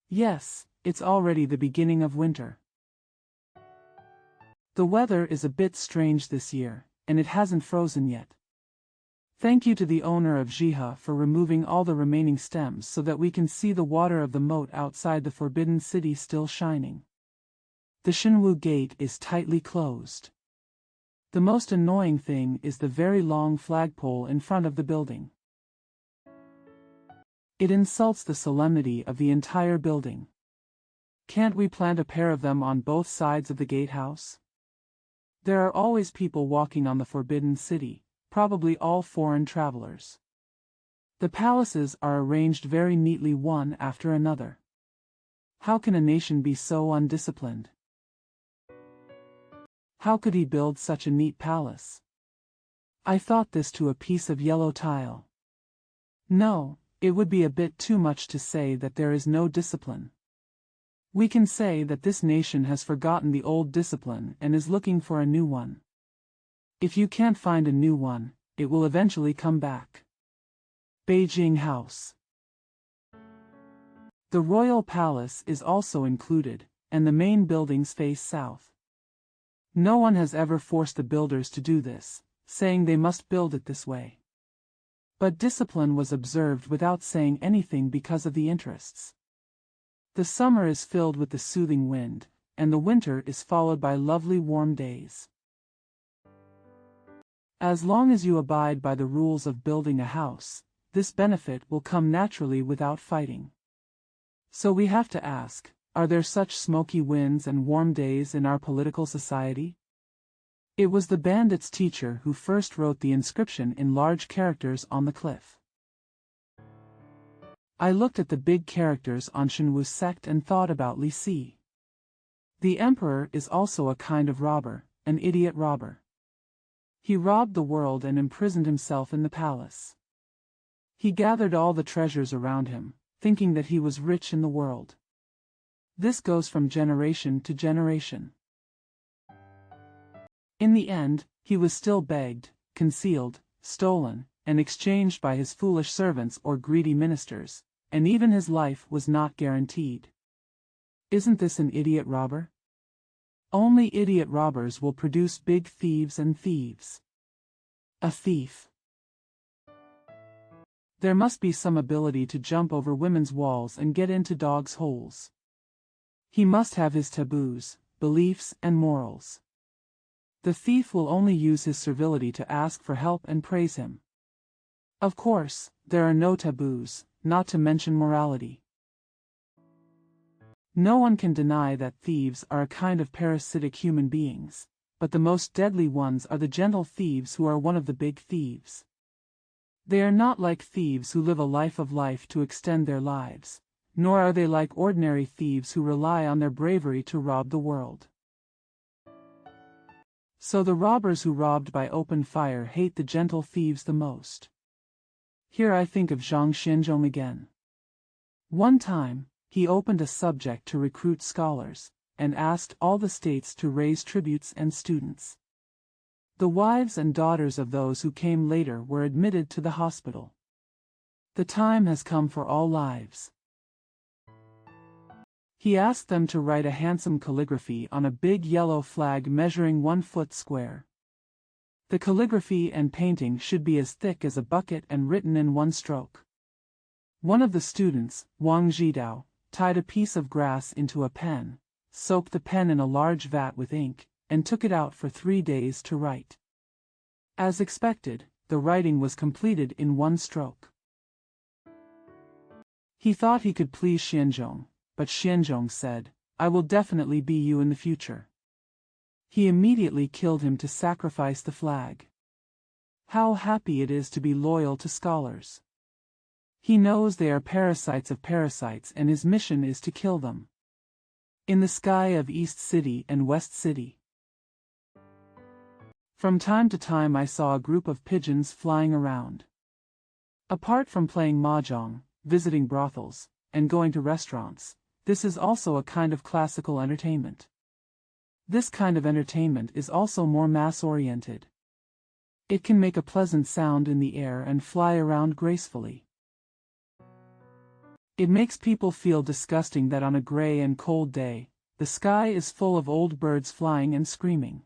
Yes, it's already the beginning of winter. The weather is a bit strange this year, and it hasn't frozen yet. Thank you to the owner of Jiha for removing all the remaining stems so that we can see the water of the moat outside the forbidden city still shining. The Shenwu gate is tightly closed. The most annoying thing is the very long flagpole in front of the building. It insults the solemnity of the entire building. Can't we plant a pair of them on both sides of the gatehouse? There are always people walking on the forbidden city, probably all foreign travelers. The palaces are arranged very neatly one after another. How can a nation be so undisciplined? How could he build such a neat palace? I thought this to a piece of yellow tile. No, it would be a bit too much to say that there is no discipline. We can say that this nation has forgotten the old discipline and is looking for a new one. If you can't find a new one, it will eventually come back. Beijing House. The Royal Palace is also included, and the main buildings face south. No one has ever forced the builders to do this, saying they must build it this way. But discipline was observed without saying anything because of the interests. The summer is filled with the soothing wind, and the winter is followed by lovely warm days. As long as you abide by the rules of building a house, this benefit will come naturally without fighting. So we have to ask, are there such smoky winds and warm days in our political society? It was the bandit's teacher who first wrote the inscription in large characters on the cliff. I looked at the big characters on Shenwu's sect and thought about Li Si. The emperor is also a kind of robber, an idiot robber. He robbed the world and imprisoned himself in the palace. He gathered all the treasures around him, thinking that he was rich in the world. This goes from generation to generation. In the end, he was still begged, concealed, stolen, and exchanged by his foolish servants or greedy ministers, and even his life was not guaranteed. Isn't this an idiot robber? Only idiot robbers will produce big thieves and thieves. A thief. There must be some ability to jump over women's walls and get into dogs' holes. He must have his taboos, beliefs, and morals. The thief will only use his servility to ask for help and praise him. Of course, there are no taboos, not to mention morality. No one can deny that thieves are a kind of parasitic human beings, but the most deadly ones are the gentle thieves who are one of the big thieves. They are not like thieves who live a life to extend their lives, nor are they like ordinary thieves who rely on their bravery to rob the world. So the robbers who robbed by open fire hate the gentle thieves the most. Here I think of Zhang Xianzhong again. One time, he opened a subject to recruit scholars, and asked all the states to raise tributes and students. The wives and daughters of those who came later were admitted to the hospital. The time has come for all lives. He asked them to write a handsome calligraphy on a big yellow flag measuring 1 foot square. The calligraphy and painting should be as thick as a bucket and written in one stroke. One of the students, Wang Zhidao, tied a piece of grass into a pen, soaked the pen in a large vat with ink, and took it out for 3 days to write. As expected, the writing was completed in one stroke. He thought he could please Xianzhong, but Xianzhong said, "I will definitely be you in the future." He immediately killed him to sacrifice the flag. How happy it is to be loyal to scholars. He knows they are parasites of parasites and his mission is to kill them. In the sky of East City and West City. From time to time I saw a group of pigeons flying around. Apart from playing mahjong, visiting brothels, and going to restaurants, this is also a kind of classical entertainment. This kind of entertainment is also more mass-oriented. It can make a pleasant sound in the air and fly around gracefully. It makes people feel disgusting that on a gray and cold day, the sky is full of old birds flying and screaming.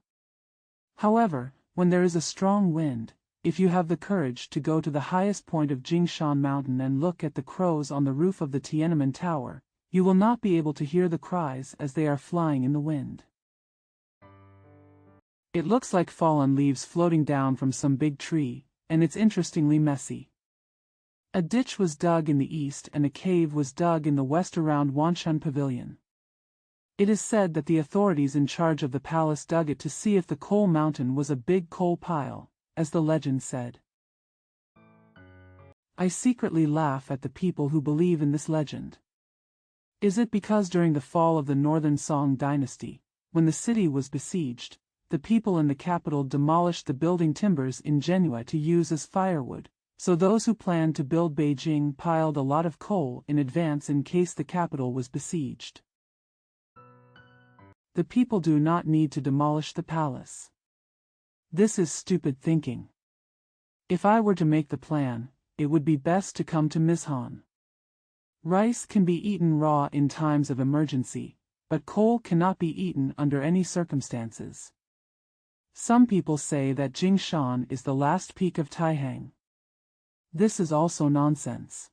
However, when there is a strong wind, if you have the courage to go to the highest point of Jingshan Mountain and look at the crows on the roof of the Tiananmen Tower, you will not be able to hear the cries as they are flying in the wind. It looks like fallen leaves floating down from some big tree, and it's interestingly messy. A ditch was dug in the east and a cave was dug in the west around Wanshan Pavilion. It is said that the authorities in charge of the palace dug it to see if the coal mountain was a big coal pile, as the legend said. I secretly laugh at the people who believe in this legend. Is it because during the fall of the Northern Song dynasty, when the city was besieged, the people in the capital demolished the building timbers in Genua to use as firewood, so those who planned to build Beijing piled a lot of coal in advance in case the capital was besieged? The people do not need to demolish the palace. This is stupid thinking. If I were to make the plan, it would be best to come to Mizhan. Rice can be eaten raw in times of emergency, but coal cannot be eaten under any circumstances. Some people say that Jingshan is the last peak of Taihang. This is also nonsense.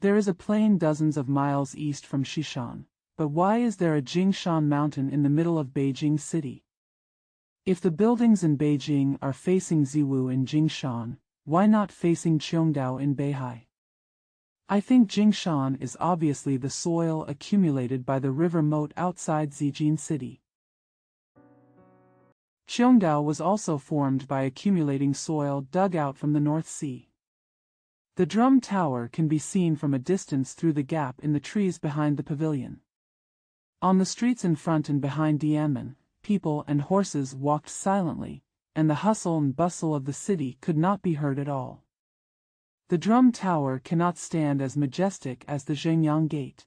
There is a plain dozens of miles east from Xishan, but why is there a Jingshan mountain in the middle of Beijing city? If the buildings in Beijing are facing Ziwu in Jingshan, why not facing Cheongdao in Beihai? I think Jingshan is obviously the soil accumulated by the river moat outside Zijin city. Cheongdao was also formed by accumulating soil dug out from the North Sea. The drum tower can be seen from a distance through the gap in the trees behind the pavilion. On the streets in front and behind Tiananmen, people and horses walked silently, and the hustle and bustle of the city could not be heard at all. The drum tower cannot stand as majestic as the Zhengyang Gate.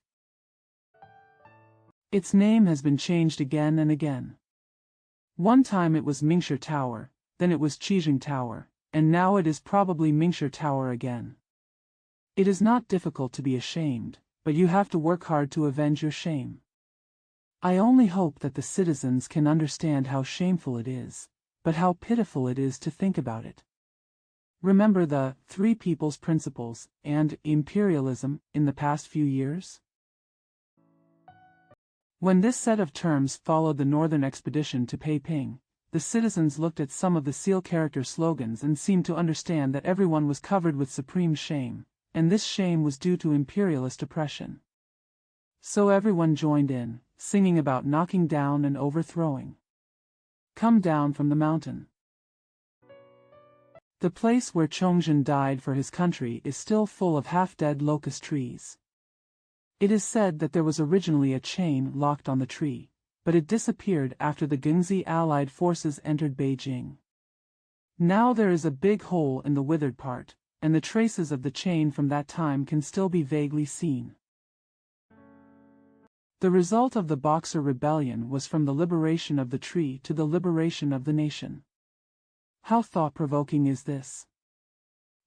Its name has been changed again and again. One time it was Mingshi Tower, then it was Qijing Tower, and now it is probably Mingshi Tower again. It is not difficult to be ashamed, but you have to work hard to avenge your shame. I only hope that the citizens can understand how shameful it is, but how pitiful it is to think about it. Remember the Three People's Principles and imperialism in the past few years? When this set of terms followed the northern expedition to Peiping, the citizens looked at some of the seal character slogans and seemed to understand that everyone was covered with supreme shame, and this shame was due to imperialist oppression. So everyone joined in, singing about knocking down and overthrowing. Come down from the mountain. The place where Chongzhen died for his country is still full of half-dead locust trees. It is said that there was originally a chain locked on the tree, but it disappeared after the Gengzi allied forces entered Beijing. Now there is a big hole in the withered part, and the traces of the chain from that time can still be vaguely seen. The result of the Boxer Rebellion was from the liberation of the tree to the liberation of the nation. How thought-provoking is this?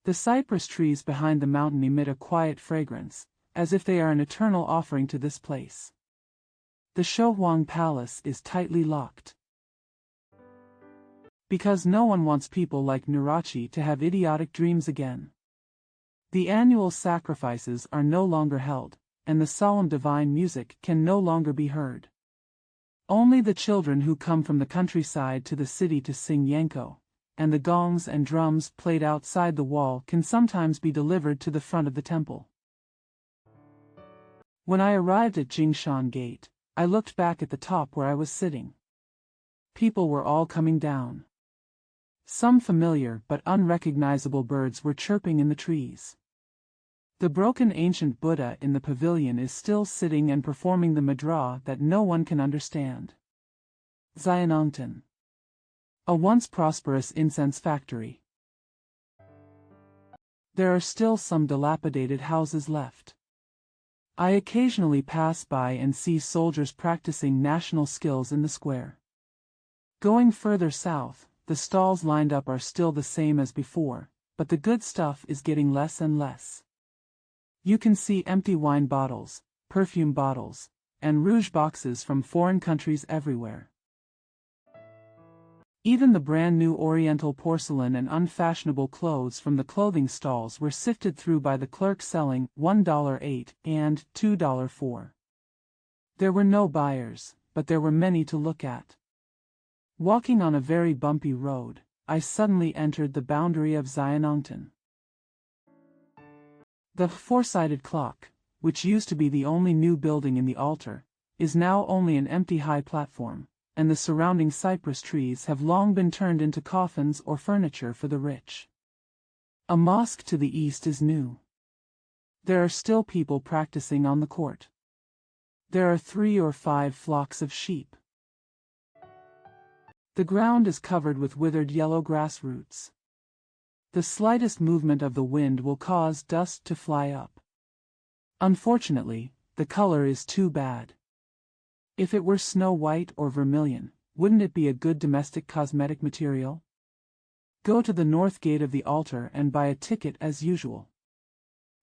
The cypress trees behind the mountain emit a quiet fragrance, as if they are an eternal offering to this place. The Shouhuang Palace is tightly locked. Because no one wants people like Nurachi to have idiotic dreams again. The annual sacrifices are no longer held, and the solemn divine music can no longer be heard. Only the children who come from the countryside to the city to sing Yanko, and the gongs and drums played outside the wall can sometimes be delivered to the front of the temple. When I arrived at Jingshan Gate, I looked back at the top where I was sitting. People were all coming down. Some familiar but unrecognizable birds were chirping in the trees. The broken ancient Buddha in the pavilion is still sitting and performing the madra that no one can understand. Zionongtan. A once prosperous incense factory. There are still some dilapidated houses left. I occasionally pass by and see soldiers practicing national skills in the square. Going further south, the stalls lined up are still the same as before, but the good stuff is getting less and less. You can see empty wine bottles, perfume bottles, and rouge boxes from foreign countries everywhere. Even the brand-new Oriental porcelain and unfashionable clothes from the clothing stalls were sifted through by the clerk selling $1.08 and $2.04. There were no buyers, but there were many to look at. Walking on a very bumpy road, I suddenly entered the boundary of Zionongton. The four-sided clock, which used to be the only new building in the altar, is now only an empty high platform, and the surrounding cypress trees have long been turned into coffins or furniture for the rich. A mosque to the east is new. There are still people practicing on the court. There are 3 or 5 flocks of sheep. The ground is covered with withered yellow grass roots. The slightest movement of the wind will cause dust to fly up. Unfortunately, the color is too bad. If it were snow white or vermilion, wouldn't it be a good domestic cosmetic material? Go to the north gate of the altar and buy a ticket as usual.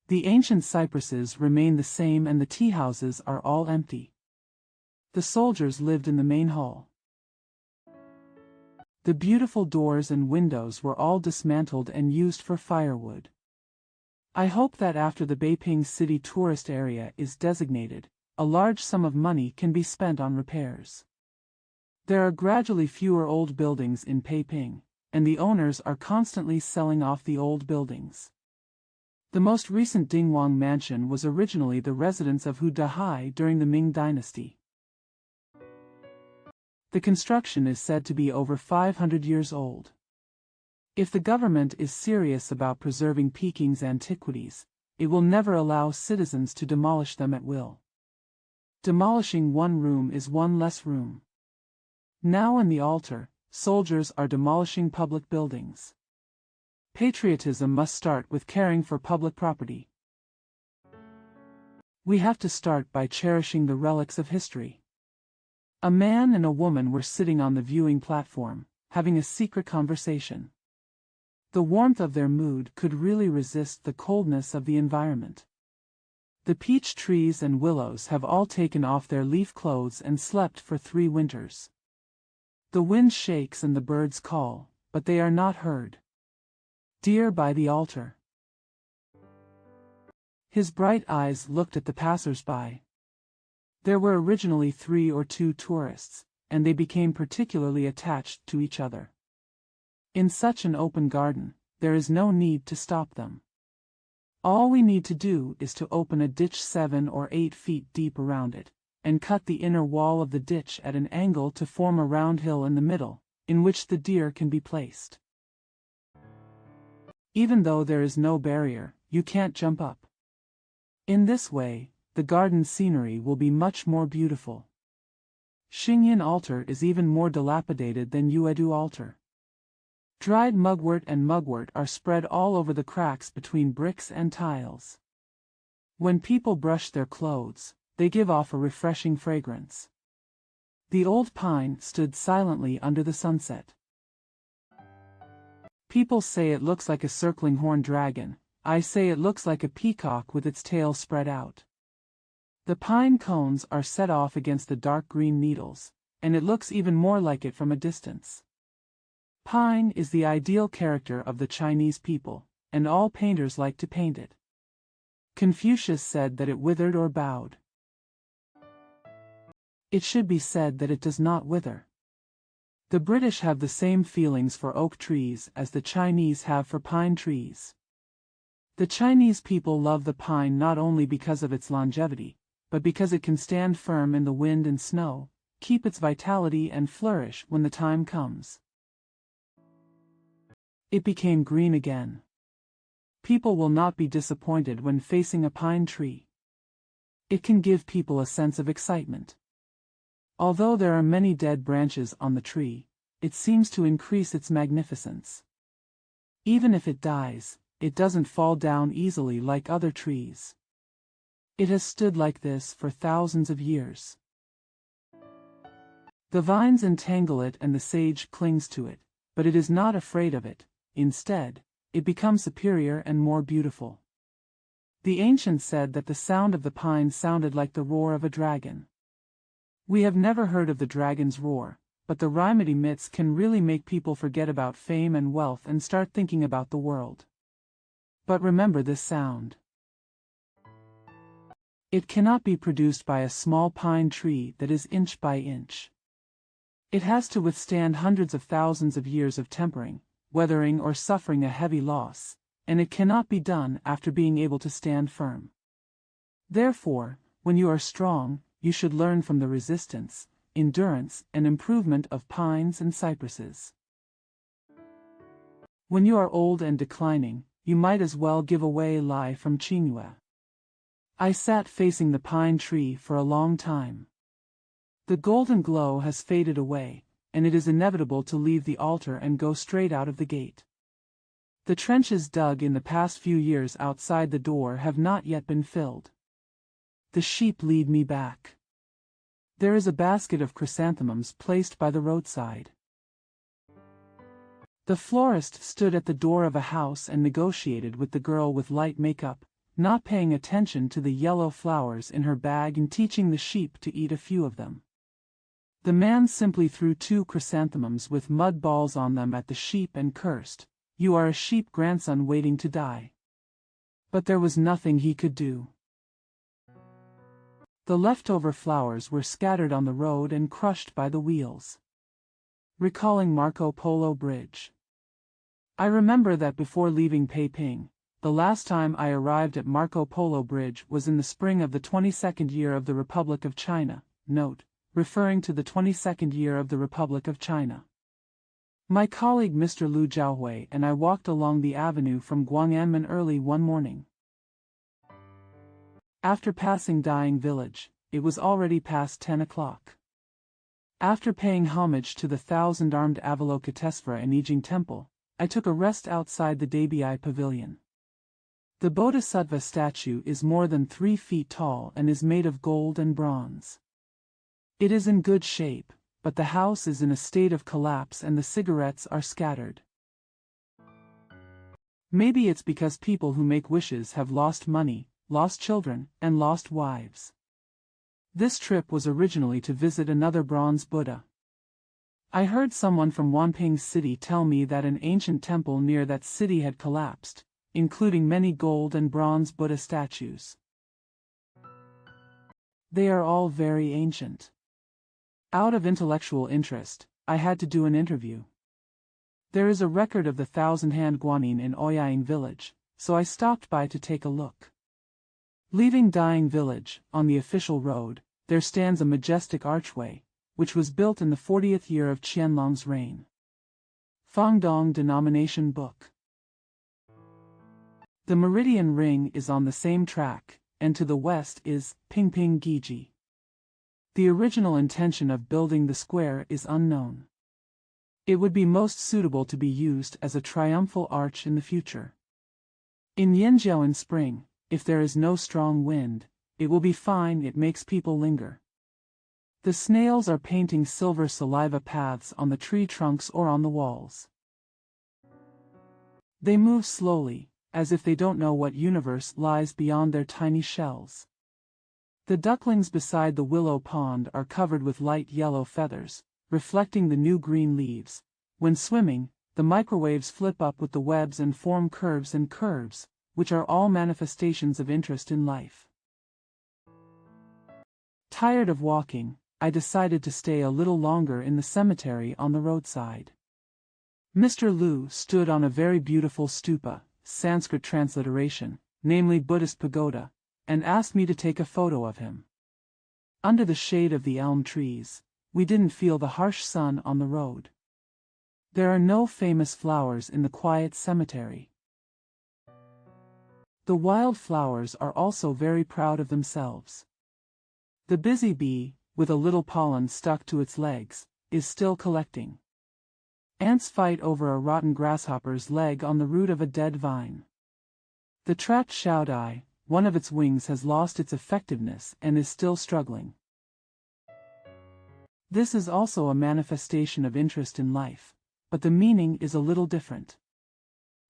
The ancient cypresses remain the same and the tea houses are all empty. The soldiers lived in the main hall. The beautiful doors and windows were all dismantled and used for firewood. I hope that after the Beiping City tourist area is designated, a large sum of money can be spent on repairs. There are gradually fewer old buildings in Beiping, and the owners are constantly selling off the old buildings. The most recent Dingwang mansion was originally the residence of Xu Dishan during the Ming dynasty. The construction is said to be over 500 years old. If the government is serious about preserving Peking's antiquities, it will never allow citizens to demolish them at will. Demolishing one room is one less room. Now in the altar, soldiers are demolishing public buildings. Patriotism must start with caring for public property. We have to start by cherishing the relics of history. A man and a woman were sitting on the viewing platform, having a secret conversation. The warmth of their mood could really resist the coldness of the environment. The peach trees and willows have all taken off their leaf clothes and slept for 3 winters. The wind shakes and the birds call, but they are not heard. Dear by the altar. His bright eyes looked at the passers-by. There were originally 3 or 2 tourists, and they became particularly attached to each other. In such an open garden, there is no need to stop them. All we need to do is to open a ditch 7 or 8 feet deep around it, and cut the inner wall of the ditch at an angle to form a round hill in the middle, in which the deer can be placed. Even though there is no barrier, you can't jump up. In this way, the garden scenery will be much more beautiful. Xingyin altar is even more dilapidated than Yuedu altar. Dried mugwort and mugwort are spread all over the cracks between bricks and tiles. When people brush their clothes, they give off a refreshing fragrance. The old pine stood silently under the sunset. People say it looks like a circling horned dragon. I say it looks like a peacock with its tail spread out. The pine cones are set off against the dark green needles, and it looks even more like it from a distance. Pine is the ideal character of the Chinese people, and all painters like to paint it. Confucius said that it withered or bowed. It should be said that it does not wither. The British have the same feelings for oak trees as the Chinese have for pine trees. The Chinese people love the pine not only because of its longevity, but because it can stand firm in the wind and snow, keep its vitality and flourish when the time comes. It became green again. People will not be disappointed when facing a pine tree. It can give people a sense of excitement. Although there are many dead branches on the tree, it seems to increase its magnificence. Even if it dies, it doesn't fall down easily like other trees. It has stood like this for thousands of years. The vines entangle it and the sage clings to it, but it is not afraid of it. Instead, it becomes superior and more beautiful. The ancients said that the sound of the pine sounded like the roar of a dragon. We have never heard of the dragon's roar, but the rhyme it emits can really make people forget about fame and wealth and start thinking about the world. But remember this sound. It cannot be produced by a small pine tree that is inch by inch. It has to withstand hundreds of thousands of years of tempering, weathering or suffering a heavy loss, and it cannot be done after being able to stand firm. Therefore, when you are strong, you should learn from the resistance, endurance, and improvement of pines and cypresses. When you are old and declining, you might as well give away lie from Qinghua. I sat facing the pine tree for a long time. The golden glow has faded away, and it is inevitable to leave the altar and go straight out of the gate. The trenches dug in the past few years outside the door have not yet been filled. The sheep lead me back. There is a basket of chrysanthemums placed by the roadside. The florist stood at the door of a house and negotiated with the girl with light makeup, not paying attention to the yellow flowers in her bag and teaching the sheep to eat a few of them. The man simply threw 2 chrysanthemums with mud balls on them at the sheep and cursed, "You are a sheep grandson waiting to die." But there was nothing he could do. The leftover flowers were scattered on the road and crushed by the wheels. Recalling Marco Polo Bridge. I remember that before leaving Peiping, the last time I arrived at Marco Polo Bridge was in the spring of the 22nd year of the Republic of China, note, referring to the 22nd year of the Republic of China. My colleague Mr. Lu Jiaohui and I walked along the avenue from Guang'anmen early one morning. After passing Dying Village, it was already past 10 o'clock. After paying homage to the 1,000-armed Avalokitesvara and Yijing Temple, I took a rest outside the Dabi Pavilion. The Bodhisattva statue is more than 3 feet tall and is made of gold and bronze. It is in good shape, but the house is in a state of collapse and the cigarettes are scattered. Maybe it's because people who make wishes have lost money, lost children, and lost wives. This trip was originally to visit another bronze Buddha. I heard someone from Wanping City tell me that an ancient temple near that city had collapsed, including many gold and bronze Buddha statues. They are all very ancient. Out of intellectual interest, I had to do an interview. There is a record of the 1,000-hand guanyin in Ouyang village, so I stopped by to take a look. Leaving Dying Village, on the official road, there stands a majestic archway, which was built in the 40th year of Qianlong's reign. Fangdong Denomination Book. The Meridian Ring is on the same track, and to the west is Pingping Giji. The original intention of building the square is unknown. It would be most suitable to be used as a triumphal arch in the future. In Yanjiao in spring, if there is no strong wind, it will be fine. It makes people linger. The snails are painting silver saliva paths on the tree trunks or on the walls. They move slowly, as if they don't know what universe lies beyond their tiny shells. The ducklings beside the willow pond are covered with light yellow feathers, reflecting the new green leaves. When swimming, the microwaves flip up with the webs and form curves and curves, which are all manifestations of interest in life. Tired of walking, I decided to stay a little longer in the cemetery on the roadside. Mr. Lu stood on a very beautiful stupa, Sanskrit transliteration, namely Buddhist pagoda, and asked me to take a photo of him. Under the shade of the elm trees, we didn't feel the harsh sun on the road. There are no famous flowers in the quiet cemetery. The wild flowers are also very proud of themselves. The busy bee, with a little pollen stuck to its legs, is still collecting. Ants fight over a rotten grasshopper's leg on the root of a dead vine. The trapped shoudai, one of its wings has lost its effectiveness and is still struggling. This is also a manifestation of interest in life, but the meaning is a little different.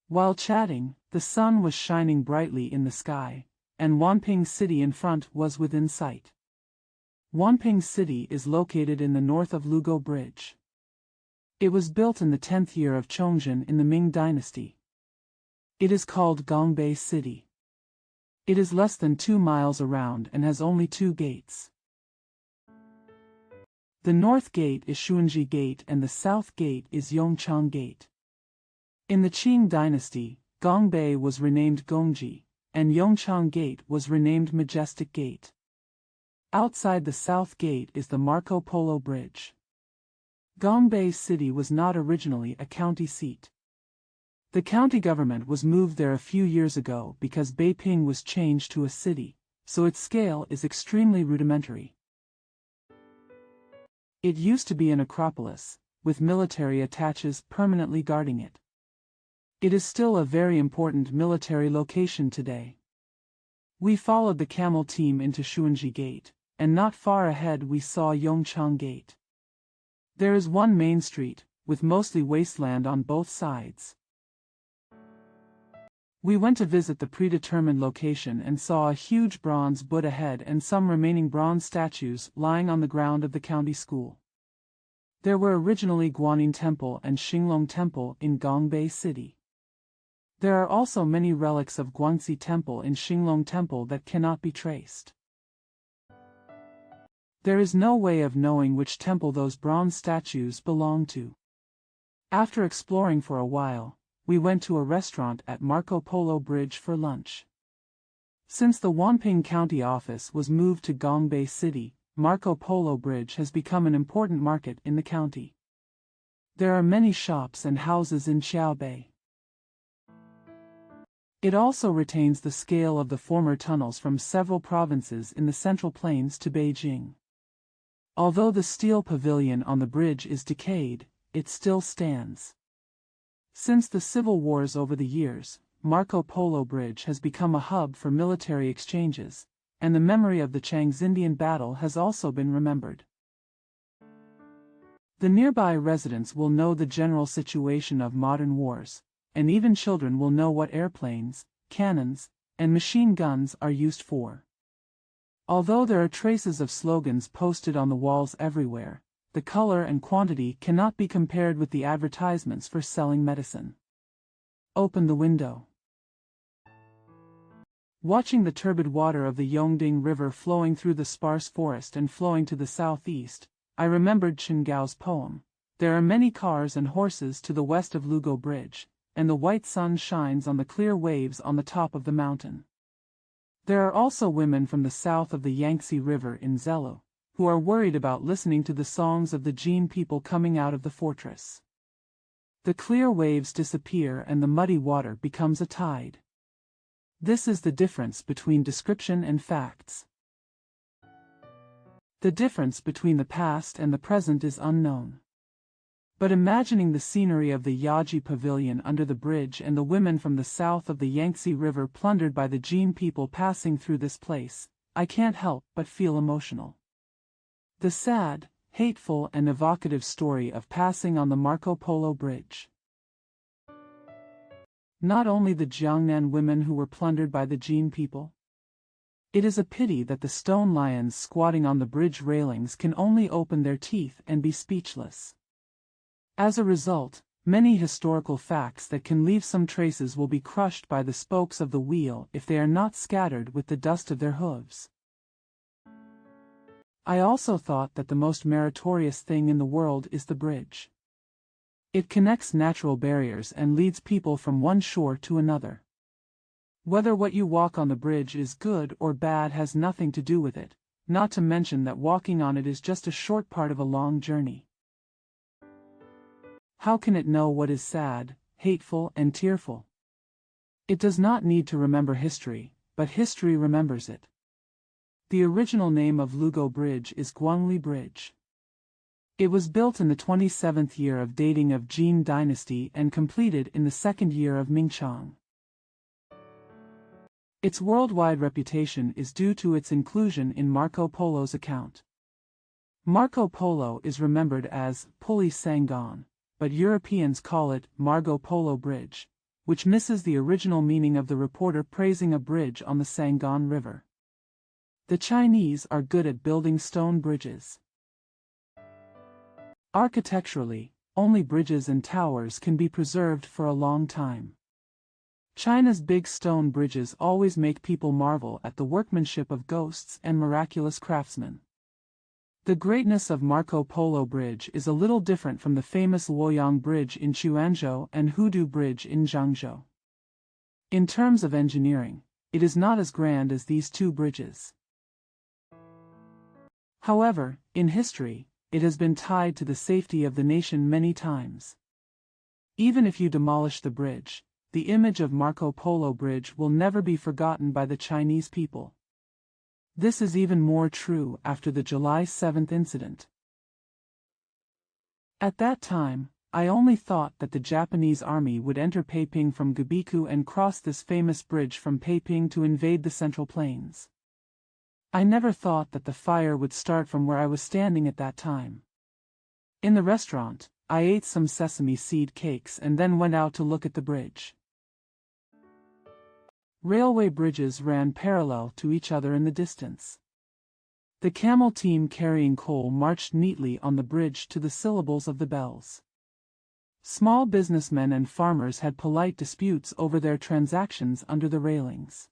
While chatting, the sun was shining brightly in the sky, and Wanping City in front was within sight. Wanping City is located in the north of Lugo Bridge. It was built in the 10th year of Chongjin in the Ming dynasty. It is called Gongbei City. It is less than 2 miles around and has only 2 gates. The north gate is Xuanji Gate and the south gate is Yongchang Gate. In the Qing dynasty, Gongbei was renamed Gongji, and Yongchang Gate was renamed Majestic Gate. Outside the south gate is the Marco Polo Bridge. Gongbei City was not originally a county seat. The county government was moved there a few years ago because Beiping was changed to a city, so its scale is extremely rudimentary. It used to be an acropolis, with military attaches permanently guarding it. It is still a very important military location today. We followed the camel team into Xuanji Gate, and not far ahead we saw Yongchang Gate. There is one main street, with mostly wasteland on both sides. We went to visit the predetermined location and saw a huge bronze Buddha head and some remaining bronze statues lying on the ground of the county school. There were originally Guanyin Temple and Xinglong Temple in Gongbei City. There are also many relics of Guangxi Temple in Xinglong Temple that cannot be traced. There is no way of knowing which temple those bronze statues belong to. After exploring for a while, we went to a restaurant at Marco Polo Bridge for lunch. Since the Wanping County office was moved to Gongbei City, Marco Polo Bridge has become an important market in the county. There are many shops and houses in Xiaobei. It also retains the scale of the former tunnels from several provinces in the Central Plains to Beijing. Although the steel pavilion on the bridge is decayed, it still stands. Since the civil wars over the years, Marco Polo Bridge has become a hub for military exchanges, and the memory of the Changxindian battle has also been remembered. The nearby residents will know the general situation of modern wars, and even children will know what airplanes, cannons, and machine guns are used for. Although there are traces of slogans posted on the walls everywhere, the color and quantity cannot be compared with the advertisements for selling medicine. Open the window. Watching the turbid water of the Yongding River flowing through the sparse forest and flowing to the southeast, I remembered Chen Gao's poem, "There are many cars and horses to the west of Lugo Bridge, and the white sun shines on the clear waves on the top of the mountain." There are also women from the south of the Yangtze River in Zelo, who are worried about listening to the songs of the Jin people coming out of the fortress. The clear waves disappear and the muddy water becomes a tide. This is the difference between description and facts. The difference between the past and the present is unknown. But imagining the scenery of the Yaji Pavilion under the bridge and the women from the south of the Yangtze River plundered by the Jin people passing through this place, I can't help but feel emotional. The sad, hateful and evocative story of passing on the Marco Polo Bridge. Not only the Jiangnan women who were plundered by the Jin people. It is a pity that the stone lions squatting on the bridge railings can only open their teeth and be speechless. As a result, many historical facts that can leave some traces will be crushed by the spokes of the wheel if they are not scattered with the dust of their hooves. I also thought that the most meritorious thing in the world is the bridge. It connects natural barriers and leads people from one shore to another. Whether what you walk on the bridge is good or bad has nothing to do with it, not to mention that walking on it is just a short part of a long journey. How can it know what is sad, hateful, and tearful? It does not need to remember history, but history remembers it. The original name of Lugo Bridge is Guangli Bridge. It was built in the 27th year of dating of Jin dynasty and completed in the 2nd year of Mingchang. Its worldwide reputation is due to its inclusion in Marco Polo's account. Marco Polo is remembered as Pulley Sangon, but Europeans call it Marco Polo Bridge, which misses the original meaning of the reporter praising a bridge on the Sangon River. The Chinese are good at building stone bridges. Architecturally, only bridges and towers can be preserved for a long time. China's big stone bridges always make people marvel at the workmanship of ghosts and miraculous craftsmen. The greatness of Marco Polo Bridge is a little different from the famous Luoyang Bridge in Quanzhou and Hudu Bridge in Zhangzhou. In terms of engineering, it is not as grand as these two bridges. However, in history, it has been tied to the safety of the nation many times. Even if you demolish the bridge, the image of Marco Polo Bridge will never be forgotten by the Chinese people. This is even more true after the July 7th incident. At that time, I only thought that the Japanese army would enter Peiping from Gabiku and cross this famous bridge from Peiping to invade the Central Plains. I never thought that the fire would start from where I was standing at that time. In the restaurant, I ate some sesame seed cakes and then went out to look at the bridge. Railway bridges ran parallel to each other in the distance. The camel team carrying coal marched neatly on the bridge to the syllables of the bells. Small businessmen and farmers had polite disputes over their transactions under the railings.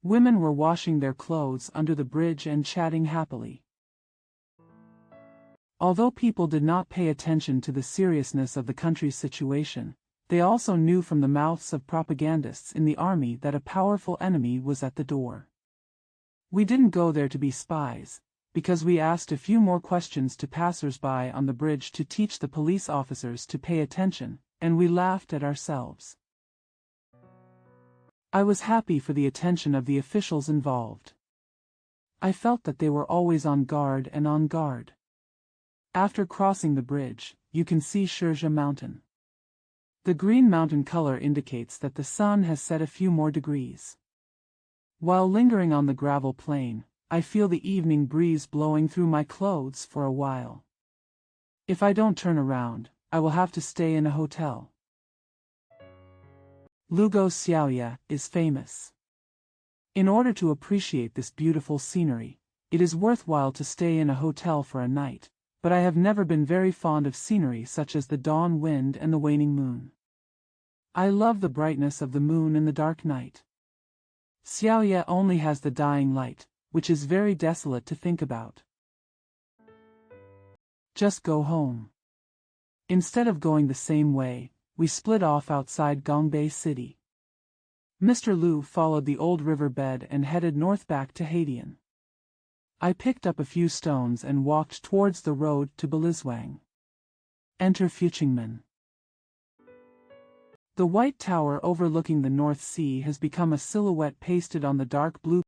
Women were washing their clothes under the bridge and chatting happily. Although people did not pay attention to the seriousness of the country's situation, they also knew from the mouths of propagandists in the army that a powerful enemy was at the door. We didn't go there to be spies, because we asked a few more questions to passers-by on the bridge to teach the police officers to pay attention, and we laughed at ourselves. I was happy for the attention of the officials involved. I felt that they were always on guard and on guard. After crossing the bridge, you can see Shizhe Mountain. The green mountain color indicates that the sun has set a few more degrees. While lingering on the gravel plain, I feel the evening breeze blowing through my clothes for a while. If I don't turn around, I will have to stay in a hotel. Lugo Xiaoye is famous. In order to appreciate this beautiful scenery, it is worthwhile to stay in a hotel for a night, but I have never been very fond of scenery such as the dawn wind and the waning moon. I love the brightness of the moon in the dark night. Xiaoye only has the dying light, which is very desolate to think about. Just go home. Instead of going the same way, we split off outside Gongbei City. Mr. Liu followed the old river bed and headed north back to Haidian. I picked up a few stones and walked towards the road to Belizwang. Enter Fuqingmen. The white tower overlooking the North Sea has become a silhouette pasted on the dark blue